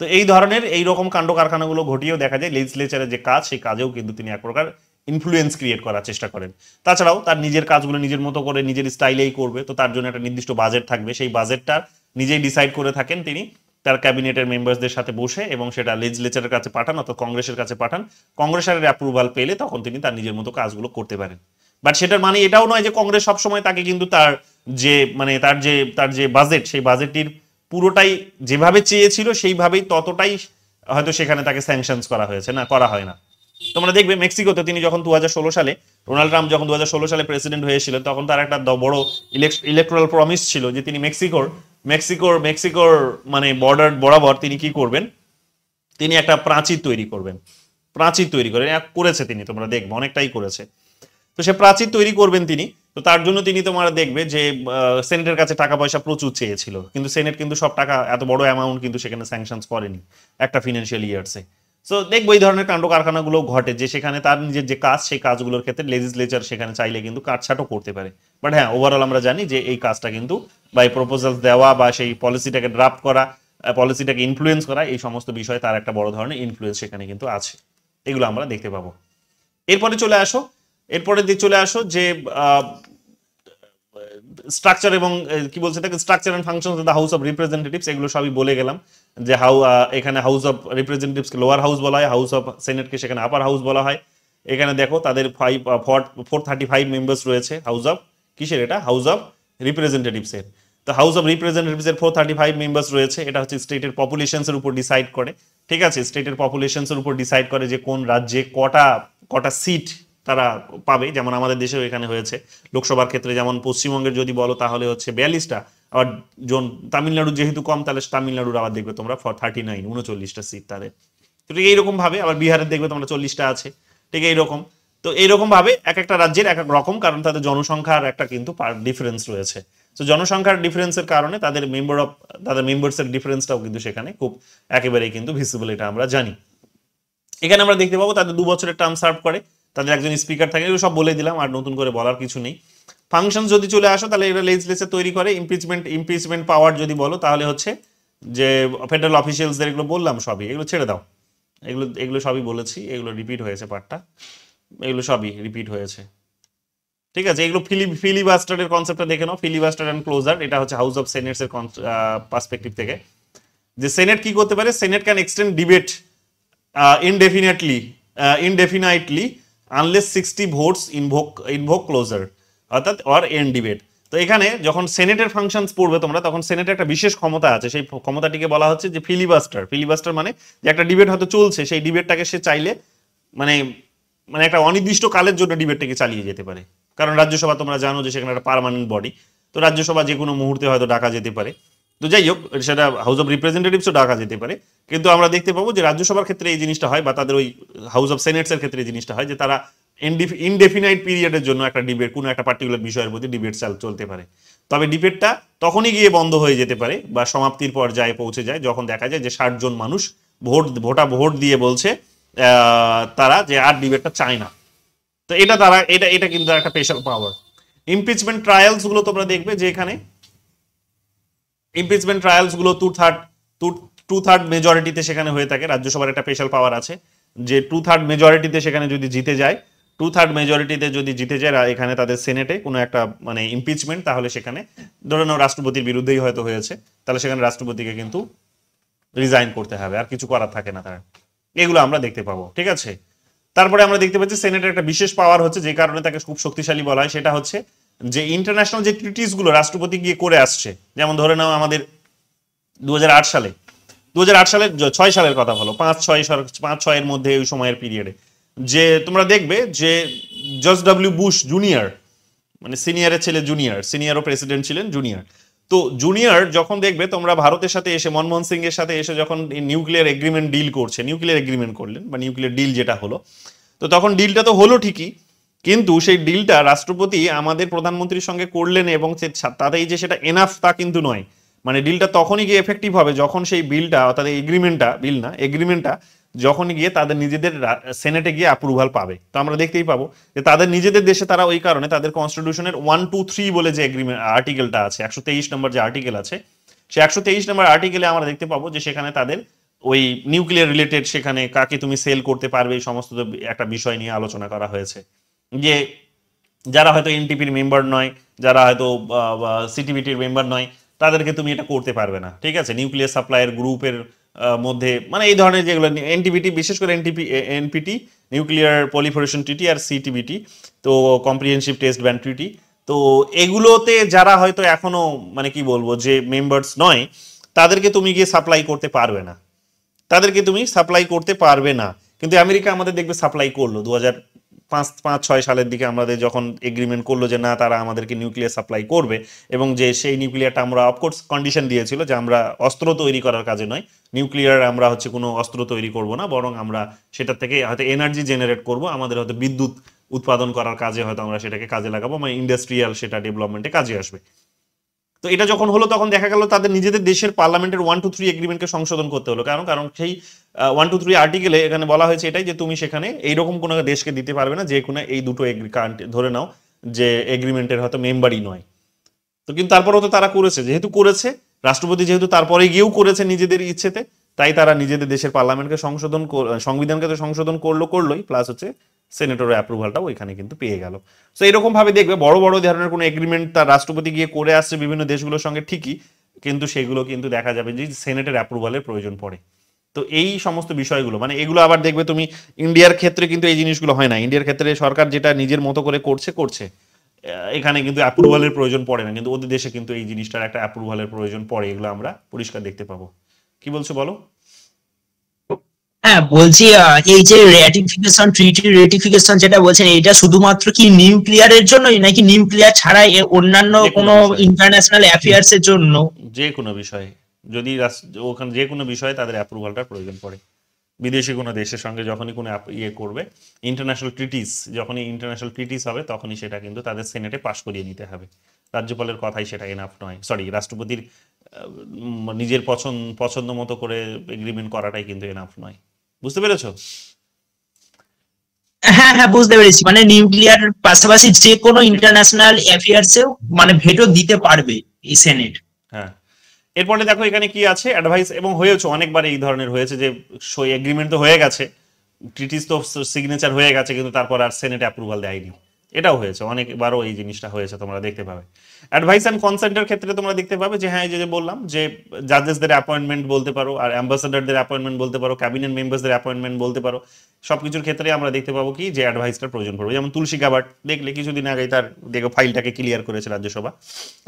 তো এই ধরনের এইরকম কাণ্ড কারখানাগুলো ঘটিয়েও দেখা যায় লেজিসলেচারের যে কাজ সেই কাজেও কিন্তু তিনি এক প্রকার ইনফ্লুয়েন্স ক্রিয়েট করার চেষ্টা করেন। তাছাড়াও তার নিজের কাজগুলো নিজের মতো করে নিজের স্টাইলেই করবে, তো তার জন্য একটা নির্দিষ্ট বাজেট থাকবে, সেই বাজেটটা নিজেই ডিসাইড করে থাকেন তিনি তার ক্যাবিনেটের মেম্বারসদের সাথে বসে, এবং সেটা লেজিসলেচারের কাছে পাঠান অথবা কংগ্রেসের কাছে পাঠান। কংগ্রেসের অ্যাপ্রুভাল পেলে তখন তিনি তার নিজের মতো কাজগুলো করতে পারেন। বাট সেটার মানে এটাও নয় যে কংগ্রেস সবসময় তাকে কিন্তু তার যে মানে তার যে বাজেট সেই বাজেটটির পুরোটাই যেভাবে চেয়েছিল সেইভাবেই ততটাই হয়তো সেখানে তাকে স্যাংশনস করা হয়েছে, না, করা হয় না। তোমরা দেখবে মেক্সিকোতে তিনি যখন 2016 সালে ডোনাল্ড ট্রাম্প যখন 2016 সালে প্রেসিডেন্ট হয়েছিলেন তখন তার একটা বড় ইলেকট্রাল প্রমিস ছিল যে তিনি মেক্সিকোর মানে বর্ডার বরাবর তিনি কি করবেন, তিনি একটা প্রাচীর তৈরি করেন, করেছে তিনি, তোমরা দেখবে অনেকটাই করেছে। তো সে প্রাচীর তৈরি করবেন তিনি, তো তার জন্য তিনি তোমরা দেখবে যে সেনেটের কাছে টাকা পয়সা প্রচুর চেয়েছিল, কিন্তু সেনেট কিন্তু সব টাকা এত বড় অ্যামাউন্ট কিন্তু সেখানে স্যাংশনস করেনি একটা ফিনান্সিয়াল ইয়ার্সে। সো দেখবো এই ধরনের কাণ্ড কারখানাগুলো ঘটে যে সেখানে তার নিজের যে কাজ সেই কাজগুলোর ক্ষেত্রে লেজিসলেচার সেখানে চাইলে কিন্তু কাটছাটও করতে পারে। বাট হ্যাঁ, ওভারঅল আমরা জানি যে এই কাজটা কিন্তু বা এই প্রপোজাল দেওয়া বা সেই পলিসিটাকে ড্রাফট করা, পলিসিটাকে ইনফ্লুয়েন্স করা, এই সমস্ত বিষয়ে তার একটা বড় ধরনের ইনফ্লুয়েন্স সেখানে কিন্তু আছে, এগুলো আমরা দেখতে পাবো। এরপরে চলে আসো যে স্ট্রাকচার এবং কি বলছে তাকে structure and functions of the house of representatives, এগুলো সবই বলে গেলাম যে এখানে হাউস অফ রিপ্রেজেন্টেটিভসকে লোয়ার হাউস বলা হয়, হাউস অফ সেনেটকে সেখানে আপার হাউস বলা হয়। এখানে দেখো তাদের 435 মেম্বার্স রয়েছে হাউস অফ কিসের, এটা হাউস অফ রিপ্রেজেন্টেটিভসের। তো হাউস অফ রিপ্রেজেন্টেটিভসের 435 মেম্বার্স রয়েছে, এটা হচ্ছে স্টেটের পপুলেশনসের উপর ডিসাইড করে, ঠিক আছে, স্টেটের পপুলেশনসের উপর ডিসাইড করে যে কোন রাজ্যে কটা সিট তারা পাবে। যেমন আমাদের দেশেও এখানে হয়েছে লোকসভার ক্ষেত্রে, যেমন পশ্চিমবঙ্গের যদি বলো তাহলে হচ্ছে 42টা, আবার তামিলনাড়ুর যেহেতু কম তাহলে তামিলনাড়ুর আবার দেখবে তোমরা 39টা সিট তাদের। তো ঠিক এইরকম ভাবে আবার বিহারের দেখবে তোমরা 40টা আছে, ঠিক এইরকম। তো এইরকম ভাবে এক একটা রাজ্যের এক এক রকম, কারণ তাদের জনসংখ্যার একটা কিন্তু ডিফারেন্স রয়েছে। তো জনসংখ্যার ডিফারেন্সের কারণে তাদের মেম্বার্সের ডিফারেন্সটাও কিন্তু সেখানে খুব একেবারেই কিন্তু ভিজিবল, এটা আমরা জানি। এখানে আমরা দেখতে পাবো তাদের 2 বছরের টার্ম সার্ভ করে, তাদের একজন স্পিকার থাকে, এগুলো সব বলে দিলাম, আর নতুন করে বলার কিছু নেই। ফাংশন যদি চলে আসো তাহলে এরা লেজিসলেচার তৈরি করে। ইমপিচমেন্ট পাওয়ার যদি বলো তাহলে হচ্ছে যে ফেডারেল অফিসিয়ালসদের, এগুলো বললাম সবই, এগুলো ছেড়ে দাও, এগুলো সবই বলেছি, এগুলো রিপিট হয়েছে পার্টটা, এগুলো সবই রিপিট হয়েছে, ঠিক আছে। এগুলো ফিলিবাস্টারের কনসেপ্টটা দেখে নাও, ফিলিবাস্টার অ্যান্ড ক্লোজার, এটা হচ্ছে হাউস অফ সেনেটস এর পার্সপেক্টিভ থেকে, যে সেনেট কি করতে পারে, senate can extend debate indefinitely unless 60 votes invoke closer, অর্থাৎ or end debate। তো এখানে যখন সেনেটের ফাংশনস পড়বে তোমরা, তখন সেনেটের একটা বিশেষ ক্ষমতা আছে, সেই ক্ষমতাটিকে বলা হচ্ছে যে ফিলিবাস্টার মানে যে একটা ডিবেট হয়তো চলছে, সেই ডিবেটটাকে সে চাইলে মানে একটা অনির্দিষ্ট কালের জন্য ডিবেটটাকে চালিয়ে যেতে পারে। কারণ রাজ্যসভা তোমরা জানো যে সেখানে একটা পার্মানেন্ট বডি, তো রাজ্যসভা যে কোনো মুহূর্তে হয়তো ডাকা যেতে পারে। তো যাই হোক, সেটা হাউস অফ রিপ্রেজেন্টেটিভসও ডাকা যেতে পারে, কিন্তু আমরা দেখতে পাবো যে রাজ্যসভার ক্ষেত্রে এই জিনিসটা হয়, বা তাদের ওই হাউস অফ সেনেটসের ক্ষেত্রে এই জিনিসটা হয় যে তারা ইনডেফিনাইট পিরিয়ডের জন্য একটা ডিবেট, কোনো একটা পার্টিকুলার বিষয়ের প্রতি ডিবেট চলতে পারে। তবে ডিবেটটা তখনই গিয়ে বন্ধ হয়ে যেতে পারে বা সমাপ্তির পর্যায়ে পৌঁছে যায় যখন দেখা যায় যে 60 জন মানুষ ভোট দিয়ে বলছে তারা যে আর ডিবেটটা চায় না। তো এটা কিন্তু একটা স্পেশাল পাওয়ার। ইমপিচমেন্ট ট্রায়ালস গুলো তোমরা দেখবে যে এখানে ইমপিচমেন্ট ট্রায়ালস গুলো টু থার্ড মেজরিটিতে সেখানে হয়ে থাকে। রাজ্যসভার একটা স্পেশাল পাওয়ার আছে যে 2/3 মেজরিটিতে সেখানে যদি জিতে যায়, 2/3 মেজরিটিতে যদি জিতে যায় এখানে তাদের সেনেটে কোনো একটা মানে ইমপিচমেন্ট, তাহলে সেখানে ধরে নাও রাষ্ট্রপতির বিরুদ্ধেই হয়তো হয়েছে, তাহলে সেখানে রাষ্ট্রপতিকে কিন্তু রিজাইন করতে হবে, আর কিছু করার থাকে না তার। এগুলো আমরা দেখতে পাবো, ঠিক আছে। তারপরে আমরা দেখতে পাচ্ছি সেনেটের একটা বিশেষ পাওয়ার হচ্ছে, যে কারণে তাকে খুব শক্তিশালী বলা হয়, সেটা হচ্ছে যে ইন্টারন্যাশনাল যে ট্রিটিস গুলো রাষ্ট্রপতি গিয়ে করে আসছে, যেমন ধরে নাও আমাদের 2008 সালের 6 সালের কথা বলো, 5-6 এর মধ্যে ওই সময়ের পিরিয়ডে যে তোমরা দেখবে যে জর্জ ডব্লিউ বুশ জুনিয়র, মানে সিনিয়রের ছেলে সিনিয়রও প্রেসিডেন্ট ছিলেন, জুনিয়র যখন দেখবে তোমরা ভারতের সাথে এসে, মনমোহন সিং এর সাথে এসে যখন নিউক্লিয়ার এগ্রিমেন্ট করলেন বা নিউক্লিয়ার ডিল যেটা হলো, তো তখন ডিলটা তো হলো ঠিকই, কিন্তু সেই ডিলটা রাষ্ট্রপতি আমাদের প্রধানমন্ত্রীর সঙ্গে করলেন এবং তাতেই যে সেটা এনাফ তা কিন্তু নয়। মানে ডিলটা তখনই গিয়ে এফেক্টিভ হবে যখন সেই বিলটা অর্থাৎ এগ্রিমেন্টটা, বিল না এগ্রিমেন্টটা যখন গিয়ে তাদের নিজেদের সেনেটে গিয়ে অ্যাপ্রুভাল পাবে। তো আমরা দেখতেই পাবো যে তাদের নিজেদের দেশে তারা ওই কারণে তাদের কনস্টিটিউশনের 1, 2, 3 বলে যে এগ্রিমেন্ট আর্টিকেলটা আছে, 123 নম্বর যে আর্টিকেল আছে, সে 123 নম্বর আর্টিকেলে আমরা দেখতে পাবো যে সেখানে তাদের ওই নিউক্লিয়ার রিলেটেড সেখানে কাকে তুমি সেল করতে পারবে এই সমস্ত একটা বিষয় নিয়ে আলোচনা করা হয়েছে। যে যারা হয়তো এনটিপির মেম্বার নয়, যারা হয়তো সিটিবিটির মেম্বার নয়, তাদেরকে তুমি এটা করতে পারবে না, ঠিক আছে, নিউক্লিয়ার সাপ্লাইয়ের গ্রুপের মধ্যে, মানে এই ধরনের যেগুলো এনটিপিটি, বিশেষ করে এনপিটি নিউক্লিয়ার পলিফারেশন ট্রিটি আর সিটিবিটি, তো কম্প্রিহেনসিভ টেস্ট ব্যান ট্রিটি, তো এগুলোতে যারা হয়তো এখনো মানে কি বলবো যে মেম্বার্স নয়, তাদেরকে তুমি গিয়ে সাপ্লাই করতে পারবে না, তাদেরকে তুমি সাপ্লাই করতে পারবে না। কিন্তু আমেরিকা আমাদের দেখবে সাপ্লাই করলো 2005-6 সালের দিকে আমাদের যখন এগ্রিমেন্ট করলো যে না তারা আমাদেরকে নিউক্লিয়ার সাপ্লাই করবে, এবং যে সেই নিউক্লিয়ারটা আমরা অফকোর্স কন্ডিশন দিয়েছিল যে আমরা অস্ত্র তৈরি করার কাজে নয়, নিউক্লিয়ার আমরা হচ্ছে কোনো অস্ত্র তৈরি করব না, বরং আমরা সেটা থেকে হয়তো এনার্জি জেনারেট করব, আমাদের হয়তো বিদ্যুৎ উৎপাদন করার কাজে হয়তো আমরা সেটাকে কাজে লাগাবো, মানে ইন্ডাস্ট্রিয়াল সেটা ডেভেলপমেন্টে কাজে আসবে। তো এটা যখন হলো তখন দেখা গেল তাদের নিজেদের দেশের পার্লামেন্টের 1, 2, 3 এগ্রিমেন্টকে সংশোধন করতে হলো। কারণ সেই 1, 2, 3 আর্টিকেলে এখানে বলা হয়েছে এটাই যে তুমি সেখানে এইরকম কোনো দেশকে দিতে পারবে না যে কোনো এই দুটো ধরে নাও যে এগ্রিমেন্টের হয়তো মেম্বারই নয়। তো কিন্তু তারপরেও তো তারা করেছে, যেহেতু করেছে রাষ্ট্রপতি, যেহেতু তারপরে গিয়েও করেছে নিজেদের ইচ্ছেতে, তাই তারা নিজেদের দেশের পার্লামেন্টকে সংবিধানকে তো সংশোধন করলোই, প্লাস হচ্ছে সেনেটরের অ্যাপ্রুভালটাও ওইখানে কিন্তু পেয়ে গেল। তো এরকম ভাবে দেখবে বড় বড় ধরনের কোনো এগ্রিমেন্ট তার রাষ্ট্রপতি গিয়ে করে আসছে বিভিন্ন দেশগুলোর সঙ্গে ঠিকই, কিন্তু সেগুলো কিন্তু দেখা যাবে যে সেনেটের অ্যাপ্রুভালের প্রয়োজন পড়ে। তো এই সমস্ত বিষয়গুলো মানে এগুলো আবার দেখবে তুমি ইন্ডিয়ার ক্ষেত্রে কিন্তু এই জিনিসগুলো হয় না। ইন্ডিয়ার ক্ষেত্রে সরকার যেটা নিজের মতো করে করছে, এখানে কিন্তু অ্যাপ্রুভালের প্রয়োজন পড়ে না, কিন্তু ওদের দেশে কিন্তু এই জিনিসটার একটা অ্যাপ্রুভালের প্রয়োজন পড়ে, এগুলো আমরা পরিষ্কার দেখতে পাবো। কি বলছো বলো? হ্যাঁ বলছি, এই যে রেটিফিকেশন, ট্রিটি রেটিফিকেশন যেটা বলছেন, এটা শুধুমাত্র কি নিউক্লিয়ারের জন্যই নাকি নিউক্লিয়ার ছাড়া অন্যান্য কোনো ইন্টারন্যাশনাল অ্যাফেয়ার্স এর জন্য? যে কোনো বিষয়ে, যদি ওখানে যে কোনো বিষয়ে তাদের অ্যাপ্রুভালটার প্রয়োজন পড়ে, বিদেশি কোনো দেশের সঙ্গে যখনই কোনো করবে, ইন্টারন্যাশনাল ট্রিটিস হবে, তখনই সেটা কিন্তু তাদের সেনেটে পাশ করিয়ে নিতে হবে। রাজ্যপালের কথাই সেটা এনাফ নয়, রাষ্ট্রপতির নিজের পছন্দ মতো করে এগ্রিমেন্ট করাটাই কিন্তু এনাফ নয়। বুঝতে পেরেছো? হ্যাঁ হ্যাঁ বুঝতে পেরেছি, মানে নিউক্লিয়ার পাশাপাশি যে কোনো ইন্টারন্যাশনাল অ্যাফেয়ার্সেও মানে ভেটো দিতে পারবে এই সেনেট। হ্যাঁ, এরপরে দেখো এখানে কি আছে, অ্যাডভাইস, এবং হয়েছে অনেকবার এই ধরনের হয়েছে যে এগ্রিমেন্ট তো হয়ে গেছে, ট্রিটিস তো সিগনেচার হয়ে গেছে, কিন্তু তারপর আর সেনেট অ্যাপ্রুভাল দেয়নি, এটাও হয়েছে অনেকবারও, এই জিনিসটা হয়েছে, তোমরা দেখতে পাবে। অ্যাডভাইস অ্যান্ড কনসেন্টের ক্ষেত্রে তোমরা দেখতে পাবে যে হ্যাঁ, যে বললাম যে জাজেসদের অ্যাপয়েন্টমেন্ট বলতে পারো, আর অ্যাম্বাসাডারদের অ্যাপয়েন্টমেন্ট বলতে পারো, ক্যাবিনেট মেম্বারসদের অ্যাপয়েন্টমেন্ট বলতে পারো, সবকিছুর ক্ষেত্রে আমরা দেখতে পাবো কি যে অ্যাডভাইসটার প্রয়োজন পড়বে। যেমন তুলসী গাবার্ড দেখলে কিছুদিন আগে তার ফাইলটাকে ক্লিয়ার করেছে রাজ্যসভা,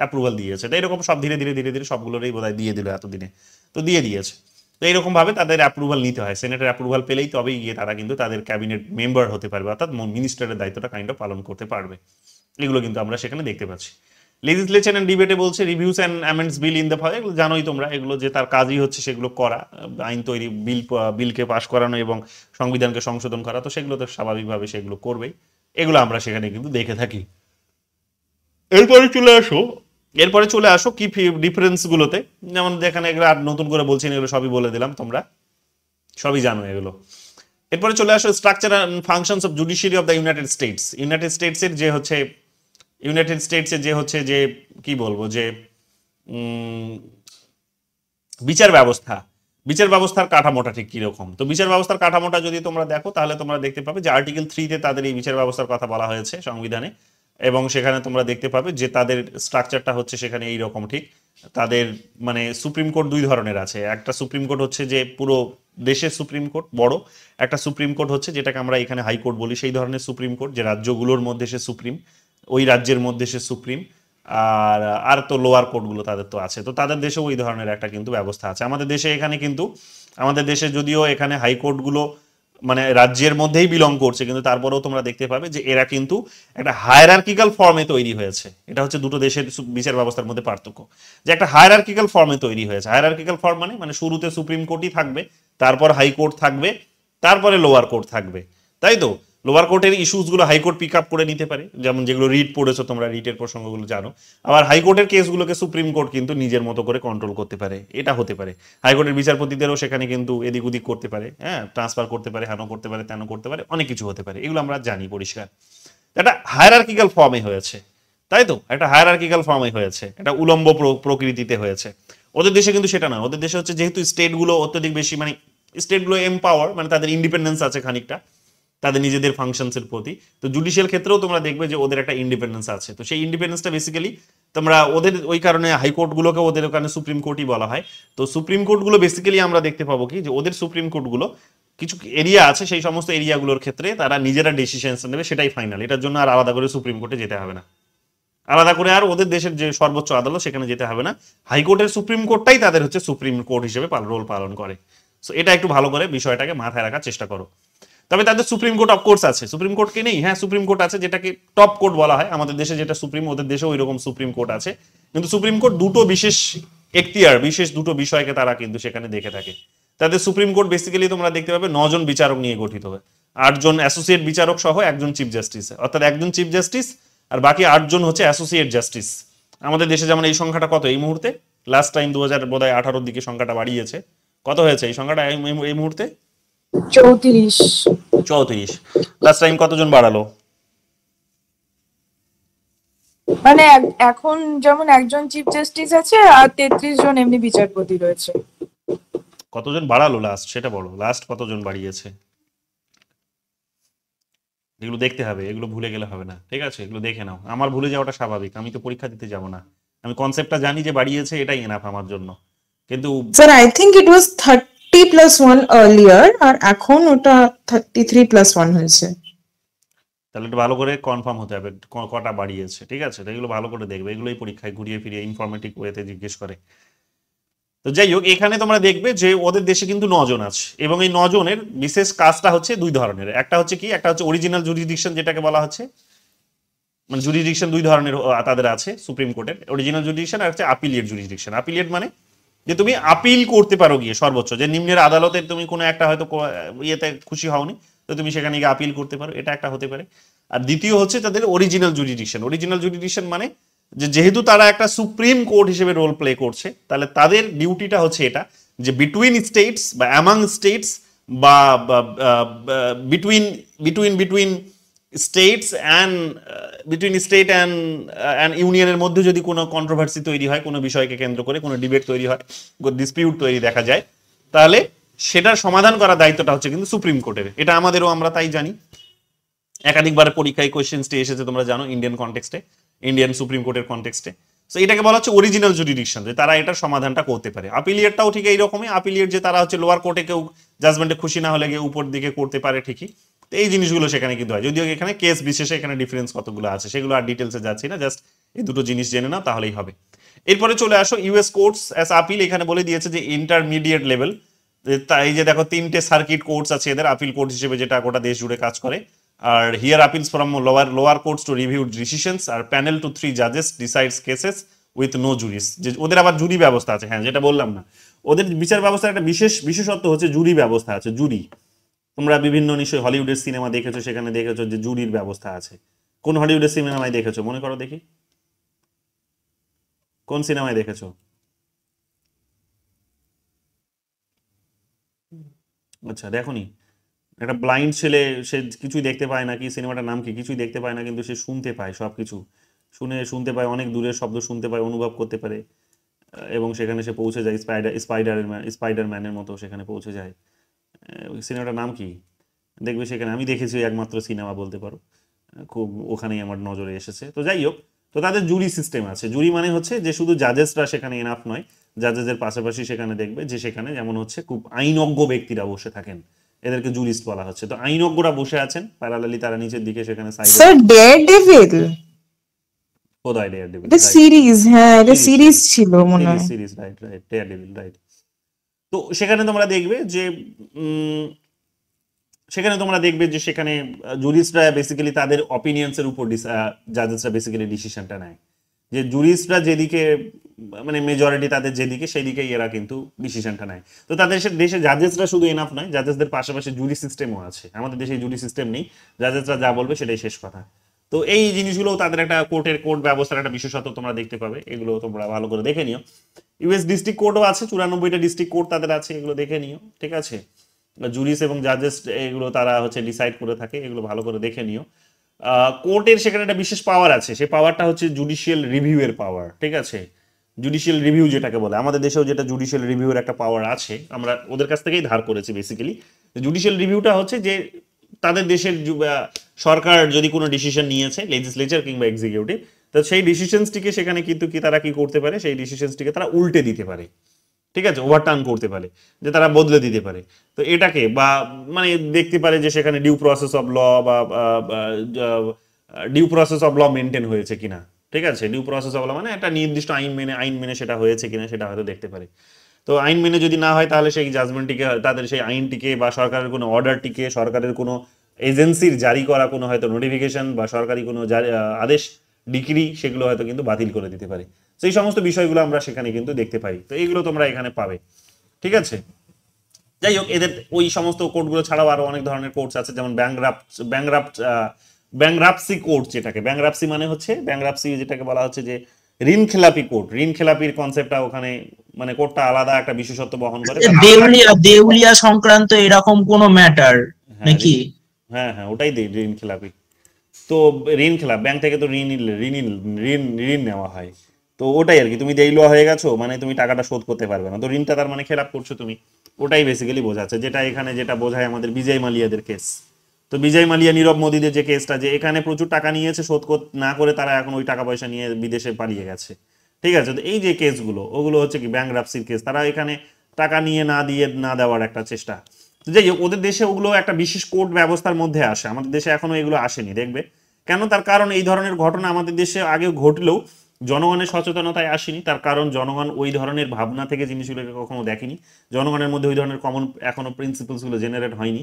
অ্যাপ্রুভাল দিয়েছে। তো এরকম সব ধীরে ধীরে সবগুলোরই বোধহয় দিয়ে দিল এতদিনে, তো দিয়ে দিয়েছে। তো এইরকম ভাবে তাদের অ্যাপ্রুভাল নিতে হয়, সেনেটের অ্যাপ্রুভাল পেলেই তবেই গিয়ে তারা কিন্তু তাদের ক্যাবিনেট মেম্বার হতে পারবে, অর্থাৎ মিনিস্টারের দায়িত্বটা পালন করতে পারবে। এগুলো কিন্তু আমরা সেখানে দেখতে পাচ্ছি। লেজিসলেচার এন্ড ডিবেটে বলছে reviews and amends bill in the fall, এগুলো জানোই তোমরা, এগুলো যে তার কাজই হচ্ছে সেগুলো করা, আইন তৈরি, বিলকে পাশ করানো এবং সংবিধানকে সংশোধন করা, তো সেগুলো তো স্বাভাবিকভাবে সেগুলো করবেই, এগুলো আমরা সেখানে কিন্তু দেখে থাকি। এরপরে চলে আসো কি ডিফারেন্স গুলোতে, যেমন যেখানে এগুলো আর নতুন করে বলছি, এগুলো সবই বলে দিলাম, তোমরা সবই জানো এগুলো। এরপরে চলে আসো structure and functions of judiciary of the united স্টেটসের যে কি বলবো যে বিচার ব্যবস্থার কাঠামোটা ঠিক কিরকম। তো বিচার ব্যবস্থার কাঠামোটা যদি তোমরা দেখো তাহলে তোমরা দেখতে পাবে যে আর্টিকেল 3-তে তাদের এই বিচার ব্যবস্থার কথা বলা হয়েছে সংবিধানে, এবং সেখানে তোমরা দেখতে পাবে যে তাদের স্ট্রাকচারটা হচ্ছে সেখানে এইরকম। ঠিক তাদের মানে সুপ্রিম কোর্ট দুই ধরনের আছে, একটা সুপ্রিম কোর্ট হচ্ছে যে পুরো দেশের সুপ্রিম কোর্ট বড়, একটা সুপ্রিম কোর্ট হচ্ছে যেটাকে আমরা এখানে হাইকোর্ট বলি, সেই ধরনের সুপ্রিম কোর্ট যে রাজ্যগুলোর মধ্যে সে সুপ্রিম, ওই রাজ্যের মধ্যে সে সুপ্রিম, আর তো লোয়ার কোর্টগুলো তাদের তো আছে। তো তাদের দেশেও ওই ধরনের একটা কিন্তু ব্যবস্থা আছে। আমাদের দেশে যদিও এখানে হাইকোর্টগুলো মানে রাজ্যের মধ্যেই বিলং করছে, কিন্তু তারপরেও তোমরা দেখতে পাবে যে এরা কিন্তু একটা হায়ারার্কিক্যাল ফর্মে তৈরি হয়েছে। এটা হচ্ছে দুটো দেশের বিচার ব্যবস্থার মধ্যে পার্থক্য, যে একটা হায়ারার্কিক্যাল ফর্মে তৈরি হয়েছে। হায়ারার্কিক্যাল ফর্ম মানে শুরুতে সুপ্রিম কোর্টই থাকবে, তারপর হাইকোর্ট থাকবে, তারপরে লোয়ার কোর্ট থাকবে, তাই তো। লোয়ার কোর্টের ইস্যুস গুলো হাইকোর্ট পিক আপ করে নিতে পারে, যেমন যেগুলো রিট পড়েছো তোমরা, রিটের প্রসঙ্গগুলো জানো। আবার হাইকোর্টের কেসগুলোকে সুপ্রিম কোর্ট কিন্তু নিজের মতো করে কন্ট্রোল করতে পারে, এটা হতে পারে। হাইকোর্টের বিচারপতিদেরও সেখানে কিন্তু এদিক ওদিক করতে পারে, হ্যাঁ, ট্রান্সফার করতে পারে, হ্যানো করতে পারে, তেন করতে পারে, অনেক কিছু হতে পারে, এগুলো আমরা জানি পরিষ্কার। একটা হায়ারার্কিক্যাল ফর্মে হয়েছে, তাই তো, একটা হায়ারার্কিক্যাল ফর্মে হয়েছে, একটা উলম্ব প্রকৃতিতে হয়েছে। ওদের দেশে কিন্তু সেটা না, ওদের দেশে হচ্ছে যেহেতু স্টেটগুলো অত্যধিক বেশি, মানে স্টেটগুলো এমপাওয়ার, মানে তাদের ইন্ডিপেন্ডেন্স আছে খানিকটা তাদের নিজেদের ফাংশনসের প্রতি। তো জুডিশিয়াল ক্ষেত্রেও তোমরা দেখবে যে ওদের একটা ইন্ডিপেন্ডেন্স আছে। তো সেই ইন্ডিপেন্ডেন্সটা বেসিক্যালি তোমরা ওদের ওই কারণে হাইকোর্টগুলোকে ওদের ওখানে সুপ্রিম কোর্টই বলা হয়। তো সুপ্রিম কোর্টগুলো বেসিক্যালি আমরা দেখতে পাবো কি যে ওদের সুপ্রিম কোর্টগুলো কিছু এরিয়া আছে, সেই সমস্ত এরিয়াগুলোর ক্ষেত্রে তারা নিজেরা ডিসিশন নেবে, সেটাই ফাইনাল। এটার জন্য আর আলাদা করে সুপ্রিম কোর্টে যেতে হবে না, আলাদা করে আর ওদের দেশের যে সর্বোচ্চ আদালত সেখানে যেতে হবে না। হাইকোর্টের সুপ্রিম কোর্টটাই তাদের হচ্ছে সুপ্রিম কোর্ট হিসেবে রোল পালন করে। সো এটা একটু ভালো করে বিষয়টাকে মাথায় রাখার চেষ্টা করো। তবে তাদের সুপ্রিম কোর্ট অফকোর্স আছে, সুপ্রিম কোর্ট কি নেই? হ্যাঁ, সুপ্রিম কোর্ট আছে, যেটাকে টপ কোর্ট বলা হয়। আমাদের দেশে যেটা সুপ্রিম, ওদের দেশেও ওই রকম সুপ্রিম কোর্ট আছে। কিন্তু সুপ্রিম কোর্ট দুটো বিশেষ এখতিয়ার, বিশেষ দুটো বিষয়কে তারা কিন্তু সেখানে দেখে থাকে। তাদের সুপ্রিম কোর্ট বেসিক্যালি তোমরা দেখতে পাবে 9 জন বিচারক নিয়ে গঠিত হয়, 8 জন অ্যাসোসিয়েট বিচারক সহ একজন চিফ জাস্টিস, অর্থাৎ একজন চিফ জাস্টিস আর বাকি 8 জন হচ্ছে অ্যাসোসিয়েট জাস্টিস। আমাদের দেশে যেমন এই সংখ্যাটা কত এই মুহূর্তে, লাস্ট টাইম 2018 দিকে সংখ্যাটা বাড়িয়েছে, কত হয়েছে এই সংখ্যাটা এই মুহূর্তে? 34। লাস্ট টাইম কতজন বাড়ালো? মানে এখন যেমন একজন চিফ জাস্টিস আছে আর 33 জন এমনি বিচারপতি রয়েছে। কতজন বাড়ালো লাস্ট সেটা বলো, লাস্ট কতজন বাড়িয়েছে? এগুলো দেখতে হবে, এগুলো ভুলে গেলে হবে না, ঠিক আছে? এগুলো দেখে নাও। আমার ভুলে যাওয়াটা স্বাভাবিক, আমি তো পরীক্ষা দিতে যাব না, আমি কনসেপ্টটা জানি যে বাড়িয়েছে, এটাই এনাফ আমার জন্য। কিন্তু sir I think it was 30+1 earlier, আর এখন ওটা 33+1 হয়েছে। তাহলে একটু ভালো করে কনফার্ম হতে হবে কটা বাড়িয়েছে, ঠিক আছে? তো এগুলো ভালো করে দেখবে, এগুলোই পরীক্ষায় ঘুরিয়ে ফিরিয়ে ইনফরমেটিভ ওয়েতে জিজ্ঞেস করে। তো যাই হোক, এখানে তোমরা দেখবে যে ওদের দেশে কিন্তু 9 জন আছে, এবং এই 9 জনের বিশেষ কাজটা হচ্ছে দুই ধরনের। একটা হচ্ছে কি, একটা হচ্ছে অরিজিনাল জুরিডিকশন যেটাকে বলা হচ্ছে, মানে জুরিডিকশন দুই ধরনের তাদের আছে সুপ্রিম কোর্টের, অরিজিনাল জুরিডিকশন আর হচ্ছে আপিলিয়েট জুরিডিকশন। আপিলিয়েট মানে যে তুমি আপিল করতে পারো গিয়ে সর্বোচ্চ, যে নিম্নের আদালতে তুমি কোনো একটা হয়তো ইয়েতে খুশি হওনি, তো তুমি সেখানে গিয়ে আপিল করতে পারো, এটা একটা হতে পারে। আর দ্বিতীয় হচ্ছে তাদের অরিজিনাল জুরিডিকশন। অরিজিনাল জুরিডিকশন মানে যে যেহেতু তারা একটা সুপ্রিম কোর্ট হিসেবে রোল প্লে করছে, তাহলে তাদের ডিউটিটা হচ্ছে এটা যে বিটুইন স্টেটস বা অ্যামাং স্টেটস বা between states and between state and ইউনিয়নের মধ্যে যদি কোনো কন্ট্রোভার্সি তৈরি হয়, কোনো বিষয়কে কেন্দ্র করে কোনো ডিবেট তৈরি হয়, ডিসপিউট তৈরি দেখা যায়, তাহলে সেটার সমাধান করার দায়িত্বটা হচ্ছে কিন্তু সুপ্রিম কোর্টের। এটা আমাদেরও, আমরা তাই জানি, একাধিকবার পরীক্ষায় কোয়েশ্চেন্সটি এসেছে তোমরা জানো, ইন্ডিয়ান কনটেক্সটে, ইন্ডিয়ান সুপ্রিম কোর্টের কনটেক্সটে। সো এটাকে বলা হচ্ছে অরিজিনাল জুরিডিকশন, যে তারা এটার সমাধানটা করতে পারে। আপিলিয়েটটাও ঠিক এইরকমই, আপিলিয়েট যে তারা হচ্ছে লোয়ার কোর্টে কেউ জাজমেন্টে খুশি না হলে গিয়ে উপর দিকে করতে পারে ঠিকই। তো এই জিনিসগুলো সেখানে কিন্তু হয়, যদিও এখানে কেস বিশেষে এখানে ডিফারেন্স কতগুলো আছে সেগুলো আর ডিটেলসে যাচ্ছি না, জাস্ট এই দুটো জিনিস জেনে নাও তাহলেই হবে। এরপরে চলে আসো ইউএস কোর্টস অ্যাজ আপিল। এখানে বলে দিয়েছে যে ইন্টারমিডিয়েট লেভেল, তাই যে দেখো 3টে সার্কিট কোর্টস আছে এদের, আপিল কোর্ট হিসেবে, যেটা গোটা দেশ জুড়ে কাজ করে। আর hear appeals from lower courts to review decisions, আর প্যানেল টু 3 জাজেস decides cases with no juries. যে ওদের আবার জুরি ব্যবস্থা আছে, হ্যাঁ যেটা বললাম না, ওদের বিচার ব্যবস্থার একটা বিশেষত্ব হচ্ছে জুরি ব্যবস্থা আছে। জুরি তোমরা বিভিন্ন নিশ্চয়ই হলিউডের সিনেমা দেখেছো, সেখানে দেখেছো যে জুরির ব্যবস্থা আছে। কোন হলিউডের সিনেমায় দেখেছো মনে করো দেখি, কোন সিনেমায় দেখেছো? আচ্ছা দেখোনি? একটা ব্লাইন্ড ছেলে, সে কিছুই দেখতে পায় না, কি সিনেমাটার নাম কি, কিছুই দেখতে পায় না, কিন্তু সে শুনতে পায় সবকিছু, শুনতে পায়, অনেক দূরের শব্দ শুনতে পায়, অনুভব করতে পারে, এবং সেখানে সে পৌঁছে যায় স্পাইডারম্যানের মতো সেখানে পৌঁছে যায়। ওই সিনেমাটার নাম কি দেখবে, সেখানে আমি দেখেছি একমাত্র সিনেমা বলতে পারো, খুব ওখানেই আমার নজরে এসেছে। তো যাই হোক, তো তাদের জুরি সিস্টেম আছে। জুরি মানে হচ্ছে যে শুধু জাজেসরা সেখানে এনাফ নয়, জাজেসের পাশাপাশি সেখানে দেখবে যে সেখানে যেমন হচ্ছে খুব আইনজ্ঞ ব্যক্তিরা বসে থাকেন, এদেরকে জুরিস্ট বলা হচ্ছে। তো আইনজ্ঞরা বসে আছেন প্যারালালি, তারা নিচের দিকে সেখানে স্যার ডেয়ারডেভিল, কোথায় ডেয়ারডেভিল? এটা সিরিজ, হ্যাঁ এটা সিরিজ ছিল মনে হয়। Series, right daredevil, right. তো সেখানে তোমরা দেখবে যে সেখানে জুরিস্টরা বেসিক্যালি তাদের অপিনিয়ন্সের উপর জাজেসরা বেসিক্যালি ডিসিশনটা নেয়। যে জুরিস্টরা যেদিকে মানে মেজরিটি তাদের যেদিকে সেই দিকেই এরা কিন্তু ডিসিশনটা নেয়। তো তাদের দেশে জাজেসরা শুধু এনাফ নয়, জাজেসদের পাশাপাশি জুরি সিস্টেমও আছে। আমাদের দেশে জুরি সিস্টেম নেই, জাজেসরা যা বলবে সেটাই শেষ কথা। তো এই জিনিসগুলো তাদের একটা কোর্ট ব্যবস্থার একটা বিশেষত্ব তোমরা দেখতে পাবে, এগুলো তোমরা ভালো করে দেখে নিও। ইউএস ডিস্ট্রিক্ট কোর্টও আছে, 94টা ডিস্ট্রিক্ট কোর্ট তাদের আছে, এগুলো দেখে নিও, ঠিক আছে। জুরিস এবং জাজেস এগুলো তারা হচ্ছে ডিসাইড করে থাকে, এগুলো ভালো করে দেখে নিও। কোর্টের সেখানে একটা বিশেষ পাওয়ার আছে, সেই পাওয়ারটা হচ্ছে জুডিশিয়াল রিভিউ এর পাওয়ার, ঠিক আছে। জুডিশিয়াল রিভিউ যেটাকে বলে, আমাদের দেশেও যেটা জুডিশিয়াল রিভিউর একটা পাওয়ার আছে, আমরা ওদের কাছ থেকেই ধার করেছি বেসিক্যালি। জুডিশিয়াল রিভিউটা হচ্ছে যে তাদের দেশের সরকার যদি কোনো ডিসিশন নিয়েছে, লেজিসলেচার কিংবা এক্সিকিউটিভ, তো সেই ডিসিশনসটিকে সেখানে কিন্তু কি তারা কি করতে পারে, সেই ডিসিশনসটিকে তারা উল্টে দিতে পারে, ঠিক আছে, ওভারটার্ন করতে পারে, যে তারা বদলে দিতে পারে। তো এটাকে বা মানে দেখতে পারে যে সেখানে ডিউ প্রসেস অফ ল বা due process of law maintain হয়েছে কিনা, ঠিক আছে। ডিউ প্রসেস অফ ল মানে একটা নির্দিষ্ট আইন মেনে সেটা হয়েছে কিনা সেটা হয়তো দেখতে পারে। তো আইন মেনে যদি না হয় তাহলে সেই জাজমেন্টটিকে, তাদের সেই আইনটিকে বা সরকারের কোনো অর্ডারটিকে, সরকারের কোনো এজেন্সির জারি করা কোনো হয়তো নোটিফিকেশন বা সরকারি কোনো আদেশ, ডিক্রি, সেগুলো হয়তো কিন্তু বাতিল করে দিতে পারে। সেই সমস্ত বিষয়গুলো আমরা সেখানে কিন্তু দেখতে পাই। তো এইগুলো তোমরা এখানে পাবে, ঠিক আছে। যাই হোক, এদের ওই সমস্ত কোর্টগুলো ছাড়াও আরো অনেক ধরনের কোর্টস আছে, যেমন ব্যাংরাপসি কোর্ট, যেটাকে ব্যাংরাপসি মানে হচ্ছে, ব্যাংরাপসি যেটাকে বলা হচ্ছে যে ঋণ খেলাপি কোর্ট। ঋণ খেলাপির কনসেপ্টটা ওখানে মানে কোর্টটা আলাদা একটা বিশেষত্ব বহন করে। দেউলিয়া সংক্রান্ত এরকম কোনো ম্যাটার নাকি? হ্যাঁ হ্যাঁ, ওটাই ঋণ খেলাপি। তো ঋণ খেলাপ, ব্যাংক থেকে তো ঋণ নেওয়া হয়, তো ওটাই আর কি। তুমি দেউলিয়া হয়ে গেছো মানে তুমি টাকাটা শোধ করতে পারবে না, তো ঋণটা তার মানে খেলাপ করছো তুমি, ওটাই বেসিক্যালি বোঝাচ্ছে। যেটা এখানে যেটা বোঝায় আমাদের বিজয় মালিয়াদের কেস। তো বিজয় মালিয়া, নীরব মোদীদের যে কেসটা, যে এখানে প্রচুর টাকা নিয়েছে, শোধ না করে তারা এখন ওই টাকা পয়সা নিয়ে বিদেশে পালিয়ে গেছে, ঠিক আছে। তো এই যে কেসগুলো, ওগুলো হচ্ছে কি ব্যাংরাপসির কেস। তারা এখানে টাকা নিয়ে না দেওয়ার একটা চেষ্টা। যাই হোক, ওদের দেশে ওগুলো একটা বিশেষ কোর্ট ব্যবস্থার মধ্যে আসে, আমাদের দেশে এখনো এগুলো আসেনি, দেখবে কেন? তার কারণ এই ধরনের ঘটনা আমাদের দেশে আগে ঘটলেও জনগণের সচেতনতায় আসেনি। তার কারণ জনগণ ওই ধরনের ভাবনা থেকে জিনিসগুলোকে কখনো দেখেনি, জনগণের মধ্যে ওই ধরনের কমন এখনো প্রিন্সিপালসগুলো জেনারেট হয়নি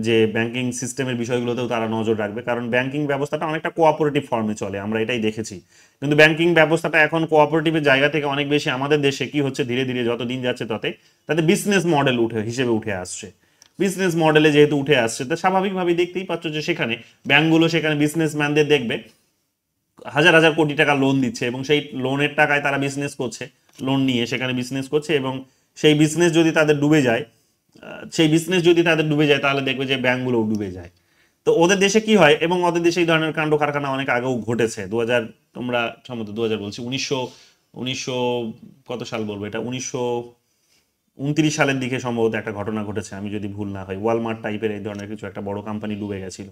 যে ব্যাংকিং সিস্টেমের বিষয়গুলোতেও তারা নজর রাখবে। কারণ ব্যাংকিং ব্যবস্থাটা অনেকটা কোঅপারেটিভ ফর্মে চলে, আমরা এটাই দেখেছি। কিন্তু ব্যাংকিং ব্যবস্থাটা এখন কোঅপারেটিভের জায়গা থেকে অনেক বেশি আমাদের দেশে কি হচ্ছে, ধীরে ধীরে যত দিন যাচ্ছে ততে তাদের বিজনেস মডেল হিসেবে উঠে আসছে। বিজনেস মডেলে যেহেতু উঠে আসছে, তো স্বাভাবিকভাবেই দেখতেই পাচ্ছ যে সেখানে ব্যাংকগুলো সেখানে বিজনেসম্যানদের দেখবে হাজার হাজার কোটি টাকা লোন দিচ্ছে, এবং সেই লোনের টাকায় তারা বিজনেস করছে, লোন নিয়ে সেখানে বিজনেস করছে, এবং সেই বিজনেস যদি তাদের ডুবে যায়, তাহলে দেখবে যে ব্যাংকগুলো ডুবে যায়। তো ওদের দেশে কি হয়, এবং ওদের দেশে এই ধরনের কাণ্ড কারখানা অনেক আগেও ঘটেছে। 2000 তোমরা সম্ভবত 2000 বলছি 1900 কত সাল বলবো, এটা 1929 সালের দিকে সম্ভবত একটা ঘটনা ঘটেছে, আমি যদি ভুল না হয়। ওয়ালমার্ট টাইপের এই ধরনের কিছু একটা বড় কোম্পানি ডুবে গেছিল।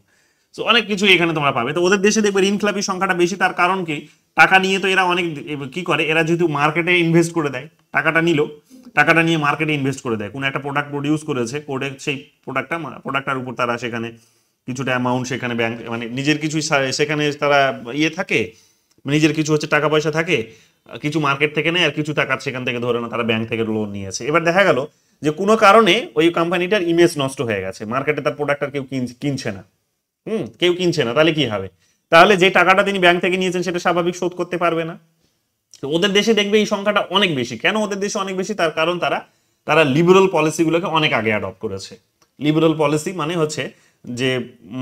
তো অনেক কিছু এখানে তোমরা পাবে। তো ওদের দেশে দেখবে ঋণ খেলাপির সংখ্যাটা বেশি। তার কারণ কি, টাকা নিয়ে তো এরা অনেক কি করে, এরা যেহেতু মার্কেটে ইনভেস্ট করে দেয়, টাকাটা নিয়ে মার্কেটে ইনভেস্ট করে দেয়। কোনো একটা প্রোডাক্ট প্রডিউস করেছে, করে সেই প্রোডাক্টটার উপর তারা সেখানে কিছুটা অ্যামাউন্ট সেখানে ব্যাংক মানে নিজের কিছু সেখানে তারা থাকে, নিজের কিছু হচ্ছে টাকা পয়সা থাকে, কিছু মার্কেট থেকে নেয়, আর কিছু টাকা সেখান থেকে ধরে না তারা ব্যাংক থেকে লোন নিয়েছে। এবার দেখা গেল যে কোনো কারণে ওই কোম্পানিটার ইমেজ নষ্ট হয়ে গেছে, মার্কেটে তার প্রোডাক্ট আর কেউ কিনছে না, তাহলে কি হবে? তাহলে যে টাকাটা তিনি ব্যাংক থেকে নিয়েছেন সেটা স্বাভাবিক শোধ করতে পারবে না। তো ওদের দেশে দেখবে এই সংখ্যাটা অনেক বেশি। কেন ওদের দেশে অনেক বেশি? তার কারণ তারা লিবারাল পলিসিগুলোকে অনেক আগে অ্যাডপ্ট করেছে। লিবারাল পলিসি মানে হচ্ছে যে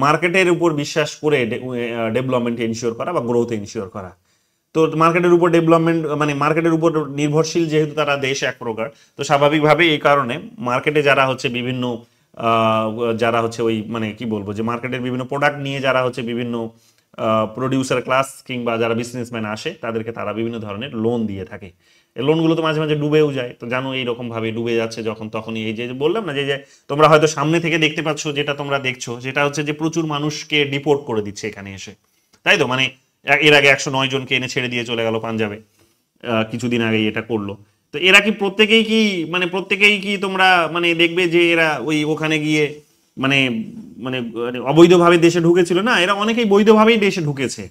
মার্কেটের উপর বিশ্বাস করে ডেভেলপমেন্ট এনশিওর করা বা গ্রোথ এনশিওর করা। তো মার্কেটের উপর ডেভেলপমেন্ট মানে মার্কেটের উপর নির্ভরশীল যেহেতু তারা দেশ এক প্রকার, তো স্বাভাবিকভাবে এই কারণে মার্কেটে যারা হচ্ছে বিভিন্ন যারা হচ্ছে ওই মানে কি বলবো, যে মার্কেটের বিভিন্ন প্রোডাক্ট নিয়ে যারা হচ্ছে বিভিন্ন প্রডিউসার ক্লাস কিংবা যারা বিজনেসম্যান আসে, তাদেরকে তারা বিভিন্ন ধরনের লোন দিয়ে থাকে। এই লোনগুলো তো মাঝে মাঝে ডুবেও যায়। তো জানো এইরকম ভাবে ডুবে যাচ্ছে তখনই এই যে বললাম না, যে তোমরা হয়তো সামনে থেকে দেখতে পাচ্ছ, যেটা তোমরা দেখছো সেটা হচ্ছে যে প্রচুর মানুষকে ডিপোর্ট করে দিচ্ছে এখানে এসে, তাই তো? মানে এর আগে 109 জনকে এনে ছেড়ে দিয়ে চলে গেল পাঞ্জাবে, কিছুদিন আগেই এটা করলো। তো এরা কি প্রত্যেকেই কি তোমরা মানে দেখবে যে এরা ওই ওখানে গিয়ে মানে মানে অবৈধভাবে দেশে ঢুকেছিল? না, এরা অনেকেই বৈধভাবেই দেশে ঢুকেছে।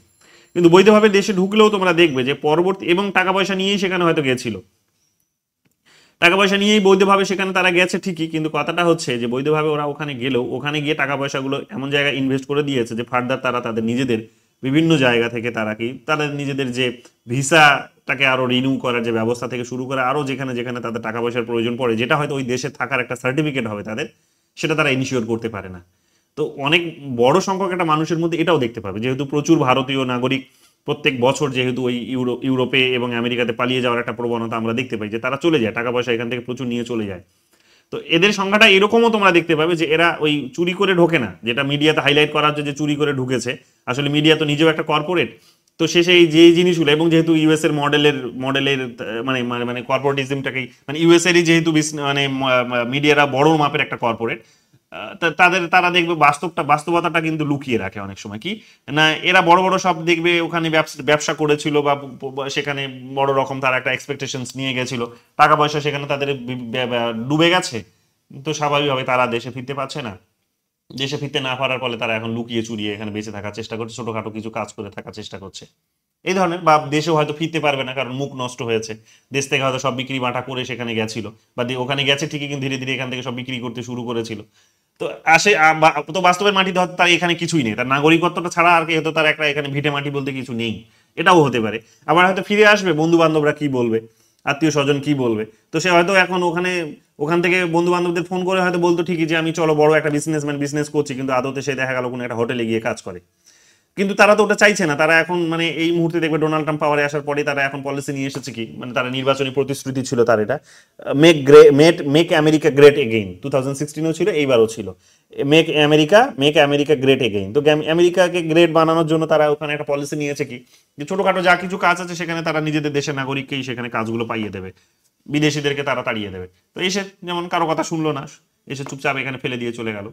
কিন্তু বৈধভাবে দেশে ঢুকলেও তোমরা দেখবে যে পরবর্তী, এবং টাকা পয়সা নিয়েই সেখানে হয়তো গেছিল, টাকা পয়সা নিয়েই বৈধভাবে সেখানে তারা গেছে ঠিকই, কিন্তু কথাটা হচ্ছে যে বৈধভাবে ওরা ওখানে গেলেও ওখানে গিয়ে টাকা পয়সাগুলো এমন জায়গায় ইনভেস্ট করে দিয়েছে যে ফার্দার তারা তাদের নিজেদের বিভিন্ন জায়গা থেকে তারা কি তাদের নিজেদের যে ভিসাটাকে আরো রিনিউ করার যে ব্যবস্থা থেকে শুরু করে আরো যেখানে যেখানে তাদের টাকা পয়সার প্রয়োজন পড়ে, যেটা হয়তো ওই দেশে থাকার একটা সার্টিফিকেট হবে তাদের, সেটা তারা ইনিশিওর করতে পারে না। তো অনেক বড় সংখ্যক একটা মানুষের মধ্যে এটাও দেখতে পাবে, যেহেতু প্রচুর ভারতীয় নাগরিক প্রত্যেক বছর যেহেতু ওই ইউরোপে এবং আমেরিকাতে পালিয়ে যাওয়ার একটা প্রবণতা আমরা দেখতে পাই, যে তারা চলে যায়, টাকা পয়সা এখান থেকে প্রচুর নিয়ে চলে যায়। তো এদের সংখ্যাটা এরকমও তোমরা দেখতে পাবে যে এরা ওই চুরি করে ঢোকে না, যেটা মিডিয়াতে হাইলাইট করা হচ্ছে যে চুরি করে ঢুকেছে, আসলে মিডিয়া তো নিজেও একটা কর্পোরেট। তো সে সেই যে জিনিসগুলো, এবং যেহেতু ইউএস এর মডেলের মানে মানে মানে কর্পোরেটিজমটাকেই মানে ইউএস এরই যেহেতু মানে মিডিয়ারা বড় মাপের একটা কর্পোরেট, তারা দেখবে বাস্তবতাটা কিন্তু লুকিয়ে রাখে অনেক সময়। কি না, এরা বড় বড় সব দেখবে ওখানে ব্যবসা করেছিল বা সেখানে বড় রকম তারা একটা এক্সপেকটেশনস নিয়ে গেছিল, টাকা পয়সা সেখানে তাদের ডুবে গেছে, তো স্বাভাবিকভাবে তারা দেশে ফিরতে পারছে না। দেশে ফিরতে না পারার ফলে তারা এখন লুকিয়ে চুরিয়ে এখানে বেঁচে থাকার চেষ্টা করছে, ছোটখাটো কিছু কাজ করে থাকার চেষ্টা করছে এই ধরনের। বা দেশেও হয়তো ফিরতে পারবে না কারণ মুখ নষ্ট হয়েছে, দেশ থেকে হয়তো সব বিক্রি বাটা করে সেখানে গেছিল, বা ওখানে গেছে ঠিকই কিন্তু ধীরে ধীরে এখান থেকে সব বিক্রি করতে শুরু করেছিল। তো আসে তো বাস্তবের মাটিতে হয়তো তার এখানে কিছুই নেই, তার নাগরিকত্বটা ছাড়া আর কি হয়তো তার একটা এখানে ভিটে মাটি বলতে কিছু নেই, এটাও হতে পারে। আবার হয়তো ফিরে আসবে, বন্ধু বান্ধবরা কি বলবে, আত্মীয় স্বজন কি বলবে, তো সে হয়তো এখন ওখান থেকে বন্ধু বান্ধবদের ফোন করে হয়তো বলতো ঠিকই যে আমি চলো বড় একটা বিজনেস করছি, কিন্তু আদতে সে দেখা গেল কোনো একটা হোটেলে গিয়ে কাজ করে। কিন্তু তারা তো ওটা চাইছে না, তারা এখন মানে এই মুহূর্তে দেখবে ডোনাল্ড ট্রাম্প পাওয়ারে আসার পরে তারা এখন পলিসি নিয়ে এসেছে কি, মানে তারা নির্বাচনী প্রতিশ্রুতি ছিল তার এটা মেক আমেরিকা গ্রেট এগেইন, 2016 ছিল, এইবারও ছিল মেক আমেরিকা গ্রেট এগেইন। তো আমেরিকাকে গ্রেট বানানোর জন্য তারা ওখানে একটা পলিসি নিয়েছে কি, যে ছোটখাটো যা কিছু কাজ আছে সেখানে তারা নিজেদের দেশের নাগরিককেই সেখানে কাজগুলো পাইয়ে দেবে, বিদেশিদেরকে তারা তাড়িয়ে দেবে। তো এসে যেমন কারো কথা শুনলো না, এসে চুপচাপ এখানে ফেলে দিয়ে চলে গেল।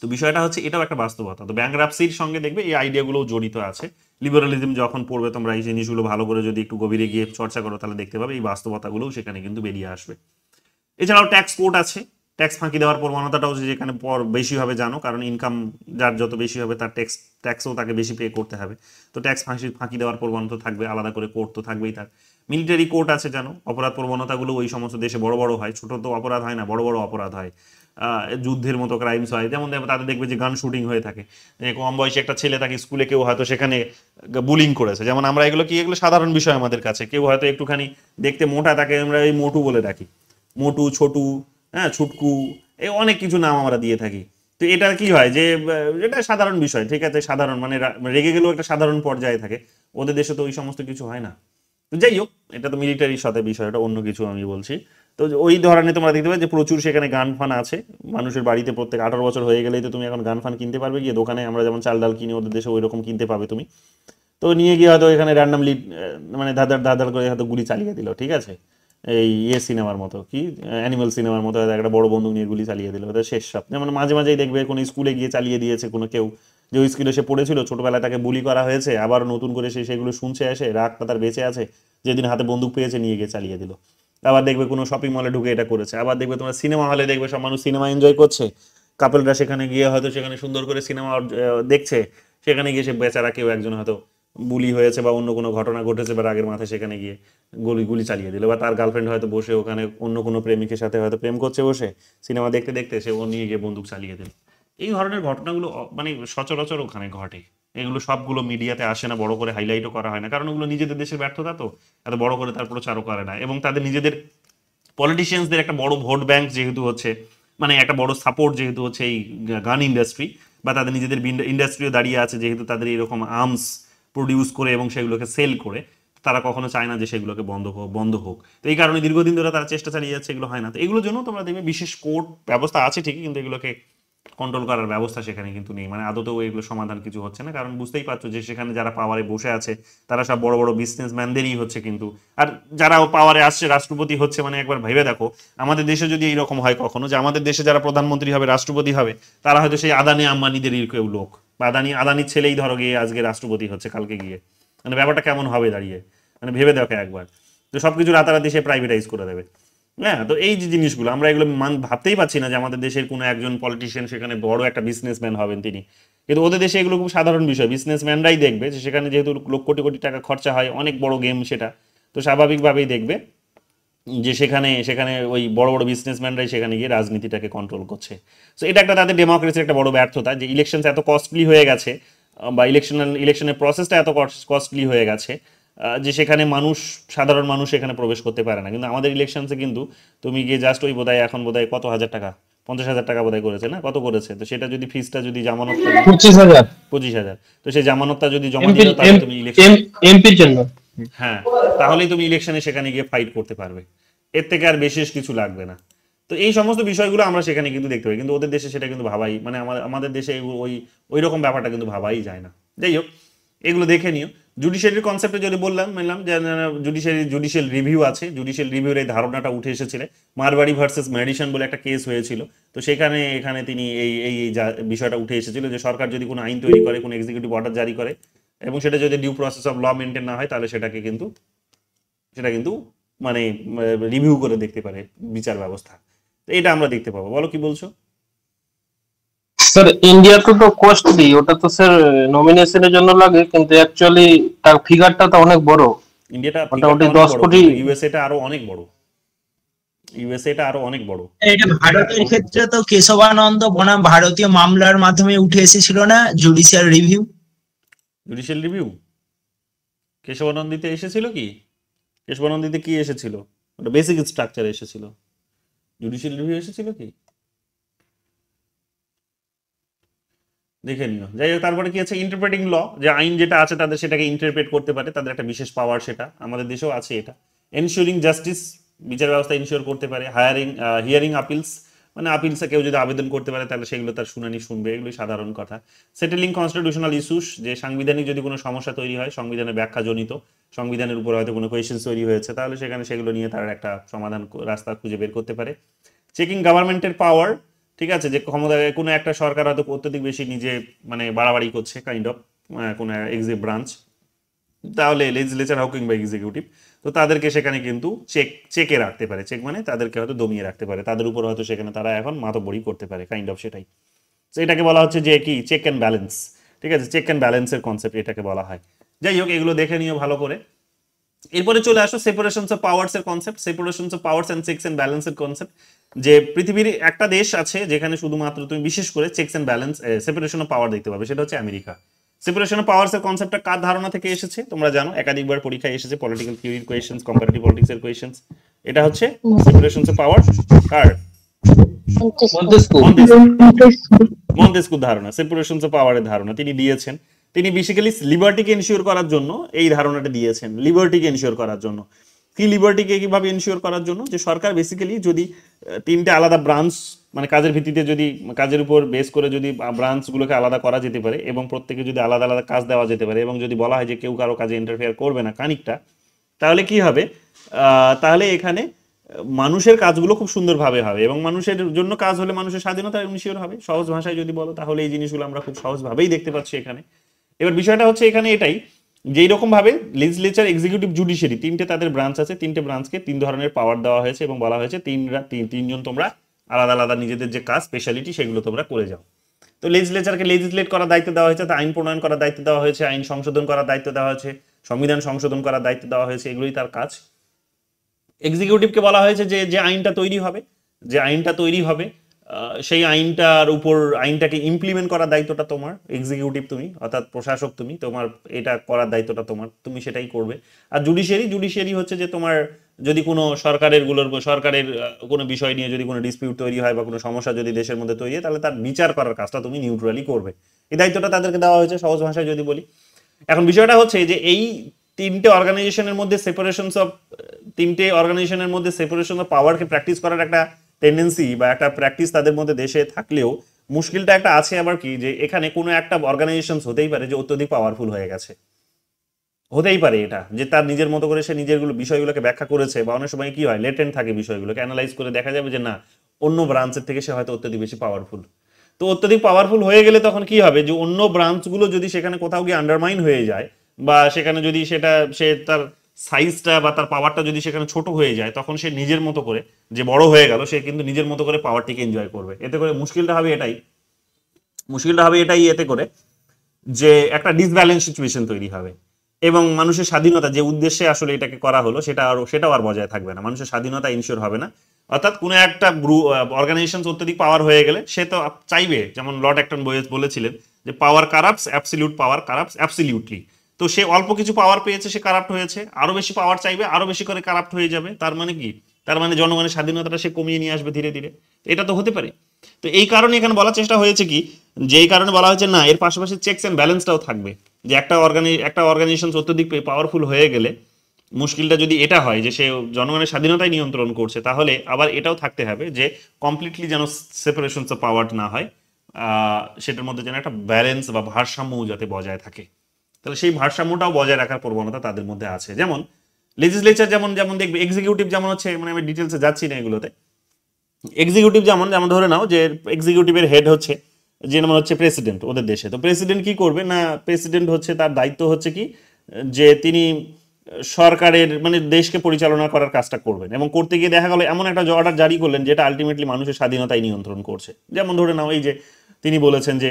তো বিষয়টা হচ্ছে এটাও একটা বাস্তবতা। তো ব্যাংকরাপসির সঙ্গে দেখবে এই আইডিয়াগুলোও জড়িত আছে। লিবারালিজম যখন পড়বে তোমরা এই জিনিসগুলো ভালো করে যদি একটু গভীরে গিয়ে চর্চা করো তাহলে দেখতে পাবে এই বাস্তবতাগুলোও সেখানে কিন্তু বেরিয়ে আসবে। এছাড়াও ট্যাক্স কোড আছে, ট্যাক্স ফাঁকি দেওয়ার প্রবণতাটাও যেখানে বেশি হবে জানো, কারণ ইনকাম যার যত বেশি হবে তার ট্যাক্সও তাকে বেশি পে করতে হবে। তো ট্যাক্স ফাঁকি দেওয়ার প্রবণতা থাকবে, আলাদা করে কোর্ট তো থাকবেই। তার মিলিটারি কোর্ট আছে জানো, অপরাধ প্রবণতাগুলো ওই সমস্ত দেশে বড় বড় হয়, ছোট তো অপরাধ হয় না, বড় বড় অপরাধ হয়, যুদ্ধের মতো ক্রাইমস হয়। যেমন তাদের দেখবে যে গান শুটিং হয়ে থাকে, কম বয়সী একটা ছেলে তাকে স্কুলে কেউ হয়তো সেখানে বুলিং করেছে, যেমন আমরা এগুলো সাধারণ বিষয় আমাদের কাছে, কেউ হয়তো একটুখানি দেখতে মোটা তাকে আমরা এই মোটু বলে ডাকি, মোটু, ছোটু, হ্যাঁ, ছুটকু, এই অনেক কিছু নাম আমরা দিয়ে থাকি। তো এটা কি হয় যে এটা সাধারণ বিষয়, ঠিক আছে, সাধারণ মানে রেগে গেলেও একটা সাধারণ পর্যায়ে থাকে, ওদের দেশে তো ওই সমস্ত কিছু হয় না। তো যাই হোক, এটা তো মিলিটারির সাথে বিষয়, এটা অন্য কিছু আমি বলছি। তো ওই ধরনের তোমরা দেখতে পাবে যে প্রচুর সেখানে গান ফান আছে মানুষের বাড়িতে, প্রত্যেক 18 বছর হয়ে গেলেই তো তুমি এখন গান ফান কিনতে পারবে গিয়ে দোকানে, আমরা যেমন চাল ডাল কিনি ওদের দেশে ওই রকম কিনতে পাবে তুমি। তো নিয়ে গিয়ে হয়তো এখানে র্যান্ডামলি মানে ধাঁধার করে হয়তো গুলি চালিয়ে দিল, ঠিক আছে, এই সিনেমার মতো, কি অ্যানিমাল সিনেমার মতো একটা বড় বন্দুক নিয়ে গুলি চালিয়ে দিল, ওটা শেষ সব। যেমন মাঝে মাঝেই দেখবে কোনো স্কুলে গিয়ে চালিয়ে দিয়েছে কোনো কেউ, যে ওই স্কুলে সে পড়েছিল, ছোটবেলায় তাকে বুলি করা হয়েছে, আবার নতুন করে সে সেগুলো শুনছে, এসে রাগটা তার বেঁচে আছে, যেদিন হাতে বন্দুক পেয়েছে নিয়ে গিয়ে চালিয়ে দিল। আবার দেখবে কোনো শপিং মলে ঢুকে এটা করেছে। আবার দেখবে তোমরা সিনেমা হলে দেখবে সব মানুষ সিনেমা এনজয় করছে, কাপলরা সেখানে গিয়ে হয়তো সেখানে সুন্দর করে সিনেমা দেখছে, সেখানে গিয়ে সে বেচারা কেউ একজন হয়তো বুলি হয়েছে বা অন্য কোনো ঘটনা ঘটেছে বা রাগের মাথায় সেখানে গিয়ে গুলি চালিয়ে দিল। বা তার গার্লফ্রেন্ড হয়তো বসে ওখানে অন্য কোনো প্রেমিকের সাথে হয়তো প্রেম করছে বসে, সিনেমা দেখতে দেখতে সে ও নিয়ে গিয়ে বন্দুক চালিয়ে দিল। এই ধরনের ঘটনাগুলো মানে সচরাচর ওখানে ঘটে। এগুলো সবগুলো মিডিয়াতে আসে না, বড় করে হাইলাইটও করা হয় না, কারণ ওগুলো নিজেদের দেশের ব্যর্থতা, তো এত বড় করে তার প্রচারও করে না। এবং তাদের নিজেদের পলিটিশিয়ানসদের একটা বড় ভোট ব্যাংক যেহেতু হচ্ছে, মানে একটা বড় সাপোর্ট যেহেতু হচ্ছে এই গান ইন্ডাস্ট্রি, বা তাদের নিজেদের ইন্ডাস্ট্রিও দাঁড়িয়ে আছে যেহেতু তাদের এরকম আর্মস প্রডিউস করে এবং সেগুলোকে সেল করে, তারা কখনো চায় না যে সেগুলোকে বন্ধ হোক। তো এই কারণে দীর্ঘদিন ধরে তারা চেষ্টা চালিয়ে যাচ্ছে, এগুলো হয় না। তো এগুলোর জন্য তোমরা দেখবে বিশেষ কোর্ট ব্যবস্থা আছে ঠিকই, কিন্তু এগুলোকে কন্ট্রোল করার ব্যবস্থা সেখানে কিন্তু নেই, মানে আদতেও এগুলো সমাধান কিছু হচ্ছে না। কারণ বুঝতেই পারছো যে সেখানে যারা পাওয়ারে বসে আছে তারা সব বড় বড় বিজনেসম্যানদেরই হচ্ছে কিন্তু, আর যারা পাওয়ারে আসছে রাষ্ট্রপতি হচ্ছে, মানে একবার ভেবে দেখো আমাদের দেশে যদি এইরকম হয় কখনো, যে আমাদের দেশে যারা প্রধানমন্ত্রী হবে, রাষ্ট্রপতি হবে, তারা হয়তো সেই আদানি আম্বানিদের কেউ লোক, বা আদানির ছেলেই ধরো গিয়ে আজকে রাষ্ট্রপতি হচ্ছে কালকে গিয়ে, মানে ব্যাপারটা কেমন হবে দাঁড়িয়ে, মানে ভেবে দেখো একবার। তো সবকিছু রাতারাতি সে প্রাইভেটাইজ করে দেবে। হ্যাঁ, তো এই যে জিনিসগুলো আমরা এগুলো ভাবতেই পারছি না যে আমাদের দেশের কোনো একজন পলিটিশিয়ান সেখানে বড় একটা বিজনেসম্যান হবেন তিনি, কিন্তু ওদের দেশে এগুলো খুব সাধারণ বিষয়। বিজনেসম্যানরাই দেখবে যে সেখানে যেহেতু লক্ষ কোটি কোটি টাকা খরচা হয়, অনেক বড় গেম সেটা, তো স্বাভাবিকভাবেই দেখবে যে সেখানে ওই বড় বড় বিজনেসম্যানরাই সেখানে গিয়ে রাজনীতিটাকে কন্ট্রোল করছে। সো এটা একটা তাদের ডেমোক্রেসির একটা বড় ব্যর্থতা, যে ইলেকশন এত কস্টলি হয়ে গেছে, বা ইলেকশনের প্রসেসটা এত কস্টলি হয়ে গেছে যে সেখানে সাধারণ মানুষ এখানে প্রবেশ করতে পারে না। কিন্তু আমাদের ইলেকশনসে কিন্তু তুমি গিয়ে জাস্ট ওই বোধহয় এখন বোধহয় কত হাজার টাকা, 50,000 টাকা বোধহয় করেছে না, কত করেছে, তো সেটা যদি ফিসটা যদি জামানত 25,000 25,000, তো সেই জামানতটা যদি জমা দিলে তাহলে তুমি এমপির জন্য, হ্যাঁ তাহলেই তুমি ইলেকশনে সেখানে গিয়ে ফাইট করতে পারবে, এর থেকে আর বিশেষ কিছু লাগবে না। তো এই সমস্ত বিষয়গুলো আমরা সেখানে কিন্তু দেখতে পাই, কিন্তু ওদের দেশে সেটা কিন্তু ভাবাই, মানে আমাদের দেশে ওই রকম ব্যাপারটা কিন্তু ভাবাই যায় না। যাই হোক, এগুলো দেখে নিও। জুডিশিয়ারির কনসেপ্টে যদি বললাম যে জুডিশিয়াল রিভিউ আছে, জুডিশিয়াল রিভিউর এই ধারণাটা উঠে এসেছিল মারবাড়ি ভার্সেস ম্যাডিসন বলে একটা কেস হয়েছিল। তো এখানে তিনি এই বিষয়টা উঠে এসেছিল যে সরকার যদি কোনো আইন তৈরি করে, কোনো এক্সিকিউটিভ অর্ডার জারি করে এবং সেটা যদি due process of law maintain না হয়, তাহলে সেটা কিন্তু মানে রিভিউ করে দেখতে পারে বিচার ব্যবস্থা। তো এটা আমরা দেখতে পাবো। বলো কি বলছো? স্যার ইন্ডিয়াতে তো কস্টলি, ওটা তো স্যার নমিনেশনের জন্য লাগে, কিন্তু অ্যাকচুয়ালি তার ফিগারটা তো অনেক বড়। ইন্ডিয়াটা মোটামুটি 10 কোটি। ইউএসএটা আরো অনেক বড়, এটা ভারতের ক্ষেত্রে তো কেশবানন্দ বনাম ভারতীয় মামলার মাধ্যমে উঠে এসেছিল না জুডিশিয়াল রিভিউ? কেশবানন্দিতে এসেছিল কি? কেশবানন্দিতে কি এসেছিল? ওটা বেসিক স্ট্রাকচার এসেছিল। জুডিশিয়াল রিভিউ এসেছিল কি দেখে নিও। যাই হোক, তারপরে কি আছে, ইন্টারপ্রেটিং ল, যে আইন যেটা আছে তাদের সেটাকে ইন্টারপ্রেট করতে পারে, তাদের একটা বিশেষ পাওয়ার, সেটা আমাদের দেশেও আছে। এটা এনশিওরিং জাস্টিস, বিচার ব্যবস্থা ইনশিওর করতে পারে। হিয়ারিং আপিলস, মানে আপিলসে কেউ যদি আবেদন করতে পারে তাহলে সেগুলো তার শুনানি শুনবে, এগুলোই সাধারণ কথা। সেটেলিং কনস্টিটিউশনাল ইস্যুস, যে সাংবিধানিক যদি কোনো সমস্যা তৈরি হয়, সংবিধানের ব্যাখ্যাজনিত, সংবিধানের উপর হয়তো কোনো কোয়েশ্চেন তৈরি হয়েছে, তাহলে সেগুলো নিয়ে তার একটা সমাধান রাস্তা খুঁজে বের করতে পারে। চেকিং গভর্নমেন্টের পাওয়ার, ঠিক আছে, যে ক্ষমতায় কোনো একটা সরকার হয়তো অত্যধিক বেশি নিজে মানে বাড়াবাড়ি করছে, কাইন্ড অফ কোনো এক্সিকিউটিভ ব্রাঞ্চ, তাহলে লেজিসলেচার হোক কিংবা এক্সিকিউটিভ, তো তাদেরকে সেখানে কিন্তু চেকে রাখতে পারে। চেক মানে তাদেরকে হয়তো দমিয়ে রাখতে পারে, তাদের উপর হয়তো সেখানে তারা এখন মাতব্বরি করতে পারে, কাইন্ড অফ সেটাই। তো এটাকে বলা হচ্ছে যে কি, চেক অ্যান্ড ব্যালেন্স, ঠিক আছে, চেক অ্যান্ড ব্যালেন্সের কনসেপ্ট এটাকে বলা হয়। যাই হোক, এগুলো দেখে নিও ভালো করে। এরপরে চলে আসো সেপারেশনস অফ পাওয়ার্স এর concept, separations of powers and checks and ব্যালেন্সের কনসেপ্ট। যে পৃথিবীর একটা দেশ আছে যেখানে শুধুমাত্র তুমি বিশেষ করে checks and balance, separation of power দেখতে পাবে, সেটা হচ্ছে আমেরিকা। সেপারেশন অফ পাওয়ার্স এর কনসেপ্টটা কার ধারণা থেকে এসেছে তোমরা জানো, একাধিকবার পরীক্ষায় এসেছে, পলিটিক্যাল থিওরির কোয়েশ্চেন্স, কম্পারেটিভ পলিটিক্স এর কোয়েশ্চেন্স। এটা হচ্ছে সেপারেশনস অফ পাওয়ার কার? মন্তেস্কুর ধারণা, সেপারেশনস অফ পাওয়ারের ধারণা তিনি দিয়েছেন। তিনি বেসিক্যালি লিবার্টিকে এনশিওর করার জন্য এই ধারণাটা দিয়েছেন, লিবার্টিকে এনশিওর করার জন্য। কি লিবার্টিকে কিভাবে এনশিওর করার জন্য, যে সরকার বেসিক্যালি যদি তিনটে আলাদা ব্রাঞ্চ, মানে কাজের ভিত্তিতে যদি কাজের উপর বেস করে যদি ব্রাঞ্চগুলোকে আলাদা করা যেতে পারে এবং প্রত্যেকে যদি আলাদা আলাদা কাজ দেওয়া যেতে পারে এবং যদি বলা হয় যে কেউ কারো কাজে ইন্টারফেয়ার করবে না খানিকটা, তাহলে কি হবে, তাহলে এখানে মানুষের কাজগুলো খুব সুন্দরভাবে হবে এবং মানুষের জন্য কাজ হলে মানুষের স্বাধীনতা এনশিওর হবে। সহজ ভাষায় যদি বলো তাহলে এই জিনিসগুলো আমরা খুব সহজভাবেই দেখতে পাচ্ছি এখানে। এবার বিষয়টা হচ্ছে এখানে এটাই, যেই রকম ভাবে লেজিসলেচার, এক্সিকিউটিভ, জুডিশিয়ারি, তিনটে তাদের ব্রাঞ্চ আছে, তিনটে ব্রাঞ্চকে তিন ধরনের পাওয়ার দেওয়া হয়েছে এবং বলা হয়েছে তিনজন তোমরা আলাদা আলাদা নিজেদের যে কাজ, স্পেশালিটি, সেগুলো তোমরা করে যাও। তো লেজিসলেচারকে লেজিসলেট করার দায়িত্ব দেওয়া হয়েছে, আইন প্রণয়ন করার দায়িত্ব দেওয়া হয়েছে, আইন সংশোধন করার দায়িত্ব দেওয়া হয়েছে, সংবিধান সংশোধন করার দায়িত্ব দেওয়া হয়েছে, এগুলোই তার কাজ। এক্সিকিউটিভকে বলা হয়েছে যে আইনটা তৈরি হবে সেই আইনটার উপর আইনটাকে ইমপ্লিমেন্ট করার দায়িত্বটা তোমার, এক্সিকিউটিভ তুমি, অর্থাৎ প্রশাসক তুমি, তোমার এটা করার দায়িত্বটা তোমার, তুমি সেটাই করবে। আর জুডিশিয়ারি হচ্ছে যে তোমার যদি কোনো সরকারের কোনো বিষয় নিয়ে যদি কোনো ডিসপিউট তৈরি হয় বা কোনো সমস্যা যদি দেশের মধ্যে তৈরি হয়, তাহলে তার বিচার করার কাজটা তুমি নিউট্রালি করবে, এই দায়িত্বটা তাদেরকে দেওয়া হয়েছে, সহজ ভাষায় যদি বলি। এখন বিষয়টা হচ্ছে যে এই তিনটে অর্গানাইজেশনের মধ্যে সেপারেশন অফ পাওয়ারকে প্র্যাকটিস করার একটা টেন্ডেন্সি বা একটা প্র্যাকটিস তাদের মধ্যে দেশে থাকলেও মুশকিলটা একটা আছে আবার কি, যে এখানে কোনো একটা অর্গানাইজেশন হতেই পারে যে অত্যধিক পাওয়ারফুল হয়ে গেছে, হতেই পারে এটা, যে তার নিজের মতো করে সে নিজের বিষয়গুলোকে ব্যাখ্যা করেছে, বা অনেক সময় কি হয় লেটেন্ট থাকে বিষয়গুলোকে অ্যানালাইজ করে দেখা যাবে যে না, অন্য ব্রাঞ্চের থেকে সে হয়তো অত্যধিক বেশি পাওয়ারফুল। তো অত্যধিক পাওয়ারফুল হয়ে গেলে তখন কি হবে, যে অন্য ব্রাঞ্চগুলো যদি সেখানে কোথাও গিয়ে আন্ডারমাইন হয়ে যায় বা সেখানে যদি সে তার সাইজটা বা তার পাওয়ারটা যদি সেখানে ছোট হয়ে যায়, তখন সে নিজের মতো করে, যে বড় হয়ে গেল, সে কিন্তু নিজের মতো করে পাওয়ারটিকে এনজয় করবে। এতে করে মুশকিলটা হবে এটাই এতে করে যে একটা ডিসব্যালেন্স সিচুয়েশন তৈরি হবে এবং মানুষের স্বাধীনতা, যে উদ্দেশ্যে আসলে এটাকে করা হলো, সেটাও আর বজায় থাকবে না, মানুষের স্বাধীনতা ইনশিওর হবে না। অর্থাৎ কোনো একটা অর্গানাইজেশন অত্যধিক পাওয়ার হয়ে গেলে সে তো চাইবে, যেমন লর্ড অ্যাক্টন বলেছিলেন যে পাওয়ার কারাপ্টস, অ্যাবসলিউট পাওয়ার কারাপ্টস অ্যাবসলিউটলি। তো সে অল্প কিছু পাওয়ার পেয়েছে, সে কারাপ্ট হয়েছে, আরো বেশি পাওয়ার চাইবে, আরো বেশি করে কারাপ্ট হয়ে যাবে। তার মানে কি? তার মানে জনগণের স্বাধীনতাটা সে কমিয়ে নিয়ে আসবে ধীরে ধীরে। এটা তো হতে পারে। তো এই কারণে এখানে বলার চেষ্টা হয়েছে কি, যে এই কারণে বলা হয়েছে না, এর পাশাপাশি চেকস অ্যান্ড ব্যালেন্সটাও থাকবে, যে একটা অর্গানাইজেশন অত্যধিক পাওয়ারফুল হয়ে গেলে মুশকিলটা যদি এটা হয় যে সে জনগণের স্বাধীনতাই নিয়ন্ত্রণ করছে, তাহলে আবার এটাও থাকতে হবে যে কমপ্লিটলি যেন সেপারেশন অফ পাওয়ার না হয়, সেটার মধ্যে যেন একটা ব্যালেন্স বা ভারসাম্যও যাতে বজায় থাকে। তাহলে সেই ভারসাম্যটাও বজায় রাখার প্রবণতা তাদের মধ্যে আছে। যেমন লেজিসলেচার যেমন দেখবে, এক্সিকিউটিভ যেমন হচ্ছে, মানে আমি ডিটেলসে যাচ্ছি না এগুলোতে, এক্সিকিউটিভ যেমন ধরে নাও যে এক্সিকিউটিভের হেড হচ্ছে যেমন হচ্ছে প্রেসিডেন্ট ওদের দেশে। তো প্রেসিডেন্ট কি করবে না, প্রেসিডেন্ট হচ্ছে তার দায়িত্ব হচ্ছে কি, যে তিনি সরকারের মানে দেশকে পরিচালনা করার কাজটা করবেন, এবং করতে গিয়ে দেখা গেল এমন একটা অর্ডার জারি করলেন যেটা আলটিমেটলি মানুষের স্বাধীনতাই নিয়ন্ত্রণ করছে। যেমন ধরে নাও এই যে তিনি বলেছেন যে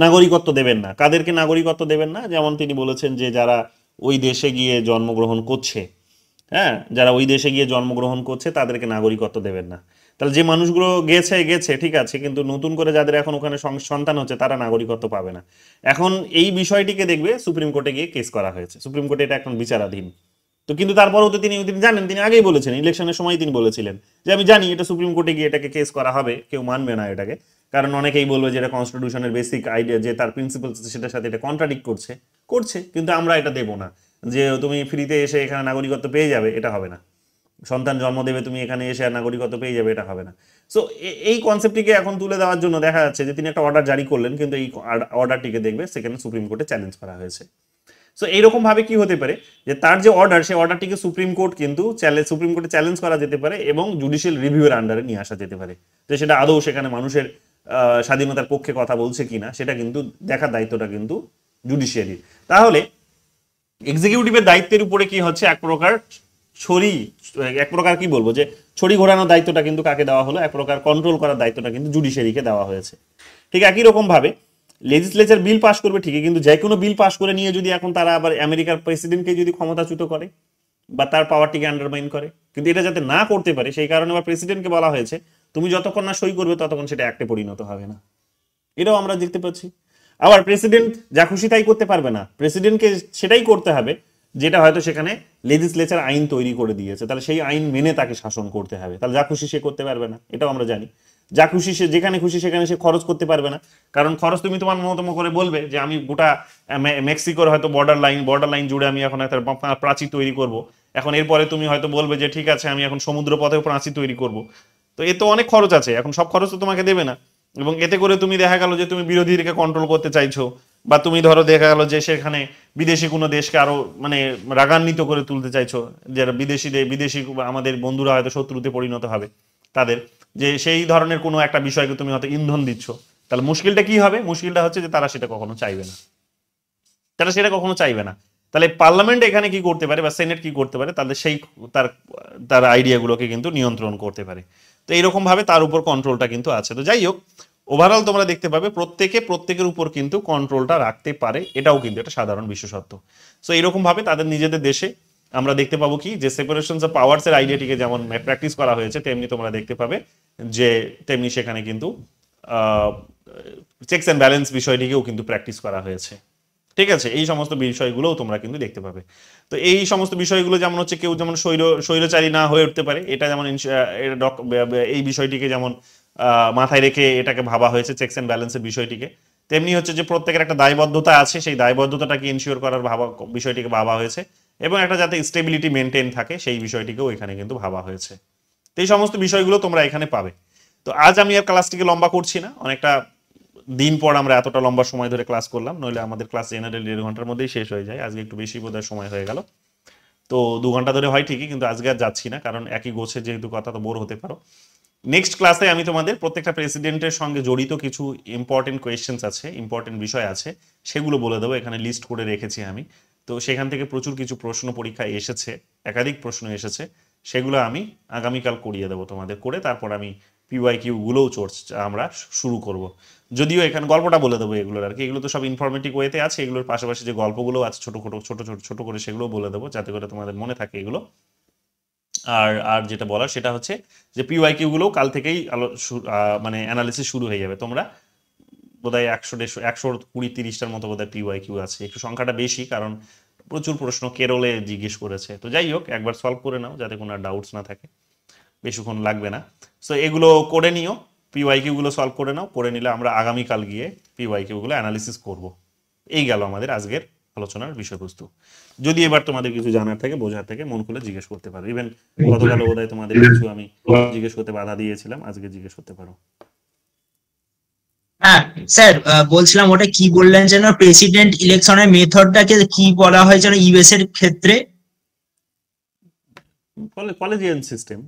নাগরিকত্ব দেবেন না। কাদেরকে নাগরিকত্ব দেবেন না? যেমন তিনি বলেছেন যে যারা ওই দেশে গিয়ে জন্মগ্রহণ করছে, হ্যাঁ, যারা ওই দেশে গিয়ে জন্মগ্রহণ করছে তাদেরকে নাগরিকত্ব দেবেন না। তাহলে যে মানুষগুলো গেছে ঠিক আছে, কিন্তু নতুন করে যাদের এখন ওখানে সন্তান হচ্ছে তারা নাগরিকত্ব পাবে না। এখন এই বিষয়টিকে দেখবে সুপ্রিম কোর্টে গিয়ে কেস করা হয়েছে, সুপ্রিম কোর্টে এটা এখন বিচারাধীন। তো কিন্তু তারপরেও তো তিনি জানেন, তিনি আগেই বলেছেন, ইলেকশনের সময় তিনি বলেছিলেন যে আমি জানি এটা সুপ্রিম কোর্টে গিয়ে এটাকে কেস করা হবে, কেউ মানবে না এটাকে, কারণ অনেকেই বলবে যে এটা কনস্টিটিউশনের বেসিক আইডিয়া, যে তার প্রিন্সিপাল সেটার সাথে এটা কন্ট্রাডিক্ট করছে, কিন্তু আমরা এটা দেবো না, যে তুমি ফ্রিতে এসে এখানে নাগরিকত্ব পেয়ে যাবে, এটা হবে না। সন্তান জন্ম দেবে তুমি এখানে এসে আর নাগরিকত্ব পেয়ে যাবে, এটা হবে না। সো এই কনসেপ্টটিকে এখন তুলে দেওয়ার জন্য দেখা যাচ্ছে যে তিনি একটা অর্ডার জারি করলেন, কিন্তু এই অর্ডারটিকে দেখবে সেখানে সুপ্রিম কোর্টে চ্যালেঞ্জ করা হয়েছে। সো এইরকম ভাবে কি হতে পারে যে তার যে অর্ডার, সেই অর্ডারটিকে সুপ্রিম কোর্টে চ্যালেঞ্জ করা যেতে পারে এবং জুডিশিয়াল রিভিউয়ের আন্ডারে নিয়ে আসা যেতে পারে, যে সেটা আদৌ সেখানে মানুষের স্বাধীনতার পক্ষে কথা বলছে কিনা, সেটা কিন্তু দেখার দায়িত্বটা কিন্তু জুডিশিয়ারির। তাহলে এক্সিকিউটিভের দায়িত্বের উপরে কি হচ্ছে, এক প্রকার কি বলবো, যে ছড়ি ঘোরানোর দায়িত্বটা কিন্তু কাকে দেওয়া হলো, এক প্রকার কন্ট্রোল করার দায়িত্বটা কিন্তু জুডিশিয়ারিকে দেওয়া হয়েছে। ঠিক একই রকম ভাবে লেজিসলেচার বিল পাস করবে ঠিকই, কিন্তু যে কোনো বিল পাস করে নিয়ে যদি এখন তারা আবার আমেরিকার প্রেসিডেন্টকে যদি ক্ষমতাচ্যুত করে বা তার পাওয়ারটিকে আন্ডারমাইন করে, কিন্তু এটা যাতে না করতে পারে সেই কারণে আবার প্রেসিডেন্টকে বলা হয়েছে তুমি যতক্ষণ না সই করবে ততক্ষণ সেটা অ্যাক্টে পরিণত হবে না। এটাও আমরা দেখতে পাচ্ছি। আবার প্রেসিডেন্ট যা খুশি তাই করতে পারবে না, প্রেসিডেন্টকে সেটাই করতে হবে যেটা হয়তো সেখানে লেজিসলেচার আইন তৈরি করে দিয়েছে, তাহলে সেই আইন মেনে তাকে শাসন করতে হবে। তাহলে যা খুশি সে করতে পারবে না, এটাও আমরা জানি। যা খুশি সে যেখানে খুশি সেখানে সে খরচ করতে পারবে না, কারণ খরচ তুমি তোমার মতো করে বলবে যে আমি গোটা মেক্সিকোর হয়তো বর্ডার লাইন জুড়ে আমি এখন একটা প্রাচীর তৈরি করব, এখন এরপরে তুমি হয়তো বলবে যে ঠিক আছে আমি এখন সমুদ্র পথেও প্রাচীর তৈরি করব। তো এ তো অনেক খরচ আছে, এখন সব খরচ তো তোমাকে দেবে না, এবং এতে করে তুমি দেখা গেল যে তুমি বিরোধীদেরকে কন্ট্রোল করতে চাইছো, বা তুমি ধরো দেখা গেল যে সেখানে বিদেশি কোনো দেশকে আরো মানে রাগান্বিত করে তুলতে চাইছো, যারা বিদেশি আমাদের বন্ধুরা হয়তো শত্রুতে পরিণত হবে তাদের, যে সেই ধরনের কোনো একটা বিষয়কে তুমি হয়তো ইন্ধন দিচ্ছ। তাহলে মুশকিলটা কি হবে? মুশকিলটা হচ্ছে যে তারা সেটা কখনো চাইবে না। তাহলে পার্লামেন্ট এখানে কি করতে পারে বা সেনেট কি করতে পারে, তাহলে সেই তার আইডিয়াগুলোকে কিন্তু নিয়ন্ত্রণ করতে পারে। তো এইরকম ভাবে তার উপর কন্ট্রোলটা কিন্তু আছে। তো যাই হোক, ওভারঅল তোমরা দেখতে পাবে প্রত্যেকের উপর কিন্তু কন্ট্রোলটা রাখতে পারে, এটাও কিন্তু একটা সাধারণ বিশেষত্ব। সো এইরকম ভাবে তাদের নিজেদের দেশে আমরা দেখতে পাবো কি, যে সেপারেশন অফ পাওয়ার্স এর আইডিয়াটিকে যেমন প্র্যাকটিস করা হয়েছে, তেমনি তোমরা দেখতে পাবে যে তেমনি সেখানে কিন্তু চেকস অ্যান্ড ব্যালেন্স বিষয়টিকেও কিন্তু প্র্যাকটিস করা হয়েছে। ঠিক আছে, এই সমস্ত বিষয়গুলোও তোমরা কিন্তু দেখতে পাবে। তো এই সমস্ত বিষয়গুলো যেমন হচ্ছে কেউ যেমন স্বৈরচারী না হয়ে উঠতে পারে, এটা যেমন এই বিষয়টিকে যেমন মাথায় রেখে এটাকে ভাবা হয়েছে চেকস অ্যান্ড ব্যালেন্সের বিষয়টিকে, তেমনি হচ্ছে যে প্রত্যেকের একটা দায়বদ্ধতা আছে, সেই দায়বদ্ধতাটাকে ইনশিওর করার বিষয়টিকে ভাবা হয়েছে, এবং একটা যাতে স্টেবিলিটি মেনটেন থাকে সেই বিষয়টিকেও এখানে কিন্তু ভাবা হয়েছে। তো এই সমস্ত বিষয়গুলো তোমরা এখানে পাবে। তো আজ আমি আর ক্লাসটিকে লম্বা করছি না, অনেকটা দিন পর আমরা এতটা লম্বা সময় ধরে ক্লাস করলাম, নইলে আমাদের ক্লাস জেনারেলি 1.5 ঘন্টার মধ্যেই শেষ হয়ে যায়। আজকে একটু বেশি বোধহয় সময় হয়ে গেল, তো 2 ঘন্টা ধরে হয় ঠিকই, কিন্তু আজকে আর যাচ্ছি না, কারণ একই গোছের যেহেতু কথা, তো বোর হতে পারো। নেক্সট ক্লাসে আমি তোমাদের প্রত্যেকটা প্রেসিডেন্টের সঙ্গে জড়িত কিছু ইম্পর্টেন্ট কোয়েশ্চেন্স আছে, ইম্পর্টেন্ট বিষয় আছে, সেগুলো বলে দেবো। এখানে লিস্ট করে রেখেছি আমি, তো সেখান থেকে প্রচুর কিছু প্রশ্ন পরীক্ষায় এসেছে, একাধিক প্রশ্ন এসেছে, সেগুলো আমি আগামীকাল করিয়ে দেবো তোমাদের করে, তারপর আমি PYQ গুলোও আমরা শুরু করব। যদিও এখানে গল্পটা বলে দেবো এগুলোর আর কি, এগুলো তো সব ইনফরমেটিভ ওয়েতে আছে, এগুলোর পাশাপাশি যে গল্পগুলো আছে ছোট করে সেগুলো বলে দেবো, যাতে করে তোমাদের মনে থাকে এগুলো। আর আর যেটা বলার সেটা হচ্ছে যে পিওয়াইকিউ গুলো কাল থেকেই মানে অ্যানালিসিস শুরু হয়ে যাবে। তোমরা বোধহয় 120-130টার মতো বোধহয় পিওয়াইকিউ আছে, একটু সংখ্যাটা বেশি কারণ প্রচুর প্রশ্ন কেরলে জিজ্ঞেস করেছে। তো যাই হোক, একবার সলভ করে নাও যাতে কোনো ডাউটস না থাকে, বেশিক্ষণ লাগবে না। সো এগুলো করে নিও, পিওয়াইকিউ গুলো সলভ করে নাও, করে নিলে আমরা আগামীকাল গিয়ে পিওয়াইকিউ গুলো অ্যানালিসিস করব। এই গেল আমাদের আজকের আলোচনার বিষয়বস্তু। যদি এবার তোমাদের কিছু জানার থাকে, বোঝার থাকে, মন খুলে জিজ্ঞেস করতে পারো। ইভেন গতকাল বোধহয় তোমাদের কিছু আমি জিজ্ঞেস করতে বাধা দিয়েছিলাম, আজকে জিজ্ঞেস করতে পারো। হ্যাঁ স্যার, বলছিলাম ওটা কি বললেন যেন, প্রেসিডেন্ট ইলেকশনের মেথডটাকে কি বলা হয় যেন ইউএস এর ক্ষেত্রে? কলেজিয়ান সিস্টেম।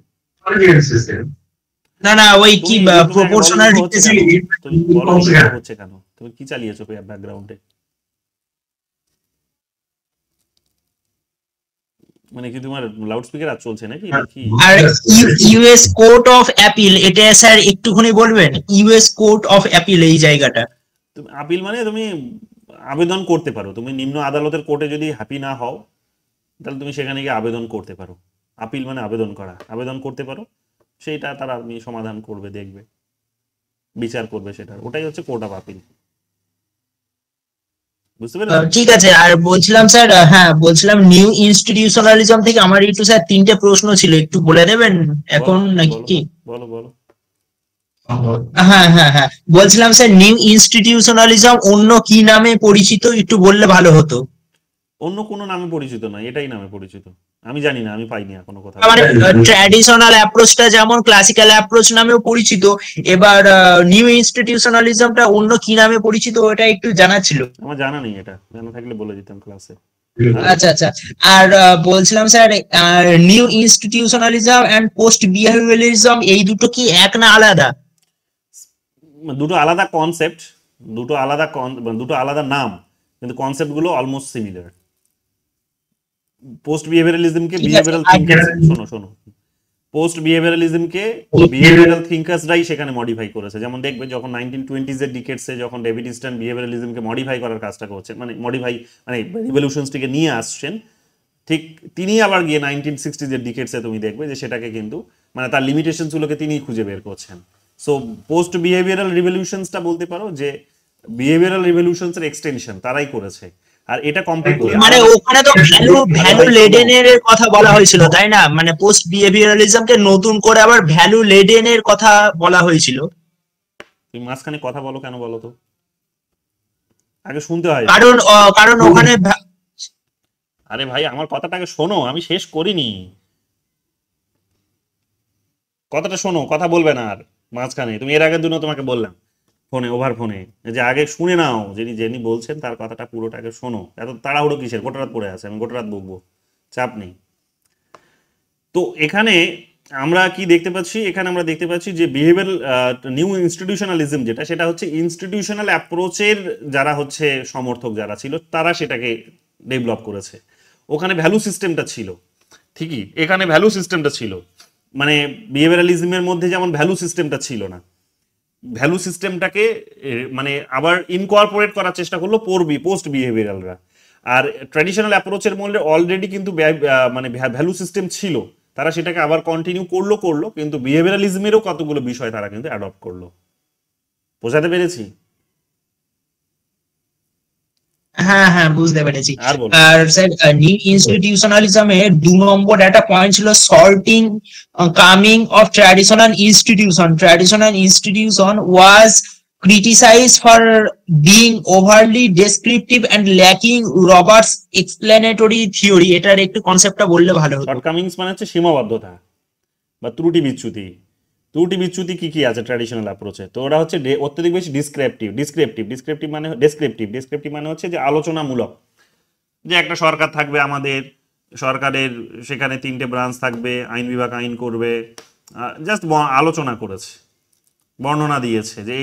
না না, ওই কি প্রপোর্শনাল রিপ্রেজেন্টেটিভ। তুমি বলো হচ্ছে কেন, তুমি কি চালিয়েছো ব্যাকগ্রাউন্ডে? মানে কি তোমার লাউড স্পিকার আর চলছে নাকি? আর ইউএস কোর্ট অফ অ্যাপিল, এটা স্যার একটুখানি বলবেন, ইউএস কোর্ট অফ অ্যাপিল এই জায়গাটা। তুমি আপিল মানে তুমি আবেদন করতে পারো। তুমি নিম্ন আদালতের কোর্টে যদি হ্যাপি না হও তাহলে তুমি সেখানে গিয়ে আবেদন করতে পারো। আপিল মানে আবেদন করা, আবেদন করতে পারো, সেইটা তারা সমাধান করবে, দেখবে, বিচার করবে সেটা, ওটাই হচ্ছে কোর্ট অফ আপিল। বুঝতে পেরেছো? ঠিক আছে। আর বলছিলাম স্যার, হ্যাঁ বলছিলাম নিউ ইনস্টিটিউশনালিজম থেকে আমার একটু স্যার 3টে প্রশ্ন ছিল, একটু বলে দেবেন এখন নাকি কি? বলো বলো। হ্যাঁ হ্যাঁ হ্যাঁ, বলছিলাম স্যার নিউ ইনস্টিটিউশনালিজম অন্য কি নামে পরিচিত, একটু বললে ভালো হতো। অন্য কোনো নামে পরিচিত নয়, এটাই নামে পরিচিত। আমি জানি না, আমি পাইনি এখনো কথা। মানে ট্র্যাডিশনাল অ্যাপ্রোচটা যেমন ক্লাসিক্যাল অ্যাপ্রোচ নামেও পরিচিত, এবার নিউ ইনস্টিটিউশনালিজমটা অন্য কি নামে পরিচিত ওটা একটু জানা ছিল। আমার জানা নেই, এটা জানা থাকলে বলে দিতাম ক্লাসে। আচ্ছা আচ্ছা। আর বলছিলাম sir, new institutionalism and post behaviouralism এই দুটো কি এক না আলাদা? দুটো আলাদা কনসেপ্ট, দুটো আলাদা নাম, কিন্তু কনসেপ্ট গুলো অলমোস্ট সিমিলার। পোস্ট বিহেভিয়ারালিজমকে বিহেভিয়ারাল থিঙ্কার্স, শোনো, পোস্ট বিহেভিয়ারালিজমকে বিহেভিয়ারাল থিঙ্কার্সরাই সেখানে মডিফাই করেছে। যেমন দেখবে যখন 1920s এর ডিকেডসে যখন ডেভিড ইস্টার্ন বিহেভিয়ারালিজমকে মডিফাই করার কাজটা করছেন, মানে রিভলিউশনসটিকে নিয়ে আসছেন, ঠিক তিনি আবার গিয়ে 1960s এর ডিকেডসে তুমি দেখবে যে সেটাকে কিন্তু মানে তার লিমিটেশনস গুলোকে তিনিই খুঁজে বের করছেন। সো পোস্ট বিহেভিয়ারাল রিভলিউশনসটা বলতে পারো যে বিহেভিয়ারাল রিভলিউশনস এর এক্সটেনশন তারাই করেছে। আর এটা কমপ্লিটলি মানে ওখানে তো ভ্যালু লেডেনের কথা বলা হয়েছিল তাই না? মানে পোস্ট বিহেভিয়ারালিজমকে নতুন করে আবার ভ্যালু লেডেনের কথা বলা হয়েছিল। তুমি মাঝখানে কথা বলো কেন বলো তো? আগে শুনতে হয়। কারণ ওখানে আরে ভাই আমার কথাটাকে শোনো, আমি শেষ করিনি, কথাটা শোনো, কথা বলবে না আর মাঝখানে। তুমি এর আগের দিনও তোমাকে বললাম ফোনে, ওভার ফোনে, যে আগে শুনে নাও, যিনি বলছেন তার কথাটা পুরোটাকে শোনো। এত তাড়াহুড়ো কিসের? গোটা রাত পড়ে আছে, আমি গোটা রাত বকবো, চাপ নেই। তো এখানে আমরা কি দেখতে পাচ্ছি? এখানে আমরা দেখতে পাচ্ছি যে বিহেভিয়ারাল নিউ ইনস্টিটিউশনালিজম যেটা, সেটা হচ্ছে ইনস্টিটিউশনাল অ্যাপ্রোচের যারা হচ্ছে সমর্থক যারা ছিল তারা সেটাকে ডেভেলপ করেছে। ওখানে ভ্যালু সিস্টেমটা ছিল, ঠিকই এখানে ভ্যালু সিস্টেমটা ছিল, মানে বিহেভিয়ারালিজমের মধ্যে যেমন ভ্যালু সিস্টেমটা ছিল না, ভ্যালু সিস্টেমটাকে মানে আবার ইনকর্পোরেট করার চেষ্টা করলো পোস্ট বিহেভিয়ারালরা। আর ট্র্যাডিশনাল অ্যাপ্রোচের মধ্যে অলরেডি কিন্তু মানে ভ্যালু সিস্টেম ছিল, তারা সেটাকে আবার কন্টিনিউ করলো, কিন্তু বিহেভিয়ারালিজমেরও কতগুলো বিষয় তারা কিন্তু অ্যাডপ্ট করলো। বোঝাতে পেরেছি? হ্যাঁ হ্যাঁ, বুঝতে পেরেছি। আর বলো। আর স্যার নিউ ইনস্টিটিউশনালিজমের 2 নম্বর একটা পয়েন্ট ছিল sorting coming of traditional institution was criticized for being overly descriptive and lacking Robert's explanatory theory। এটার একটু কনসেপ্টটা বললে ভালো হতো। শর্টকামিংস মানে হচ্ছে সীমাবদ্ধতা বা ত্রুটি বিচ্যুতি। কি কি আছে ট্র্যাডিশনাল অ্যাপ্রোচে? তো ওরা হচ্ছে অত্যধিক বেশি ডিসক্রিপটিভ মানে হচ্ছে যে আলোচনামূলক, যে একটা সরকার থাকবে, আমাদের সরকারের সেখানে 3টে ব্রাঞ্চ থাকবে, আইন বিভাগ আইন করবে, জাস্ট আলোচনা করেছে, বর্ণনা দিয়েছে যে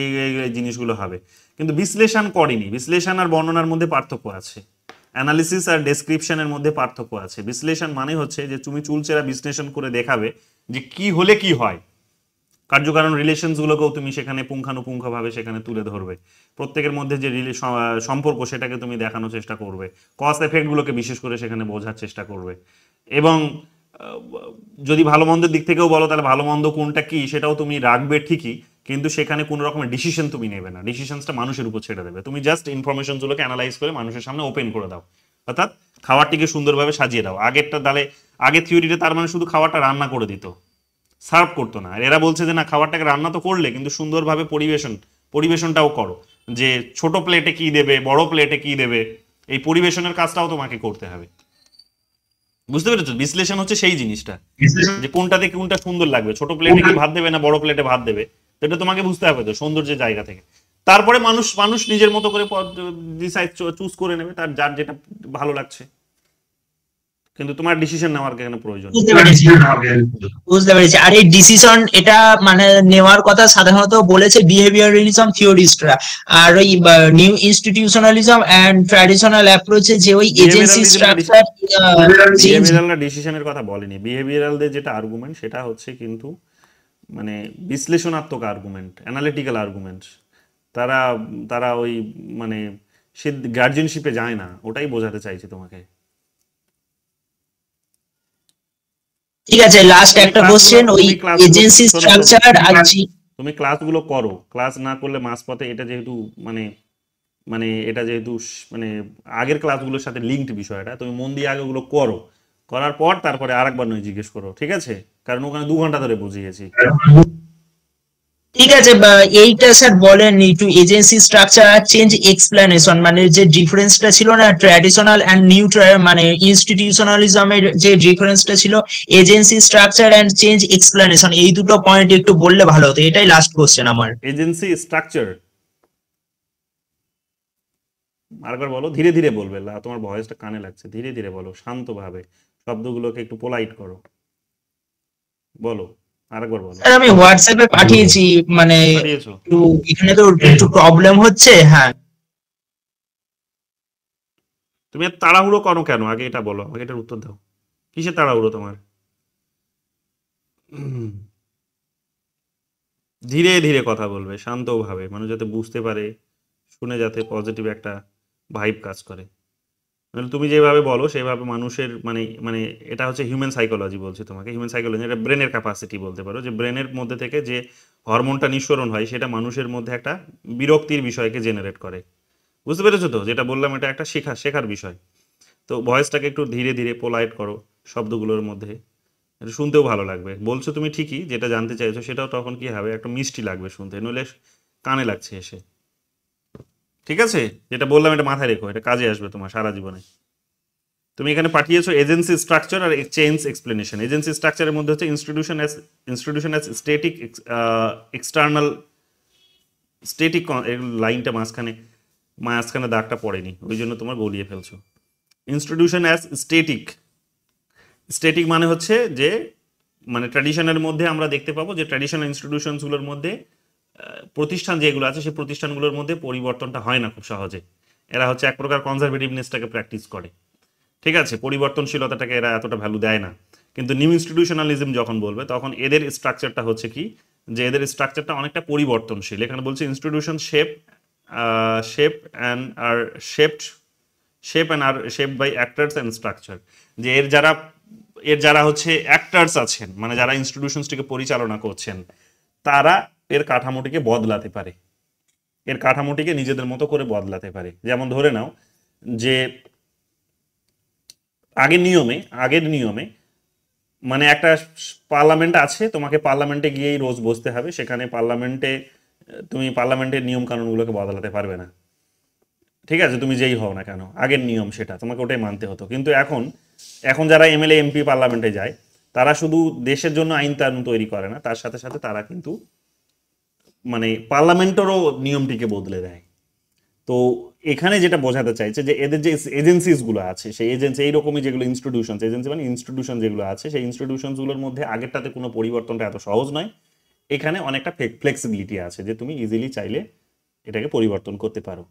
এই জিনিসগুলো হবে, কিন্তু বিশ্লেষণ করেনি। বিশ্লেষণ আর বর্ণনার মধ্যে পার্থক্য আছে, অ্যানালিসিস আর ডেসক্রিপশনের মধ্যে পার্থক্য আছে। বিশ্লেষণ মানে হচ্ছে যে তুমি চুলচেরা বিশ্লেষণ করে দেখাবে যে কি হলে কি হয়, কার্যকারণ রিলেশনস গুলোকেও তুমি সেখানে পুঙ্খানুপুঙ্খভাবে সেখানে তুলে ধরবে, প্রত্যেকের মধ্যে যে সম্পর্ক সেটাকে তুমি দেখানোর চেষ্টা করবে, কজ এফেক্ট গুলোকে বিশেষ করে সেখানে বোঝার চেষ্টা করবে, এবং যদি ভালো মন্দের দিক থেকেও বলো তাহলে ভালো মন্দ কোনটা কি সেটাও তুমি রাখবে ঠিকই, কিন্তু সেখানে কোনো রকমের ডিসিশন তুমি নেবে না, ডিসিশনসটা মানুষের উপর ছেড়ে দেবে। তুমি জাস্ট ইনফরমেশনগুলোকে অ্যানালাইজ করে মানুষের সামনে ওপেন করে দাও, অর্থাৎ খাবারটিকে সুন্দরভাবে সাজিয়ে দাও। আগেরটা তাহলে আগে থিওরিতে তার মানে শুধু খাবারটা রান্না করে দিত, সার্ভ করতো না। আর এরা বলছে যে না, খাবারটাকে রান্না তো করলে কিন্তু সুন্দরভাবে পরিবেশনটাও করো, যে ছোট প্লেটে কি দেবে, বড় প্লেটে কি দেবে, এই পরিবেশনের কাজটাও তোমাকে করতে হবে। বুঝতে পেরেছো? বিশ্লেষণ হচ্ছে সেই জিনিসটা, যে কোনটাতে কোনটা সুন্দর লাগবে, ছোট প্লেটে কি ভাত দেবে না বড় প্লেটে ভাত দেবে, এটা তোমাকে বুঝতে হবে তো সৌন্দর্যের জায়গা থেকে। তারপরে মানুষ নিজের মতো করে ডিসাইড চুজ করে নেবে, তার যার যেটা ভালো লাগছে, কিন্তু তোমার ডিসিশন নেওয়ার কেন প্রয়োজন? বুঝতে পেরেছি। আর এই ডিসিশন এটা মানে নেওয়ার কথা সাধারণত বলেছে বিহেভিয়ারালিজম থিওরিস্টরা। আর ওই নিউ ইনস্টিটিউশনালিজম এন্ড ট্র্যাডিশনাল অ্যাপ্রোচে যে ওই এজেন্সি স্ট্রাকচার বিহেভিয়ারাল ডিসিশনের কথা বলেনি। বিহেভিয়ারালদের যেটা আর্গুমেন্ট সেটা হচ্ছে কিন্তু মানে বিশ্লেষণাত্মক আর্গুমেন্ট, অ্যানালিটিক্যাল আর্গুমেন্ট। তারা ওই মানে সে গার্জিয়ানশিপে যায় না, ওটাই বোঝাতে চাইছে তোমাকে। ঠিক আছে, লাস্ট একটা কোশ্চেন, ওই এজেন্সি স্ট্রাকচার আর তুমি ক্লাসগুলো করো, ক্লাস না করলে মাঝপথে এটা যেহেতু মানে এটা যেহেতু মানে আগের ক্লাসগুলোর সাথে লিঙ্কড বিষয়টা, তুমি মন দিয়ে আগে ওগুলো করো, করার পর তারপরে আরেকবার নয় জিজ্ঞেস করো, ঠিক আছে? কারণ ওখানে 2 ঘন্টা ধরে বুঝিয়েছি। ঠিক আছে, এইটা স্যার বলেন একটু এজেন্সি স্ট্রাকচার আর চেঞ্জ এক্সপ্লেনেশন, মানে যে ডিফারেন্সটা ছিল না ট্র্যাডিশনাল এন্ড নিউ মানে ইনস্টিটিউশনালিজমের যে ডিফারেন্সটা ছিল, agency structure and change explanation, এই দুটো পয়েন্ট একটু বললে ভালো হতো। এটাই লাস্ট কোশ্চেন আমার। এজেন্সি স্ট্রাকচার আরেকবার বলো, ধীরে ধীরে বলবে, তোমার ভয়েসটা কানে লাগছে, ধীরে ধীরে বলো, শান্তভাবে, শব্দগুলোকে একটু পোলাইট করো, বলো, আরেকবার বলো। স্যার আমি হোয়াটসঅ্যাপে পাঠিয়েছি, মানে একটু এখানে তো একটু প্রবলেম হচ্ছে। হ্যাঁ, তুমি তাড়াহুড়ো করো কেন, আগে এটা বলো, আমাকে এটার উত্তর দাও। কিসের তাড়াহুড়ো তোমার? ধীরে ধীরে কথা বলবে, শান্তভাবে, মানুষ যাতে বুঝতে পারে, শুনে যাতে পজিটিভ একটা ভাইব কাজ করে। মানে তুমি যেভাবে বলো সেভাবে মানুষের মানে এটা হচ্ছে হিউম্যান সাইকোলজি বলছে তোমাকে, হিউম্যান সাইকোলজি, এটা ব্রেনের ক্যাপাসিটি বলতে পারো, যে ব্রেনের মধ্যে থেকে যে হরমোনটা নিঃসরণ হয় সেটা মানুষের মধ্যে একটা বিরক্তির বিষয়কে জেনারেট করে। বুঝতে পেরেছো তো? যেটা বললাম এটা একটা শেখার বিষয়। তো ভয়েসটাকে একটু ধীরে ধীরে পোলাইট করো, শব্দগুলোর মধ্যে এটা শুনতেও ভালো লাগবে। বলছো তুমি ঠিকই, যেটা জানতে চাইছো সেটাও তখন কি হবে, একটা মিষ্টি লাগবে শুনতে, নইলে কানে লাগছে এসে। ঠিক আছে? যেটা বললাম এটা মাথায় রেখো, এটা কাজে আসবে তোমার সারা জীবনে। তুমি এখানে পাঠিয়েছো এজেন্সি স্ট্রাকচার আর চেঞ্জ এক্সপ্লেনেশন। এজেন্সি স্ট্রাকচারের মধ্যে হচ্ছে institution as static external static, লাইনটা মাঝখানে দাগটা পড়েনি, ওই জন্য তোমার গলিয়ে ফেলছো। ইনস্টিটিউশন অ্যাজ স্ট্যাটিক মানে হচ্ছে যে মানে ট্র্যাডিশনের মধ্যে আমরা দেখতে পাবো যে ট্র্যাডিশনাল ইনস্টিটিউশনসগুলোর মধ্যে প্রতিষ্ঠান যেগুলো আছে সেই প্রতিষ্ঠানগুলোর মধ্যে পরিবর্তনটা হয় না খুব সহজে। এরা হচ্ছে এক প্রকার কনজারভেটিভনেসটাকে প্র্যাকটিস করে, ঠিক আছে? পরিবর্তনশীলতাটাকে এরা এতটা ভ্যালু দেয় না। কিন্তু নিউ ইনস্টিটিউশনালিজম যখন বলবে তখন এদের স্ট্রাকচারটা হচ্ছে কি, যে এদের স্ট্রাকচারটা অনেকটা পরিবর্তনশীল। এখানে বলছে institution shape by actors and structure, যে এর যারা হচ্ছে অ্যাক্টার্স আছেন, মানে যারা ইনস্টিটিউশনসটিকে পরিচালনা করছেন, তারা এর কাঠামোটিকে বদলাতে পারে, এর কাঠামোটিকে নিজেদের মতো করে বদলাতে পারে। যেমন ধরে নাও যে আগের নিয়মে মানে একটা পার্লামেন্ট আছে, তোমাকে পার্লামেন্টে গিয়েই রোজ বসতে হবে, সেখানে তুমি পার্লামেন্টের নিয়ম কানুনগুলোকে বদলাতে পারবে না, ঠিক আছে? তুমি যেই হও না কেন, আগের নিয়ম সেটা তোমাকে ওটাই মানতে হতো। কিন্তু এখন যারা এমএলএ এমপি পার্লামেন্টে যায়, তারা শুধু দেশের জন্য আইন কানুন তৈরি করে না, তার সাথে সাথে তারা কিন্তু মানে পার্লামেন্টেরও নিয়মটিকে বদলে দেয়। তো এখানে যেটা বোঝাতে চাইছে যে এদের যে এজেন্সিসগুলো আছে, সেই এজেন্সি এইরকমই যেগুলো ইনস্টিটিউশন, এজেন্সি মানে ইনস্টিটিউশন যেগুলো আছে, সেই ইনস্টিটিউশনসগুলোর মধ্যে আগেরটাতে কোনো পরিবর্তনটা এত সহজ নয়। এখানে অনেকটা ফ্লেক্সিবিলিটি আছে, যে তুমি ইজিলি চাইলে এটাকে পরিবর্তন করতে পারো।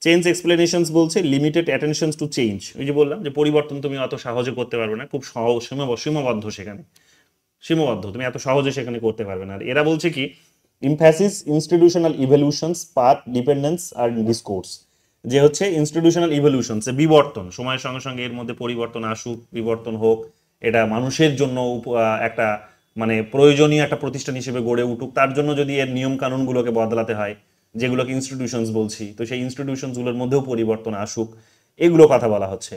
চেঞ্জ এক্সপ্লেনেশনস বলছে লিমিটেড অ্যাটেনশনস টু চেঞ্জ। ওই যে বললাম যে পরিবর্তন তুমি অত সহজে করতে পারবে না, খুব সীমাবদ্ধ, সেখানে সীমাবদ্ধ, তুমি এত সহজে সেখানে করতে পারবে না। আর এরা বলছে কি emphasis institutional evolutions path dependence আর discourse, যে হচ্ছে ইনস্টিটিউশনাল ইভলিউশনস বিবর্তন, সময়ের সঙ্গে সঙ্গে এর মধ্যে পরিবর্তন আসুক, বিবর্তন হোক, এটা মানুষের জন্য একটা মানে প্রয়োজনীয় একটা প্রতিষ্ঠান হিসেবে গড়ে উঠুক, তার জন্য যদি এর নিয়ম কানুনগুলোকে বদলাতে হয়, যেগুলোকে ইনস্টিটিউশনস বলছি, তো সেই ইনস্টিটিউশনসগুলোর মধ্যেও পরিবর্তন আসুক, এগুলো কথা বলা হচ্ছে।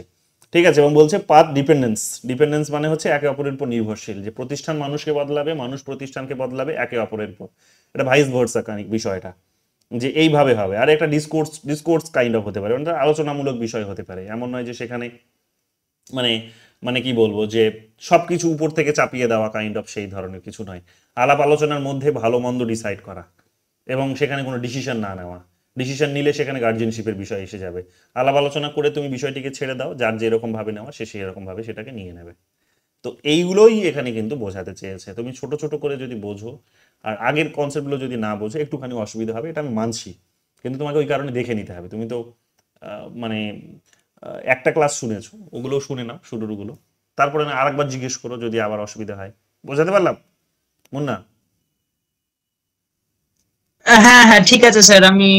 ঠিক আছে, এবং বলছে পাথ ডিপেন্ডেন্স মানে হচ্ছে একে অপরের উপর নির্ভরশীল, যে প্রতিষ্ঠান মানুষকে বদলাবে, মানুষ প্রতিষ্ঠানকে বদলাবে একে অপরের উপর, এটা ভাইস ভার্সা বিষয়টা, যে এইভাবে হবে। আর একটা ডিসকোর্স কাইন্ড অফ হতে পারে, মানে আলোচনামূলক বিষয় হতে পারে, এমন নয় যে সেখানে মানে মানে কি বলবো, যে সবকিছু উপর থেকে চাপিয়ে দেওয়া কাইন্ড অফ সেই ধরনের কিছু নয়। আলাপ আলোচনার মধ্যে ভালো মন্দ ডিসাইড করা এবং সেখানে কোনো ডিসিশন না নেওয়া, ডিসিশন নিলে সেখানে গার্জিয়ানশিপের বিষয় এসে যাবে। আলাপ আলোচনা করে তুমি বিষয়টিকে ছেড়ে দাও, যার যেরকম ভাবে নেওয়া সে সেরকম ভাবে সেটাকে নিয়ে নেবে। তো এইগুলোই এখানে কিন্তু বোঝাতে চেয়েছে। তুমি ছোট ছোট করে যদি বোঝো আর আগের কনসেপ্টগুলো যদি না বোঝো একটুখানি অসুবিধা হবে, এটা আমি মানছি, কিন্তু তোমাকে ওই কারণে দেখে নিতে হবে। তুমি তো মানে একটা ক্লাস শুনেছো, ওগুলো শুনে নাও শুরুরগুলো, তারপরে না আরেকবার জিজ্ঞেস করো যদি আবার অসুবিধা হয়। বোঝাতে পারলাম মুন্না? হ্যাঁ হ্যাঁ ঠিক আছে স্যার, আমি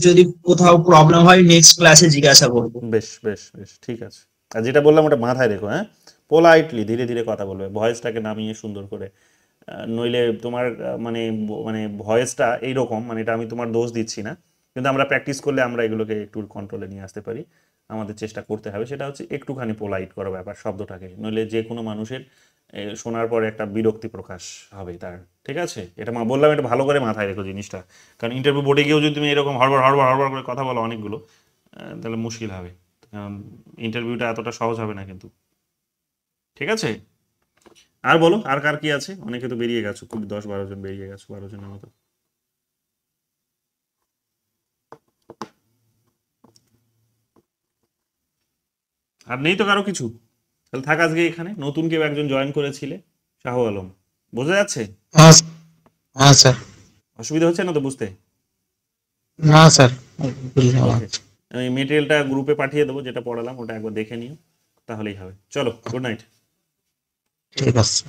যদি কোথাও প্রবলেম হয় নেক্সট ক্লাসে জিজ্ঞাসা করবো। বেশ বেশ বেশ, ঠিক আছে। আর যেটা বললাম ওটা মাথায় রেখো, হ্যাঁ, পোলাইটলি ধীরে ধীরে কথা বলবে, ভয়েসটাকে নামিয়ে সুন্দর করে। নইলে তোমার মানে মানে ভয়েসটা এইরকম, মানে এটা আমি তোমার দোষ দিচ্ছি না, কিন্তু আমরা প্র্যাকটিস করলে আমরা এগুলোকে একটু কন্ট্রোলে নিয়ে আসতে পারি। আমাদের চেষ্টা করতে হবে, সেটা হচ্ছে একটুখানি পোলাইট করা ব্যাপার শব্দটাকে, নইলে যে কোনো মানুষের শোনার পরে একটা বিরক্তি প্রকাশ হবে তার। ঠিক আছে, এটা বললাম, এটা ভালো করে মাথায় রেখো জিনিসটা, কারণ ইন্টারভিউ বোর্ডে গিয়েও যদি তুমি এরকম হড়বড় হড়বড় হড়বড় করে কথা বলো অনেকগুলো, তাহলে মুশকিল হবে, কারণ ইন্টারভিউটা এতটা সহজ হবে না কিন্তু। ঠিক আছে, আর বলো, আর কার কি আছে? অনেকে তো বেরিয়ে গেছো, খুব 10-12 জন বেরিয়ে গেছো, 12 জনের মতো। আর নেই তো কারো কিছু? তাহলে থাক আজকে এখানে। নতুন কেউ একজন জয়েন করেছিলে, শাহ আলম, বোঝা যাচ্ছে? হ্যাঁ স্যার। অসুবিধা হচ্ছে না তো বুঝতে? না স্যার। ওকে, আমি মেটেরিয়ালটা গ্রুপে পাঠিয়ে দেবো, যেটা পড়ালাম ওটা একবার দেখে নিও, তাহলেই হবে। চলো, গুড নাইট। ঠিক আছে।